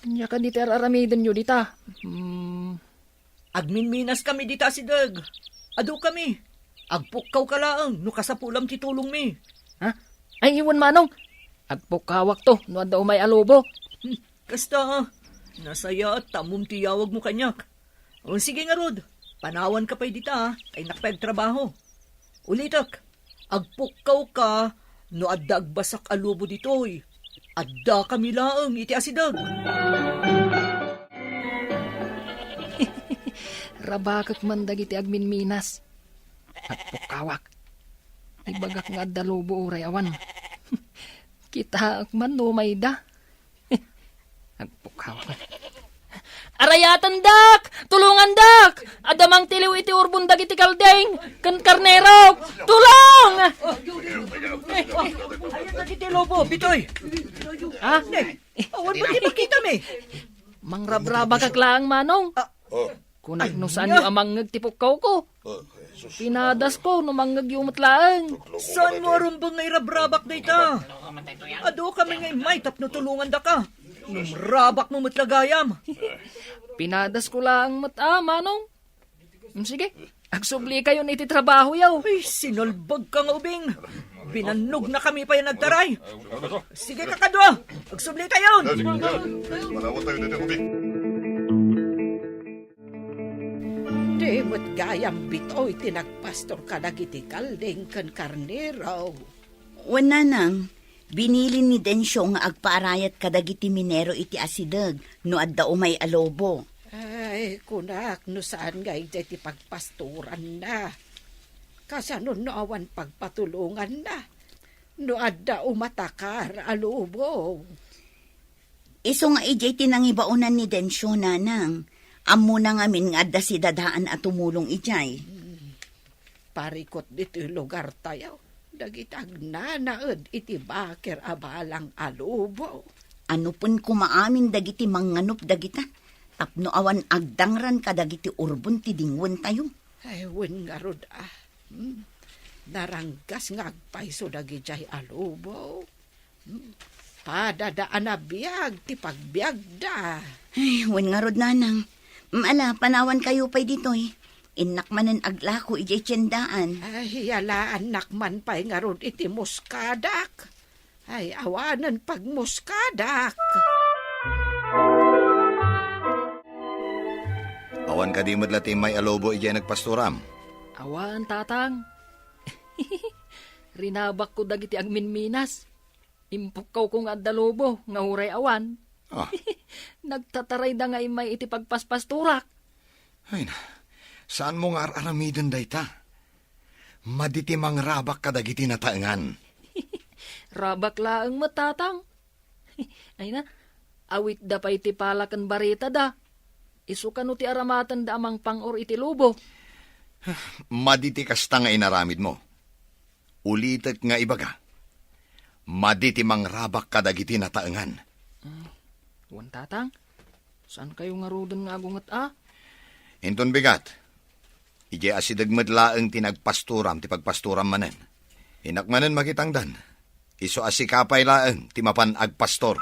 Anya ka dita aramiden nyo dita. Agminminas kami dita si Dag. Ado kami. Agpukaw ka laang, no kasapulam ti tulong mi. Ha? Ay iwan manong. Agpukawak to, no adda umay alubo. Kasta, nasaya at tamum tiyawag mo kanyak. O sige nga Rod, panawan ka pa'y dita, ay nakapagtrabaho. Ulitak, agpukaw ka, no adda agbasak alubo ditoy. Adda kami laang iti asidag. Rabakak man dagiti agminminas. Agpukawak. Ibagak nga adda lubo uray awan. Kita man no may da. Agpukawak. Arayatan dak! Tulungan dak! Adamang tiliw iti urbon dagiti kaldeng! Kan karnero! Tulong! Ayun dagiti lobo, bitoy! Ha? Awan ba di makita mi? Mangrabraba kag laang manong. Kunat no saan yung amang nagtipukaw ko. Pinadas ko no manggag yung matlaang. Saan mo arumbang ngay rabrabak na ita? Ado kami ngay may tapno tulungan da ka. Numrabak mo matlagayam. Pinadas ko lang mata, manong. Sige, agsubli kayo na iti trabaho yaw. Ay, sinulbag ka nga ubing. Binanog na kami pa yung nagtaray. Sige kakadwa, agsubli tayo. Di mo't gayam bitoy tinagpastor ka dagiti kaldeng kan karnero. Wana nang, binili ni Densyo nga agpaarayat kadagiti minero iti asidag no adda umay alobo. Ay, kunak, no saan nga iti pagpasturan na. Kasano no awan pagpatulungan na. No adda umatakar alubo. Iso nga ijay tinangibaunan ni Densyo nanang. Amo na ngamin nga adda si dadaan at tumulong ijay. Parikot dito lugar tayo. Dagitag nanaed iti bakir abalang alubo. Ano pun kumaamin dagiti manganup dagita. Tapno awan agdangran ka dagiti urbon ti dingwen tayo. Ay, wen nga rod naranggas nga agpaiso dagijay alubo. Padadaan na biyag, ti pagbiag da. Ay, wen nga rod nanang. Ala, panawan kayo pa'y ditoy. Inakmanan aglako ijay tiyandaan. Ay, yalaan nakman pa'y nga rod iti muskadak. Ay, awanan pag muskadak. Awan ka di madlati may alobo ijay nagpastoram. Awan, tatang. Rinabak ko dagiti agminminas. Impukaw ko nga adalobo, nga huray awan. Nagtataray da nga imay iti pagpaspasturak. Ay na, saan mo nga aramidan day ta? Maditi mang rabak kadagiti nataengan. Rabak laang matatang. Ay na, awit da pa iti palakan barita da. Isukan ti aramatan da amang pangor iti lubo. Maditi kasta nga inaramid mo. Ulitek nga ibaga. Maditi mang rabak kadagiti nataengan. Wan tatang, saan kayo nga rodan nga agungat Inton bigat. Ije asidag madlaeng tinagpasturam ti pagpasturam manen. Inakmanen makitangdan. Iso asikapay laeng ti mapan agpastor.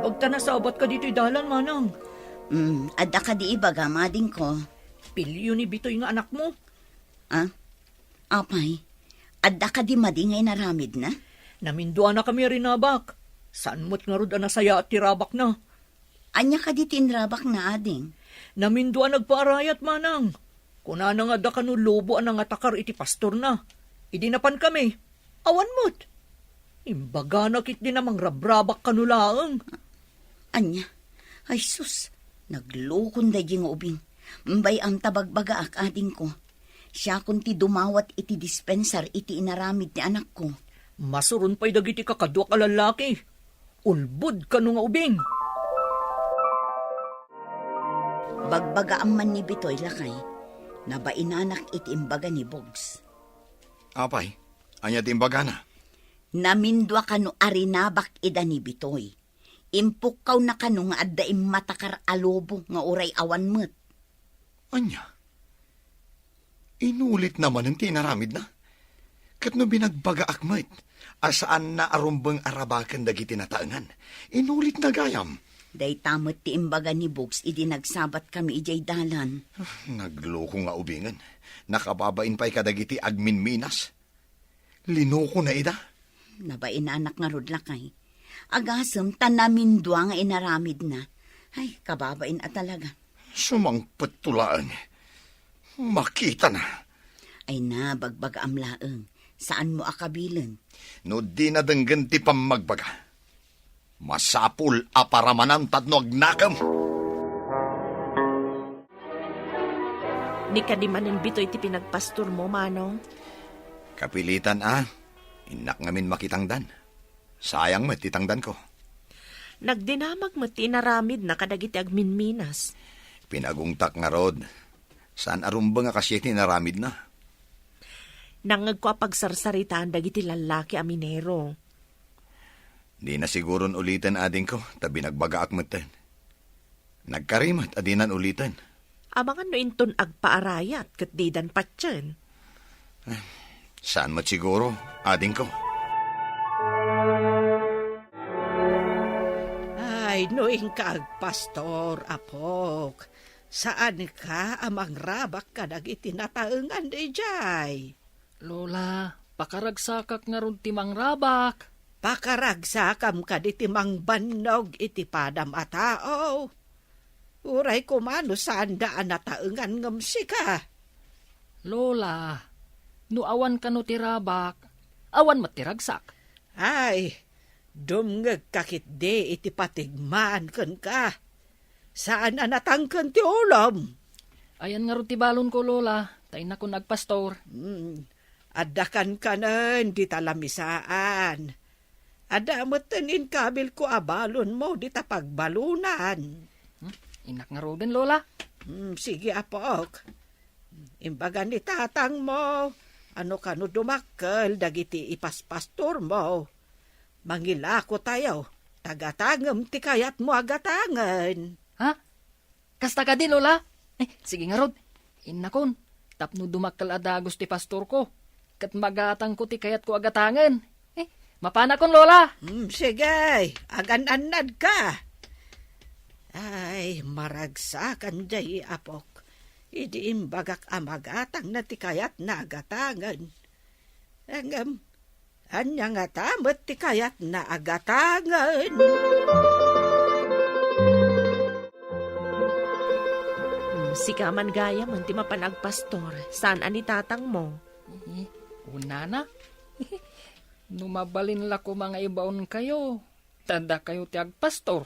Pagta nasabat ka dito'y dalan, manang. Adda ka di ibaga, mading ko. Pilyo ni Bitoy nga anak mo. Apay, adda ka di madingay naramid na? Naminduan na kami rinabak. Saan mo't nga rod anasaya at tirabak na? Anya ka di tinrabak na ading? Naminduan nagpaarayat, manang. Kuna na nga da ka no lobo ang nangatakar iti pastor na. Idinapan kami. Awan mo't. Imbaga na kit din namang rabrabak kanulaang. Anya, ay sus, naglukon da nga ubing. Mbay ang tabagbaga ak ading ko. Siya kunti dumawat iti dispensar iti inaramid ni anak ko. Masurun pa'y dagiti kakadwak a lalaki. Ulbud ka nga ubing. Bagbaga ang man ni Bitoy lakay, nabainanak iti imbaga ni Bogs. Apay, Anya timbaga na. Namindwa kano arinabak ida ni Bitoy. Impukaw na kano nga adda matakar alobo nga uray awan met. Anya? Inulit naman ang tinaramid na. Kat no binagbaga akmat, asaan na arumbang arabakan dagiti nataangan. Inulit na gayam. Day tamot ti imbaga ni Bugs idi nagsabat kami ijay dalan. Nagloko nga ubingan. Nakababain pa'y kadagiti agmin minas. Linoko na ida. Nabain anak nga rod lakay. Agasem tanamindwa nga inaramid na. Ay, kababain at talaga. Sumangpet tulaan. Makita na. Ay na, bagbaga amlaeng. Saan mo akabilen? No di na denggan ti pamagbaga. Masapul aparamanan tatno agnakam. Ni kadimanin bitoy ti pinagpastor mo, Manong. Kapilitan inak ngamin makitangdan. Sayang met titangdan ko. Nagdinamag mo tinaramid na kadagiti agminminas. Pinagungtak nga rod. Saan arumba nga kasya tinaramid na? Nangag ko pagsarsaritaan dagiti lalaki a minero. Di na siguron ulitan ading ko, tabi nagbaga akmeten. Nagkarimat adinan ulitan. Amangan no inton agpaarayat kat didan patyan. Saan mat siguro, ading ko? Ay, noing ka agpastor, apok. Saan ka amang rabak ka dagiti nataengan di jay? Lola, pakaragsakak nga ron timang rabak. Pakaragsakam ka di timang bannog iti padam a tao. Uray kumano saan daan nataengan ngam sika. Lola, no awan ka no tirabak, awan matiragsak. Ay, dumngeg kakit de iti patigmaan ken ka. Saan anatangken ti ulam? Ayan nga ron ti balon ko, Lola. Tayo na ko nagpastor. Adakan ka nun, di talamisaan. Adamutin kabil ko abalon mo, di tapagbalunan. Inak nga ro din, Lola. Sige, apok. Imbaga ni tatang mo, ano ka no dumakkel, dagiti ipaspastor mo. Mangilako tayo, tagatangem ti kayat mo agatangan. Ha? Kasta ka din, Lola? Sige nga rod. Inakon, tapno dumakkel adagos ti pastor ko. Kat magatang ko ti kayat ko agatangan. Mapana kon, Lola. Sige, agan-anad ka. Ay, maragsakan jay apok. Idi imbagak amagatang na ti kayat na agatangan. Angam, anya nga tamat ti kayat na agatangan. Sikaman gaya man ti mapanagpastor. Saan ani tatang mo? Una na. Numabalin la ko mga ibaon kayo. Tanda kayo ti agpastor.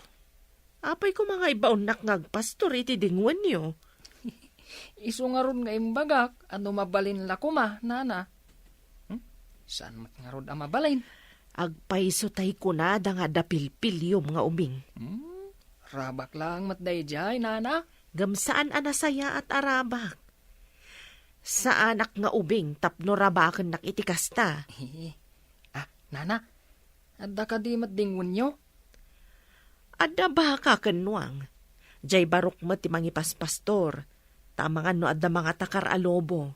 Apay ko mga ibaon nakngagpastor iti dingwan nyo. Isu nga ron nga imbagak. Ano mabalin la ko ma, nana? Saan mat nga ron mabalin? Agpaiso tay kunada nga dapilpilyom nga ubing. Rabak lang matday jay, nana. Gamsaan anasaya at arabak. Sa anak nga ubing tapno rabakan nak itikasta. Nana, adda ka di matdingon nyo? Adda ba ka kanwang? Jay barok mo ti mangipaspastor. Tamangan no adda mga takar alobo.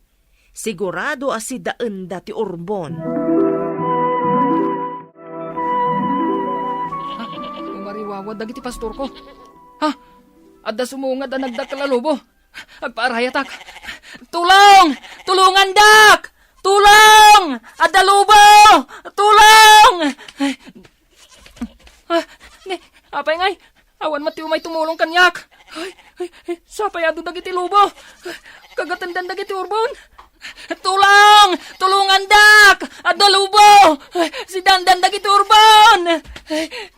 Sigurado asi daan dati urbon. Umariwawad dagiti pastor ko. Adda sumungad a nagdakal alobo. Agpaarayatak. Tulong! Tulungan, dak! Tulong! Adda lubo! Tulong! Apay ngay, awan mati umay tumulong kanyak. Sapay ado dagiti lubo. Kagatandan dagiti urbon. Tulong! Tulungan, dak! Adda lubo! Si dandan dagiti urbon!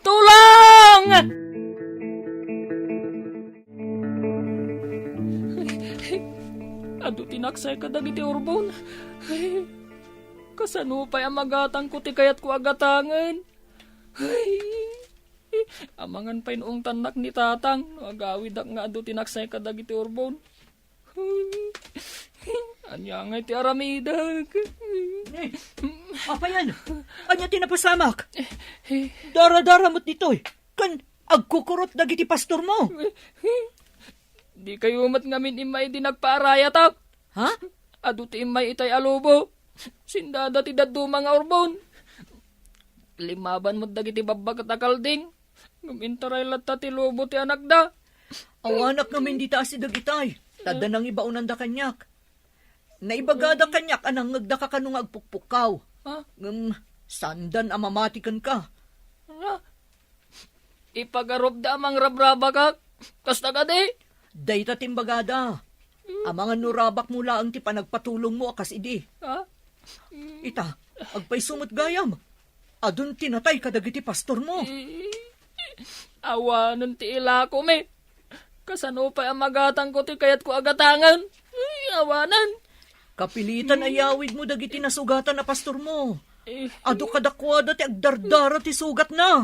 Tulong! Ado tinaksay ka dagiti urbon. Kasano pa'y amagatang ko ti kayat ko agatangan. Amangan pa'y noong tanak ni tatang. Agawid ak nga ado tinaksay ka dagiti urbon. Anya nga ti Aramida. Apa yan? Anya tinapasamak? Dara-dara mo't ditoy. Kan agkukurot dagiti pastor mo. Di kayo mat ngamin imay di nagpaarayatak. Ha? Adu ti imay itay alubo. Sindada ti daddo mga orbon. Limaban mo dagiti babag at akalding. Gumintaray latta ti lubo ti anak da. Awanak namin di taas si dagitay. Tada nang ibaunan da kanyak. Naibagada kanyak anang ngagda ka kanong agpukpukaw. Ha? Sandan amamatikan ka. Ipagarob da amang rabraba ka. Kasta ka di. Dayta timbagada. Amangan nurabak mula ang ti panagpatulong mo akas idi. Ha? Ita, agpay sumot gayam. Adun tinatay kadagiti pastor mo. Awanan ti ila ko me. Kasano pa ang magatang ko ti kayat ko agatangan. Awanan. Kapilitan ayawid mo dagiti nasugatan na pastor mo. Ado kadakwada ti agdardara ti sugat na.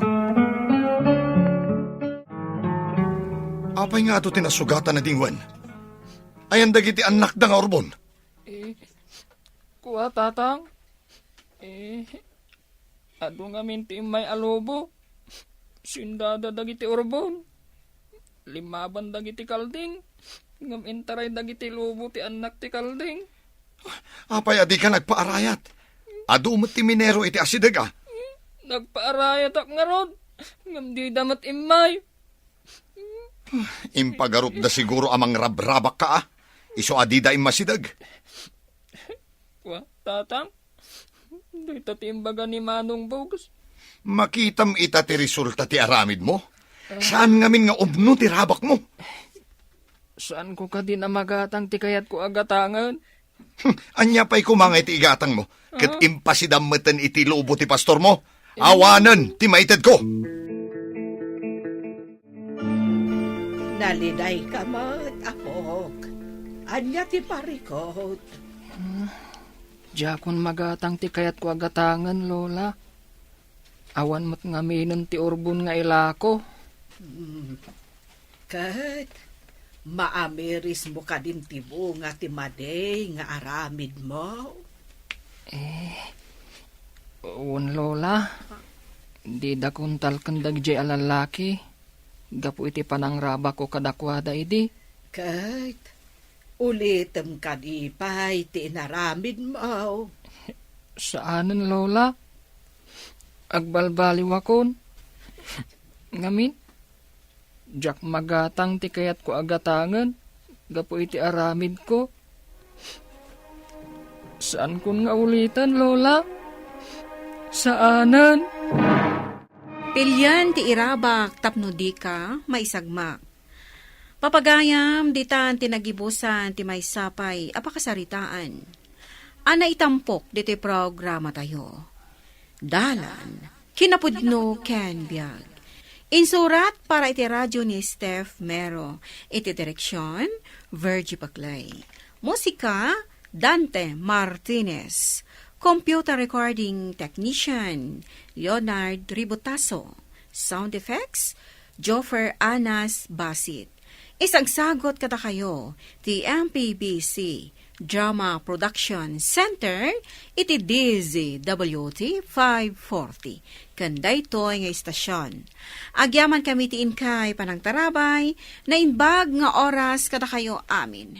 Apay nga ito tinasugatan na dingwan. Ayan dagiti anak da nga orbon. Kuha tatang. Ado nga minti may alubo. Sindada dagiti orbon. Limaban dagiti kalding. Ngam intaray dagiti lubo ti anak ti kalding. Apay adi ka nagpaarayat. Ado mo ti minero iti asidaga. Nagpaarayat ak nga rod. Ngam di damat imay. Impagarup da siguro amang rabrabak ka ah. Iso adi da imasidag. Kuha tatang. Di tatimbaga ni Manong Bogs. Makitam ita ti resulta ti aramid mo. Saan ngamin nga ubno ti rabak mo? Saan ko ka din amagatang ti kayat ko agatangan? Anya pa'y kumangay ti igatang mo. Kat impasidamatan iti lobo ti pastor mo. Awanan ti maited ko. Naliday ka mat, apok. Anya ti parikot. Diyakon magatang ti kayat ko agatangan, Lola. Awan mat ngaminan ti urbon nga ilako. Kat, maamiris mo ka din tibo nga ti maday nga aramid mo. Uwan, Lola. Di da kuntal kandag jay alalaki. Gapu iti panangraba ko kadakwada idi. Kat, ulitem ka di pa'y ti inaramid mo. Saanan, Lola? Agbalbaliw akon. Ngamin? Diyak magatang ti kayat ko agatangan. Gapu iti aramid ko. Saan kun nga ulitan, Lola? Saanan? Pilyan ti irabak tapno di ka maisagma. Papagayam ditan tinagibusan ti may sapay apakasaritaan. Ana itampok diti programa tayo. Dalan, kinapudno ken biag. Insurat para iti radyo ni Steph Mero. Iti direksyon, Virgie Paclay. Musika, Dante Martinez. Computer recording technician, Leonard Ributaso. Sound effects, Joffer Anas Basit. Isang sagot kada kayo, ti MPBC Drama Production Center, iti DZWT 540. Kanday to nga istasyon. Agyaman kami ti inkay panang tarabay, na inbag nga oras kada kayo amin.